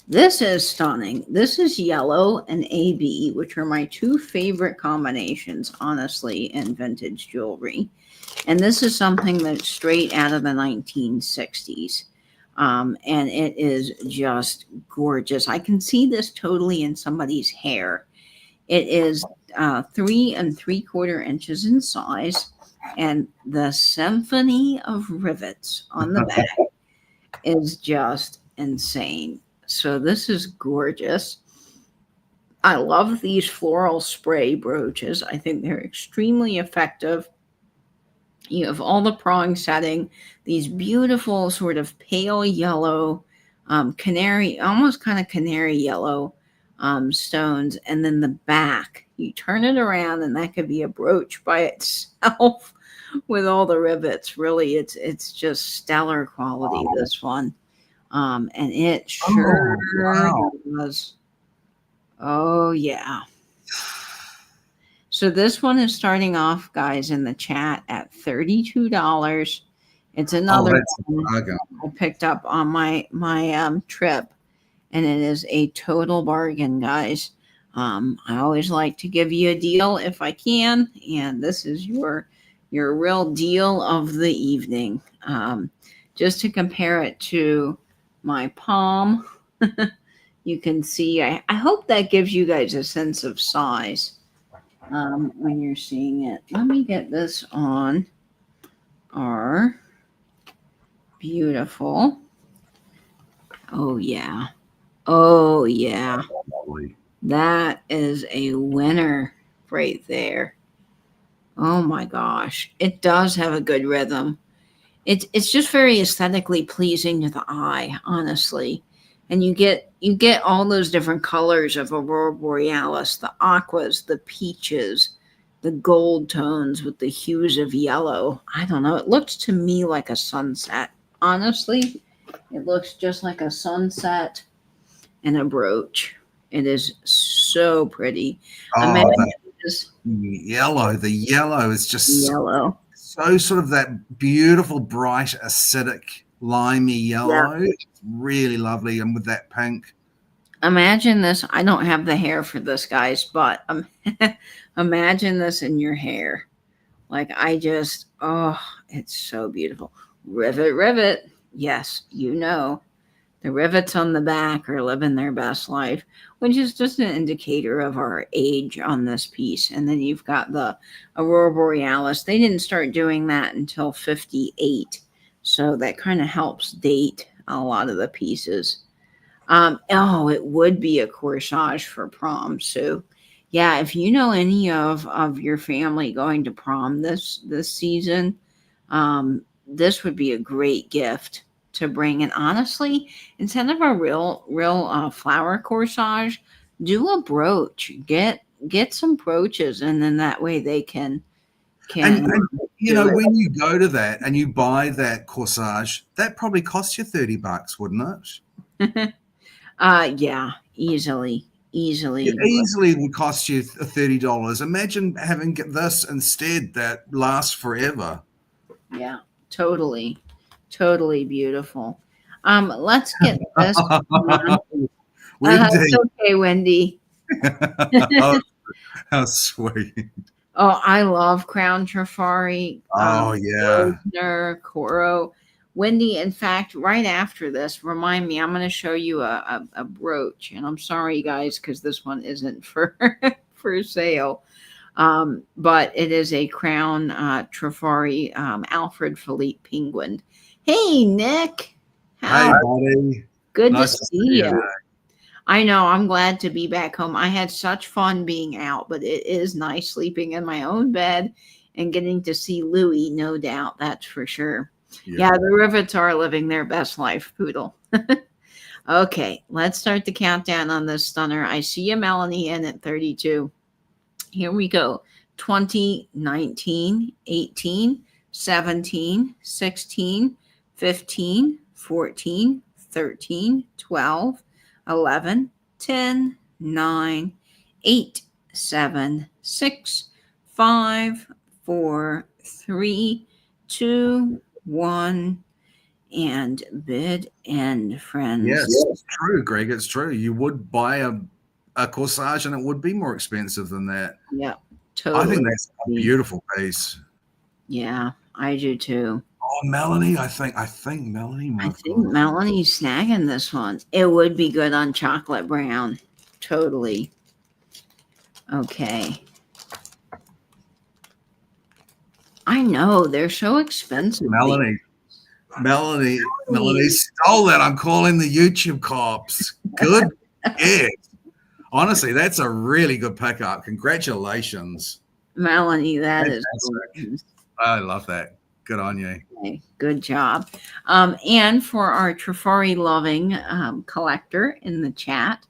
this is stunning. This is yellow and AB, which are my 2 favorite combinations, honestly, in vintage jewelry. And this is something that's straight out of the 1960s. And it is just gorgeous. I can see this totally in somebody's hair. It is 3 3/4 inches in size, and the symphony of rivets on the back is just insane. So this is gorgeous. I love these floral spray brooches. I think they're extremely effective. You have all the prong setting, these beautiful sort of pale yellow, canary, almost kind of canary yellow stones. And then the back, you turn it around and that could be a brooch by itself with all the rivets. Really, it's just stellar quality, this one. And it sure was. Oh, yeah. So this one is starting off, guys, in the chat at $32. It's another that's a one bargain. I picked up on my trip, and it is a total bargain, guys. I always like to give you a deal if I can, and this is your real deal of the evening. Just to compare it to my palm, you can see. I hope that gives you guys a sense of size when you're seeing it. Let me get this on our beautiful. Oh yeah. Oh yeah. Lovely. That is a winner right there. Oh my gosh. It does have a good rhythm. It's just very aesthetically pleasing to the eye, honestly. And you get all those different colors of Aurora Borealis, the aquas, the peaches, the gold tones with the hues of yellow. I don't know. It looks to me like a sunset. Honestly, it looks just like a sunset and a brooch. It is so pretty. Oh, Imagine the this yellow. The yellow is just yellow. so sort of that beautiful, bright, acidic, limey yellow. Yeah. It's really lovely. And with that pink. Imagine this. I don't have the hair for this, guys, but imagine this in your hair. Like it's so beautiful. Rivet, rivet. Yes, you know. The rivets on the back are living their best life, which is just an indicator of our age on this piece. And then you've got the Aurora Borealis. They didn't start doing that until 58. So that kind of helps date a lot of the pieces. It would be a corsage for prom. So yeah, if you know any of your family going to prom this season, this would be a great gift to bring. And honestly, instead of a real flower corsage, do a brooch. Get some brooches, and then that way they can And you know, do it. when you go to that and you buy that corsage, that probably costs you $30, wouldn't it? Yeah, easily. It easily would cost you $30. Imagine having this instead that lasts forever. Yeah, totally beautiful. Let's get this one. It's Wendy. okay, Wendy. Oh, how sweet. Oh, I love Crown Trifari. Oh, yeah. Rosner, Coro. Wendy, in fact, right after this, remind me, I'm going to show you a brooch. And I'm sorry, guys, because this one isn't for for sale. But it is a Crown Trifari Alfred Philippe penguin. Hey, Nick. Hey, buddy. Good Nice to see you. I know. I'm glad to be back home. I had such fun being out, but it is nice sleeping in my own bed and getting to see Louie, no doubt. That's for sure. Yeah, the rivets are living their best life, Poodle. Okay, let's start the countdown on this stunner. I see a Melanie in at 32. Here we go. 20, 19, 18, 17, 16, 15, 14, 13, 12, 11, 10, 9, 8, 7, 6, 5, 4, 3, 2, 1, and bid end, friends. Yes, it's true, Greg. It's true. You would buy a corsage and it would be more expensive than that. Yeah, totally. I think that's a beautiful piece. Yeah, I do too. Oh, Melanie, I think Melanie. I think Melanie's snagging this one. It would be good on chocolate brown. Totally. Okay. I know they're so expensive. Melanie stole that. I'm calling the YouTube cops. Good. Yeah. Honestly, that's a really good pickup. Congratulations. Melanie, that is gorgeous. I love that. Good on you. Okay, good job. And for our Trifari loving collector in the chat,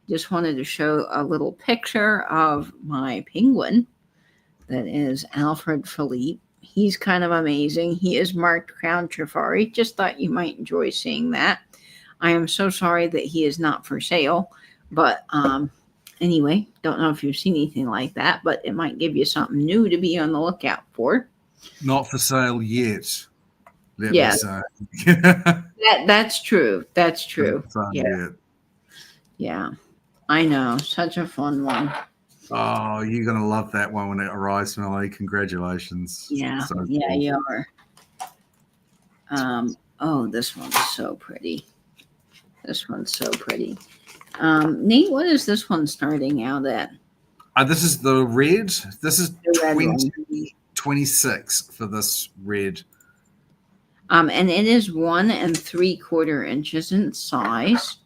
just wanted to show a little picture of my penguin that is Alfred Philippe. He's kind of amazing. He is marked Crown Trifari. Just thought you might enjoy seeing that. I am so sorry that he is not for sale, but Anyway, don't know if you've seen anything like that, but it might give you something new to be on the lookout for. Not for sale yet. Let me Yeah, say. Not that's true. That's true. for sale Yeah, yet. yeah. I know. Such a fun one. Oh, you're gonna love that one when it arrives, Melly. Congratulations. Yeah, So yeah, cool. you are. Oh, this one's so pretty. This one's so pretty. Nate, what is this one starting out at? This is the red. This is The red one. 26 for this red. And it is 1 3/4 inches in size.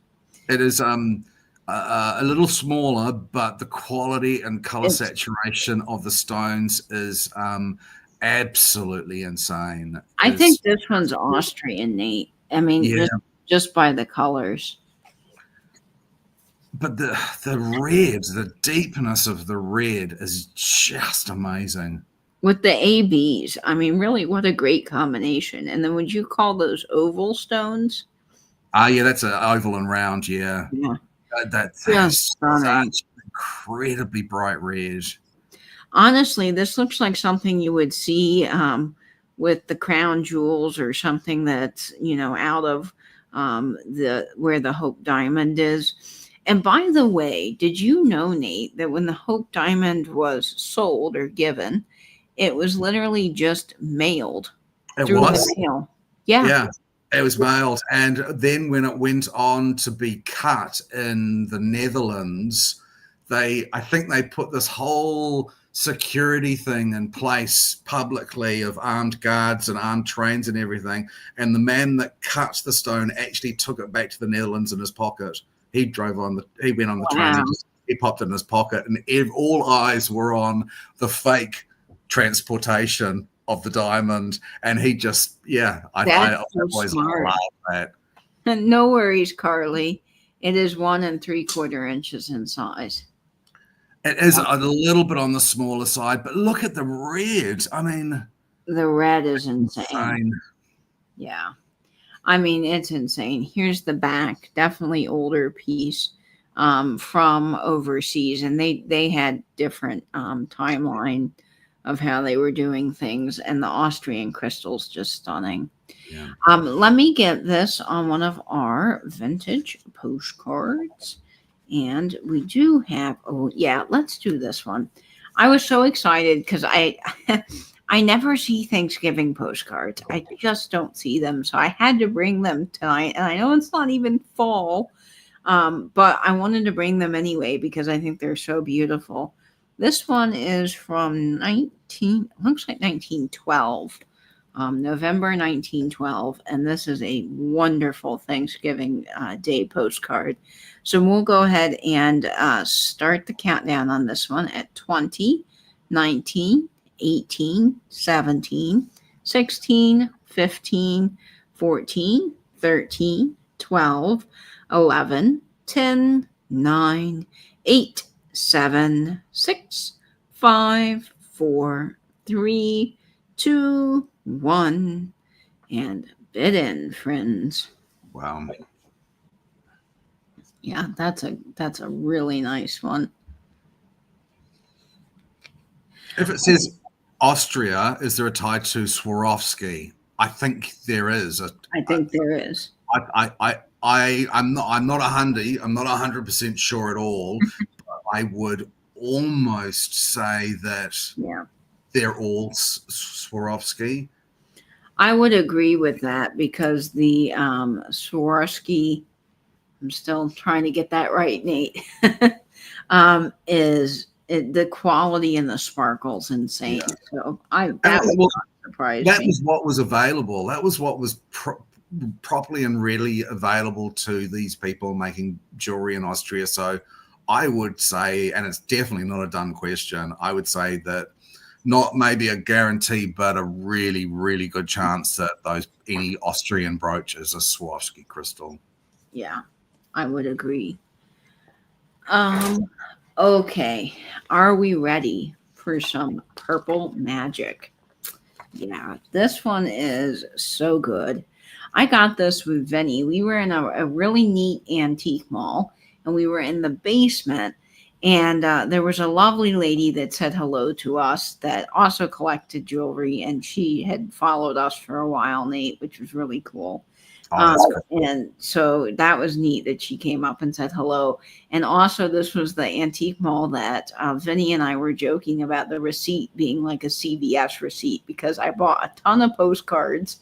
It is a little smaller, but the quality and color It's, saturation of the stones is absolutely insane. I think this one's Austrian, Nate. I mean, Yeah, just by the colors. but the red, the deepness of the red is just amazing. With the ABs, I mean, really, what a great combination. And then would you call those oval stones? Yeah, that's an oval and round. Yeah, Yeah. that's Just stunning. such incredibly bright red. Honestly, this looks like something you would see with the crown jewels or something that's, out of the where the Hope Diamond is. And by the way, did you know, Nate, that when the Hope Diamond was sold or given, it was literally just mailed It through was. the mail? Yeah. Yeah, it was mailed. And then when it went on to be cut in the Netherlands, I think they put this whole security thing in place publicly of armed guards and armed trains and everything. And the man that cut the stone actually took it back to the Netherlands in his pocket. He went on the train, he popped it in his pocket, and all eyes were on the fake transportation of the diamond, and he just I always love that. No worries, Carly. It is 1 3/4 inches in size. It is a little bit on the smaller side, but look at the red. I mean, the red is insane. Yeah, I mean, it's insane. Here's the back, definitely older piece from overseas, and they had different timeline of how they were doing things, and the Austrian crystal's just stunning. Yeah. Let me get this on one of our vintage postcards. And we do have, let's do this one. I was so excited because I never see Thanksgiving postcards. I just don't see them. So I had to bring them tonight. And I know it's not even fall, but I wanted to bring them anyway because I think they're so beautiful. This one is from 1912. November 1912, and this is a wonderful Thanksgiving Day postcard. So we'll go ahead and start the countdown on this one at 20, 19, 18, 17, 16, 15, 14, 13, 12, 11, 10, 9, 8, 7, 6, 5, 4, 3, 2, 1, and bid in, friends. Wow. Yeah, that's a really nice one. If it says Austria, is there a tie to Swarovski? I think there is. I think there is. I'm not a hundy. I'm not 100% sure at all. But I would almost say that they're all Swarovski. I would agree with that because the Swarovski, I'm still trying to get that right, Nate, the quality and the sparkle's insane. Yeah. So that was what was available. That was what was properly and readily available to these people making jewelry in Austria. So I would say, and it's definitely not a dumb question, I would say that not maybe a guarantee, but a really, really good chance that any Austrian brooch is a Swarovski crystal. Yeah, I would agree. Okay, are we ready for some purple magic? Yeah, this one is so good. I got this with Vinny. We were in a really neat antique mall, and we were in the basement, And there was a lovely lady that said hello to us that also collected jewelry, and she had followed us for a while, Nate, which was really cool. Oh, that's cool. And so that was neat that she came up and said hello. And also, this was the antique mall that Vinny and I were joking about the receipt being like a CVS receipt, because I bought a ton of postcards,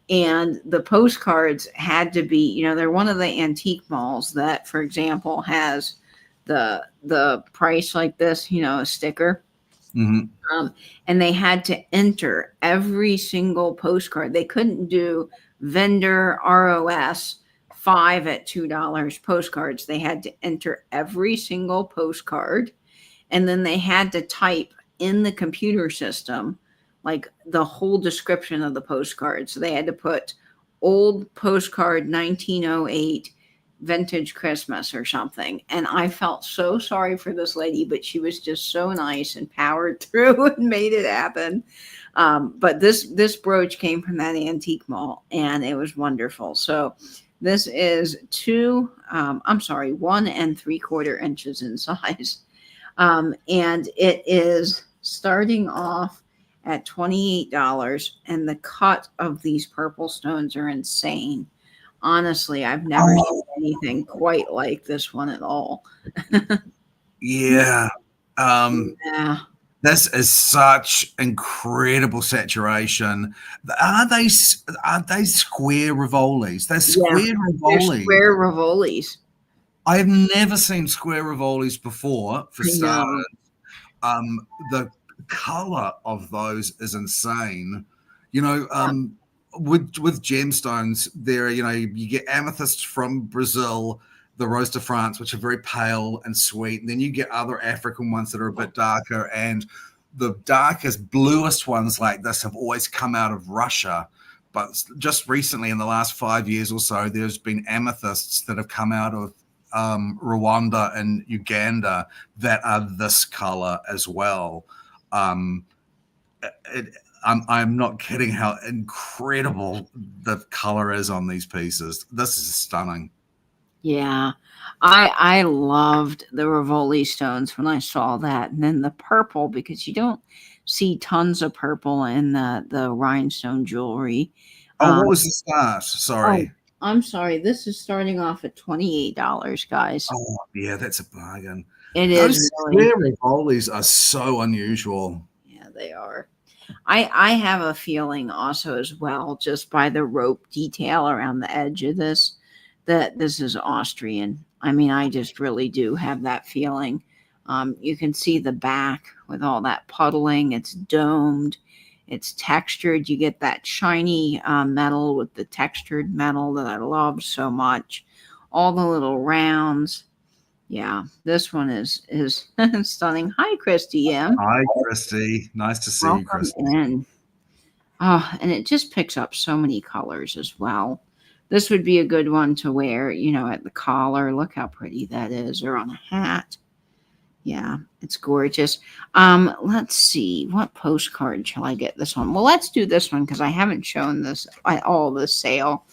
and the postcards had to be, they're one of the antique malls that, for example, has the price like this, a sticker. Mhm. And they had to enter every single postcard. They couldn't do vendor ROS 5 at $2 postcards. They had to enter every single postcard, and then they had to type in the computer system like the whole description of the postcard. So they had to put old postcard 1908 vintage Christmas or something. And I felt so sorry for this lady, but she was just so nice and powered through and made it happen. But this brooch came from that antique mall, and it was wonderful. So this is 1 3/4 inches in size. And it is starting off at $28. And the cut of these purple stones are insane. Honestly, I've never seen anything quite like this one at all. Yeah. Yeah. This is such incredible saturation. Are they square rivolis? They're square They're rivolis. square ravoli's. I have never seen square rivolis before, for I know. starters. The color of those is insane. With gemstones, you get amethyst from Brazil, the rose de France, which are very pale and sweet. And then you get other African ones that are a bit darker, and the darkest, bluest ones like this have always come out of Russia. But just recently, in the last 5 years or so, there's been amethysts that have come out of Rwanda and Uganda that are this color as well. I'm not kidding how incredible the color is on these pieces. This is stunning. Yeah. I loved the Rivoli stones when I saw that. And then the purple, because you don't see tons of purple in the rhinestone jewelry. Oh, what was the start? Sorry. I'm sorry. This is starting off at $28, guys. Oh, yeah, that's a bargain. It Those is really. square rivolis are so unusual. Yeah, they are. I have a feeling also as well, just by the rope detail around the edge of this, that this is Austrian. I mean, I just really do have that feeling. You can see the back with all that puddling. It's domed. It's textured. You get that shiny metal with the textured metal that I love so much. All the little rounds. Yeah, this one is stunning. Hi, Christy M. Hi, Christy. Nice to see you, Welcome Christy. in. Oh, and it just picks up so many colors as well. This would be a good one to wear, at the collar. Look how pretty that is, or on a hat. Yeah, it's gorgeous. Let's see, what postcard shall I get this one? Well, let's do this one because I haven't shown this at all this sale,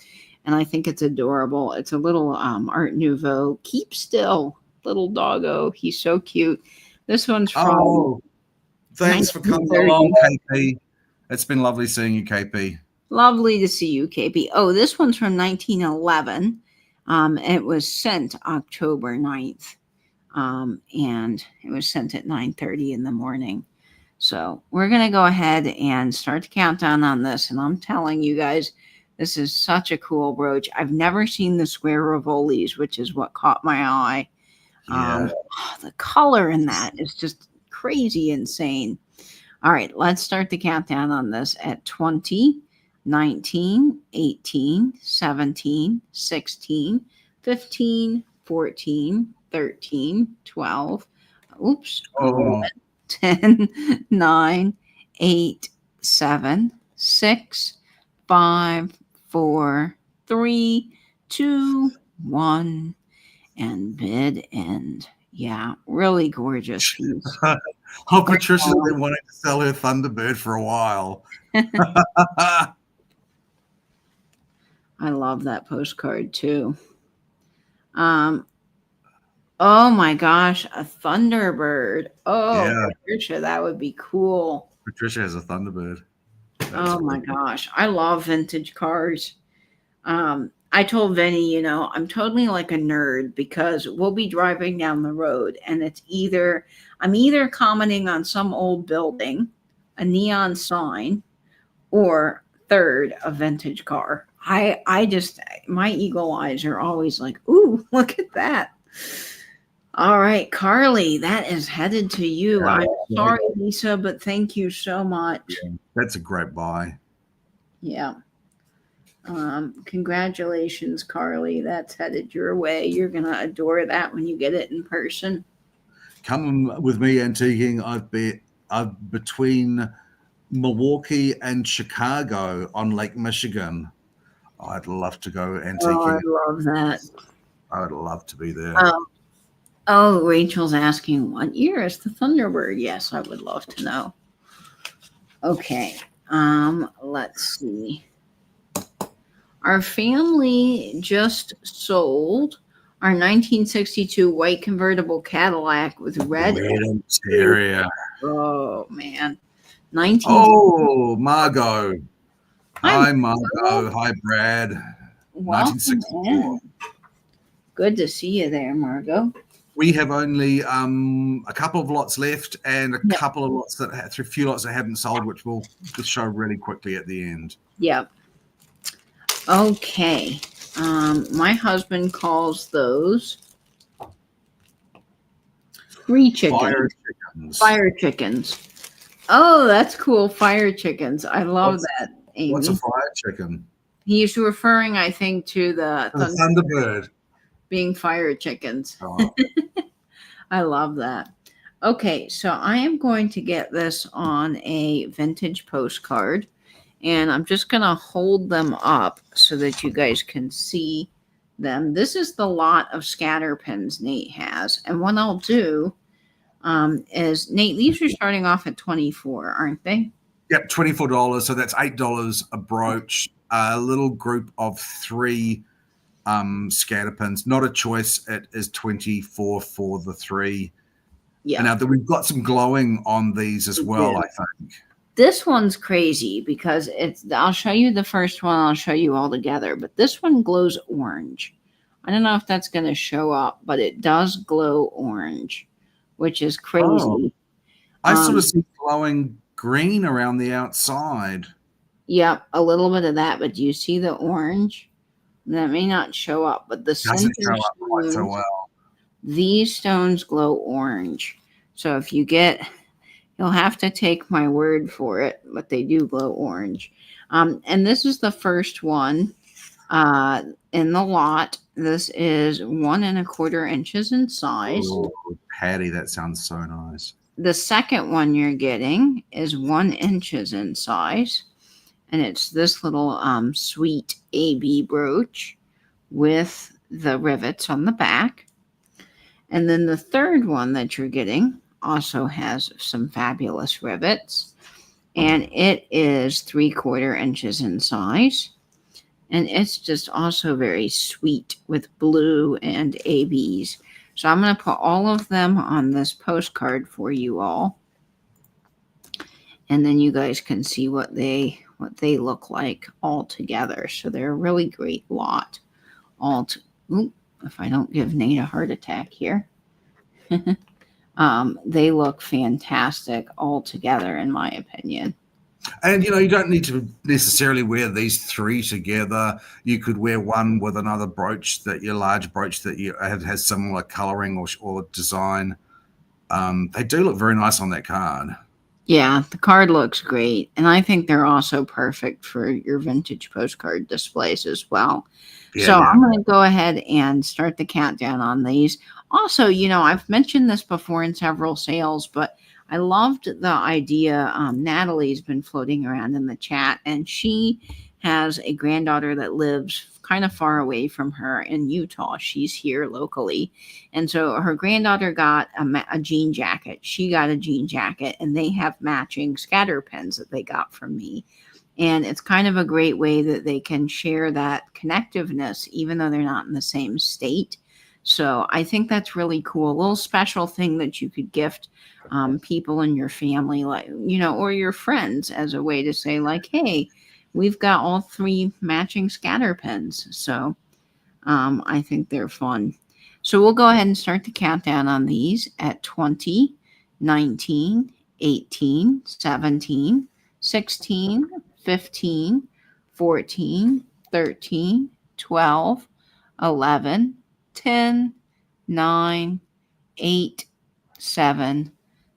and I think it's adorable. It's a little Art Nouveau. Keep still, little doggo. He's so cute. This one's from. Oh, thanks for coming 1930. along, KP. It's been lovely seeing you, KP. Lovely to see you, KP. Oh, this one's from 1911. It was sent October 9th. And it was sent at 9:30 in the morning. So we're going to go ahead and start the countdown on this. And I'm telling you guys, this is such a cool brooch. I've never seen the square rivolis, which is what caught my eye. Yeah. The color in that is just crazy insane. All right, let's start the countdown on this at 20, 19, 18, 17, 16, 15, 14, 13, 12, oops, 11, 10, 9, 8, 7, 6, 5, 4, 3, 2, 1, and bid end. Yeah, really gorgeous piece. Oh, Patricia's been wanting to sell her Thunderbird for a while. I love that postcard too. Oh my gosh, a Thunderbird. Oh, Yeah, Patricia, that would be cool. Patricia has a Thunderbird. That's Oh my cool. gosh, I love vintage cars. I told Vinny, I'm totally like a nerd because we'll be driving down the road and I'm either commenting on some old building, a neon sign, or third, a vintage car. I just my eagle eyes are always like, ooh, look at that. All right, Carly, that is headed to you. Yeah, I'm like, sorry, Lisa, but thank you so much. yeah, that's a great buy. Yeah. Congratulations, Carly. That's headed your way. You're gonna adore that when you get it in person. Come with me antiquing. I've between Milwaukee and Chicago on Lake Michigan. I'd love to go Oh, I antiquing. love that. I would love to be there. Um, oh, Rachel's asking, what year is the Thunderbird? Yes, I would love to know. Okay. Let's see. Our family just sold our 1962 white convertible Cadillac with red. Red interior. Oh man, 19. Oh, Margot. Hi, Hi, Margo. Margot. Hi, Brad. Welcome 1964. in. Good to see you there, Margot. We have only a couple of lots left and a Yep. couple of lots a few lots that haven't sold, which we'll just show really quickly at the end. Yep. Okay. My husband calls those free chickens. Fire chickens. Fire chickens. Oh, that's cool. Fire chickens. I love that, Amy. What's a fire chicken? He's referring, I think, to the The Thunderbird. being fire chickens. Oh. I love that. Okay, so I am going to get this on a vintage postcard, and I'm just going to hold them up so that you guys can see them. This is the lot of scatter pins Nate has, and what I'll do is, Nate, these are starting off at 24, aren't they? Yep, $24. So that's $8 a brooch. A little group of 3 scatter pins. Not a choice. It is 24 for the 3. Yeah. And now we've got some glowing on these as well, I think. This one's crazy because I'll show you the first one. I'll show you all together, but this one glows orange. I don't know if that's going to show up, but it does glow orange, which is crazy. Oh. I sort of see glowing green around the outside. Yep, a little bit of that, but do you see the orange? That may not show up, but the Doesn't center show up quite so stones, well. these stones glow orange. So if you get, you'll have to take my word for it, but they do glow orange. And this is the first one in the lot. This is 1 1/4 inches in size. Oh, Patty, that sounds so nice. The second one you're getting is 1 inches in size. And it's this little sweet AB brooch with the rivets on the back. And then the third one that you're getting also has some fabulous rivets. And it is 3/4 inches in size. And it's just also very sweet with blue and ABs. So I'm going to put all of them on this postcard for you all. And then you guys can see what they look like all together. So they're a really great lot. If I don't give Nate a heart attack here. They look fantastic all together, in my opinion. And, you don't need to necessarily wear these 3 together. You could wear one with another brooch, large brooch that has similar coloring or design. They do look very nice on that card. Yeah, the card looks great. And I think they're also perfect for your vintage postcard displays as well. Yeah, so I'm going to go ahead and start the countdown on these. Also, I've mentioned this before in several sales, but I loved the idea. Natalie's been floating around in the chat, and she has a granddaughter that lives kind of far away from her in Utah. She's here locally. And so her granddaughter got a jean jacket. She got a jean jacket, and they have matching scatter pins that they got from me. And it's kind of a great way that they can share that connectiveness, even though they're not in the same state. So I think that's really cool. A little special thing that you could gift people in your family, like, or your friends, as a way to say, like, hey, we've got all 3 matching scatter pins. So I think they're fun. So we'll go ahead and start the countdown on these at 20, 19, 18, 17, 16, 15, 14, 13, 12, 11, 10, 9, 8, 7,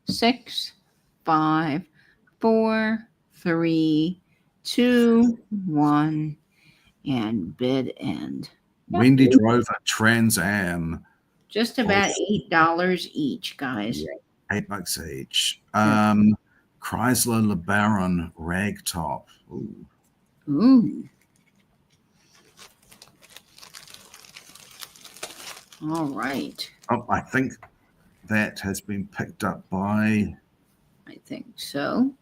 6, 5, 4, 3, 2, 1, and bid end. Wendy drove a Trans Am. Just about $8 each, guys. Yeah, $8 each. Chrysler LeBaron rag top. Ooh. Ooh. All right. Oh, I think that has been picked up by. I think so.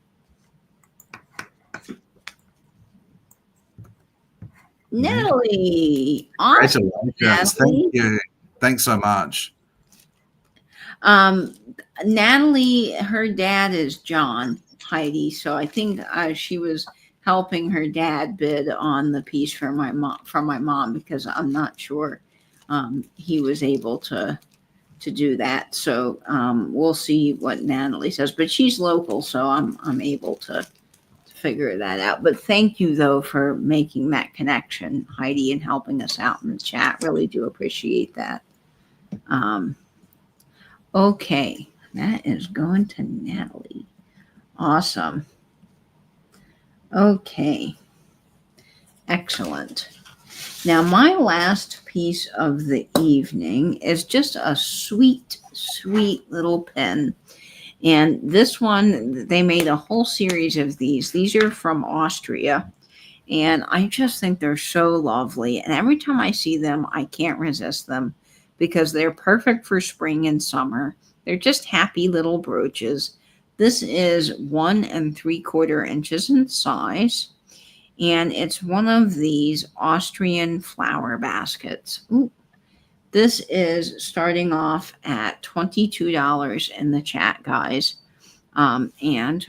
Natalie. Awesome. Natalie. Thank you. Thanks so much. Natalie, her dad is John, Heidi. So I think she was helping her dad bid on the piece for my mom, because I'm not sure he was able to do that. So we'll see what Natalie says, but she's local, so I'm able to figure that out. But thank you, though, for making that connection, Heidi, and helping us out in the chat. Really do appreciate that. Okay, that is going to Natalie. Awesome. Okay, excellent. Now, my last piece of the evening is just a sweet, sweet little pin. And this one, they made a whole series of these. These are from Austria. And I just think they're so lovely. And every time I see them, I can't resist them, because they're perfect for spring and summer. They're just happy little brooches. This is 1 3/4 inches in size. And it's one of these Austrian flower baskets. Ooh. This is starting off at $22 in the chat, guys. And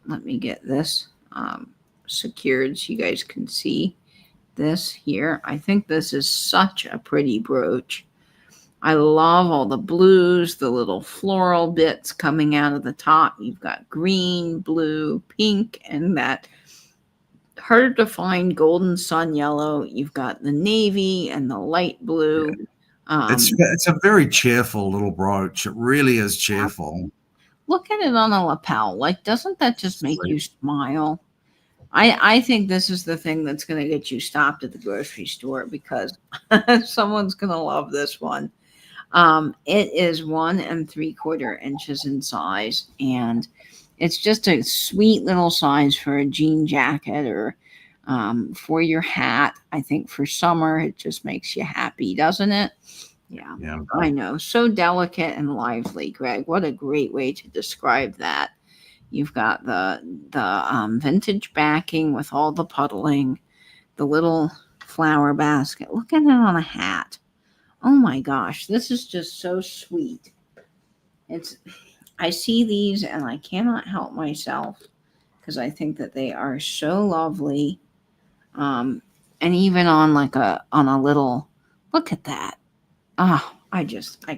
let me get this secured so you guys can see this here. I think this is such a pretty brooch. I love all the blues, the little floral bits coming out of the top. You've got green, blue, pink, and that hard to find golden sun yellow. You've got the navy and the light blue. It's a very cheerful little brooch. It really is cheerful. Look at it on a lapel. Like, doesn't that just make you smile? I think this is the thing that's going to get you stopped at the grocery store, because someone's going to love this one. It is 1 3/4 inches in size, and it's just a sweet little size for a jean jacket, or for your hat. I think for summer, it just makes you happy, doesn't it? Yeah, I know. So delicate and lively, Greg. What a great way to describe that. You've got the vintage backing with all the puddling, the little flower basket. Look at it on a hat. Oh my gosh, this is just so sweet. I see these and I cannot help myself, because I think that they are so lovely. And even on a little, look at that. I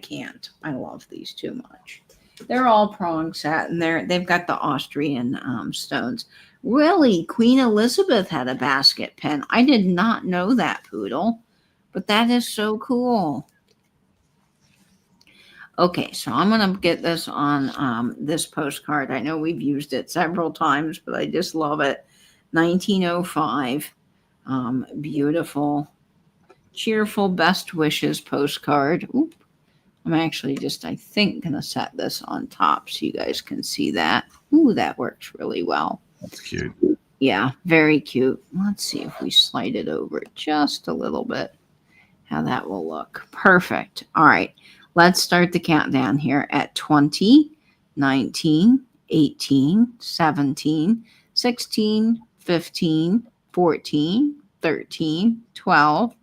can't. I love these too much. They're all prong set, and they've got the Austrian stones. Really, Queen Elizabeth had a basket pin. I did not know that, Poodle, but that is so cool. Okay, so I'm going to get this on this postcard. I know we've used it several times, but I just love it. 1905. Beautiful, cheerful best wishes postcard. Oop. I'm actually just, I think, going to set this on top so you guys can see that. Ooh, that works really well. That's cute. Yeah, very cute. Let's see if we slide it over just a little bit, how that will look. Perfect. All right, let's start the countdown here at 20, 19, 18, 17, 16, 15, 14, 13, 12,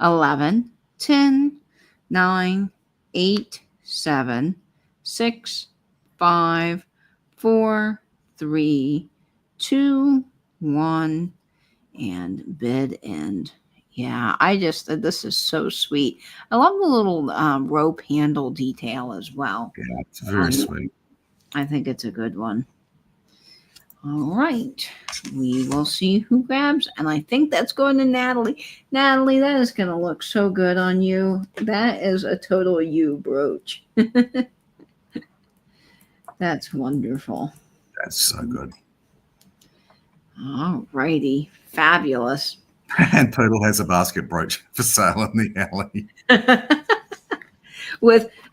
11, 10, 9, 8, 7, 6, 5, 4, 3, 2, 1, and bid end. Yeah, this is so sweet. I love the little rope handle detail as well. Yeah, it's very sweet. I think it's a good one. All right, we will see who grabs, and I think that's going to Natalie. Natalie, that is going to look so good on you. That is a total you brooch. That's wonderful. That's so good. All righty, fabulous. And Poodle has a basket brooch for sale in the alley.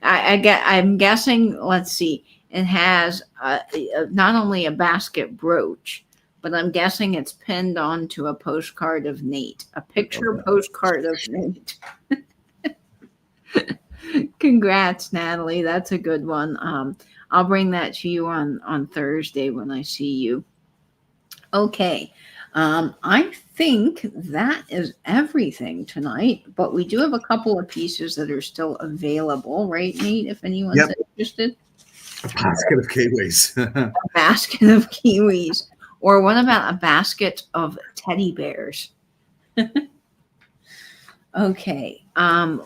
I'm guessing, let's see, it has not only a basket brooch, but I'm guessing it's pinned onto a postcard of Nate, a picture postcard of Nate. Congrats, Natalie. That's a good one. I'll bring that to you on Thursday when I see you. Okay. I think that is everything tonight, but we do have a couple of pieces that are still available, right, Nate? If anyone's interested. A basket of kiwis. A basket of kiwis. Or what about a basket of teddy bears? Okay.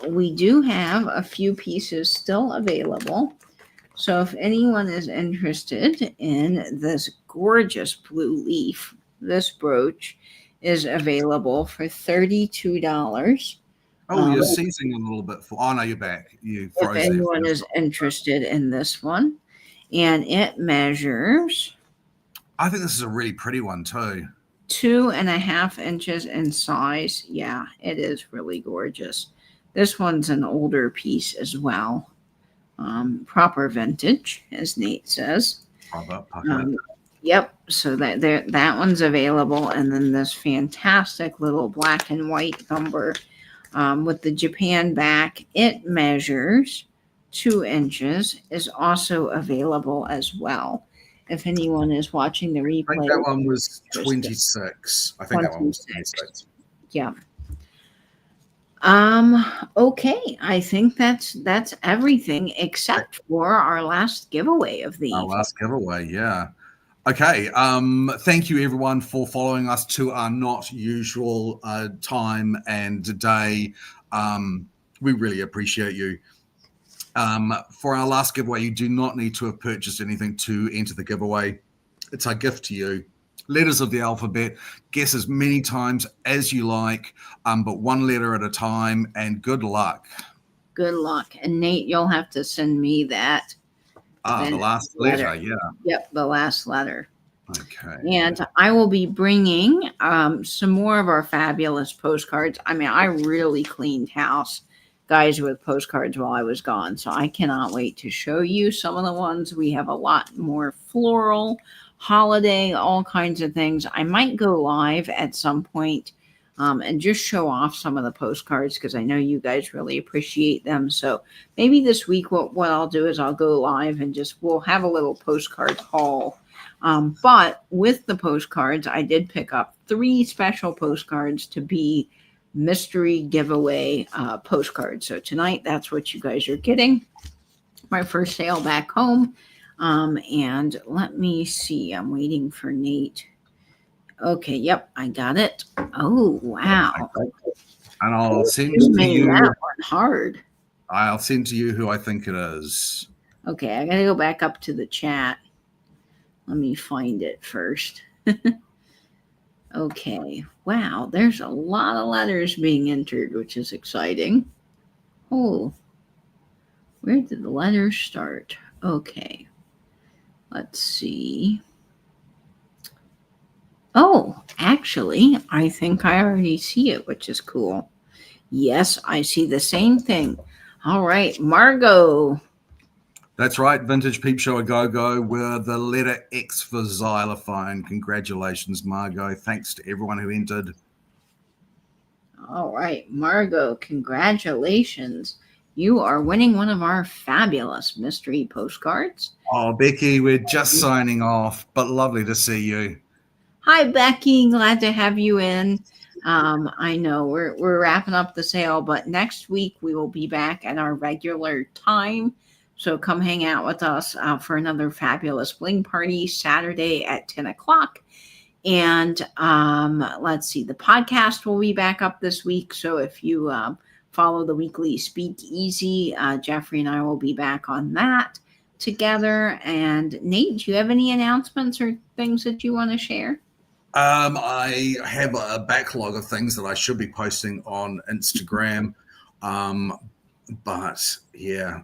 We do have a few pieces still available. So if anyone is interested in this gorgeous blue leaf, this brooch is available for $32. Oh, you're seizing a little bit. Oh, no, you're back. You froze. If anyone is interested in this one, and it measures. I think this is a really pretty one too. 2.5 inches in size. Yeah, it is really gorgeous. This one's an older piece as well. Proper vintage, as Nate says. Yep. So that one's available, and then this fantastic little black and white thumber with the Japan back. It measures 2 inches. Is also available as well. If anyone is watching the replay, I think that one was 26. I think that one was 26. Yeah. Okay. I think that's everything except for our last giveaway of the evening. Our last giveaway, yeah. Okay. Thank you everyone for following us to our not usual time and day. We really appreciate you. For our last giveaway, you do not need to have purchased anything to enter the giveaway. It's our gift to you. Letters of the alphabet. Guess as many times as you like, but one letter at a time, and good luck. Good luck. And Nate, you'll have to send me that. The last letter, yeah. Yep, the last letter. Okay. And I will be bringing some more of our fabulous postcards. I mean, I really cleaned house, guys, with postcards while I was gone. So I cannot wait to show you some of the ones. We have a lot more floral, holiday, all kinds of things. I might go live at some point and just show off some of the postcards because I know you guys really appreciate them. So maybe this week what I'll do is I'll go live and we'll have a little postcard haul. But with the postcards, I did pick up 3 special postcards to be mystery giveaway postcards. So tonight, that's what you guys are getting. My first sale back home. And let me see. I'm waiting for Nate. Okay. Yep. I got it. Oh, wow. And I'll send to you. That one hard. I'll send to you who I think it is. Okay. I got to go back up to the chat. Let me find it first. Okay. Wow. There's a lot of letters being entered, which is exciting. Oh, where did the letters start? Okay. Let's see. Oh, actually, I think I already see it, which is cool. Yes, I see the same thing. All right, Margot. That's right, Vintage Peep Show a Go-Go with the letter X for xylophone. Congratulations, Margot. Thanks to everyone who entered. All right, Margot, congratulations. You are winning one of our fabulous mystery postcards. Oh, Becky, we're just signing off, but lovely to see you. Hi, Becky. Glad to have you in. I know we're wrapping up the sale, but next week we will be back at our regular time. So come hang out with us for another fabulous bling party Saturday at 10 o'clock. And let's see, the podcast will be back up this week. So if you follow the weekly Speak Easy, Jeffrey and I will be back on that together. And Nate, do you have any announcements or things that you want to share? I have a backlog of things that I should be posting on Instagram, but yeah,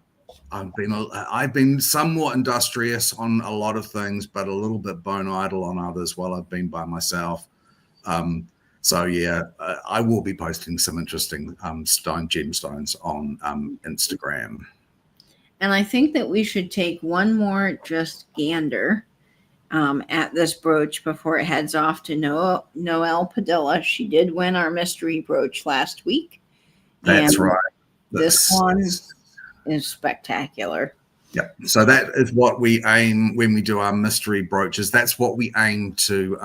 I've been somewhat industrious on a lot of things, but a little bit bone idle on others while I've been by myself. So yeah, I will be posting some interesting gemstones on Instagram. And I think that we should take one more just gander at this brooch before it heads off to Noelle Padilla. She did win our mystery brooch last week. That's right. This one is spectacular. Yeah. So that is what we aim when we do our mystery brooches. That's what we aim to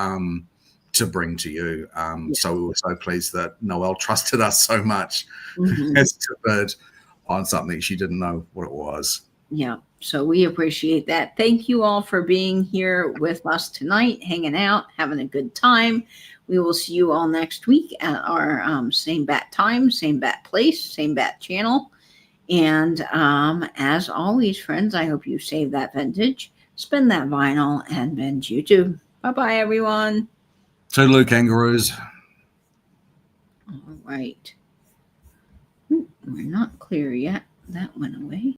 bring to you. So we were so pleased that Noelle trusted us so much as to bid on something she didn't know what it was. Yeah. So we appreciate that. Thank you all for being here with us tonight, hanging out, having a good time. We will see you all next week at our same bat time, same bat place, same bat channel. And as always, friends, I hope you save that vintage, spin that vinyl, and bend YouTube. Bye-bye, everyone. Toodaloo, kangaroos. All right. We're not clear yet. That went away.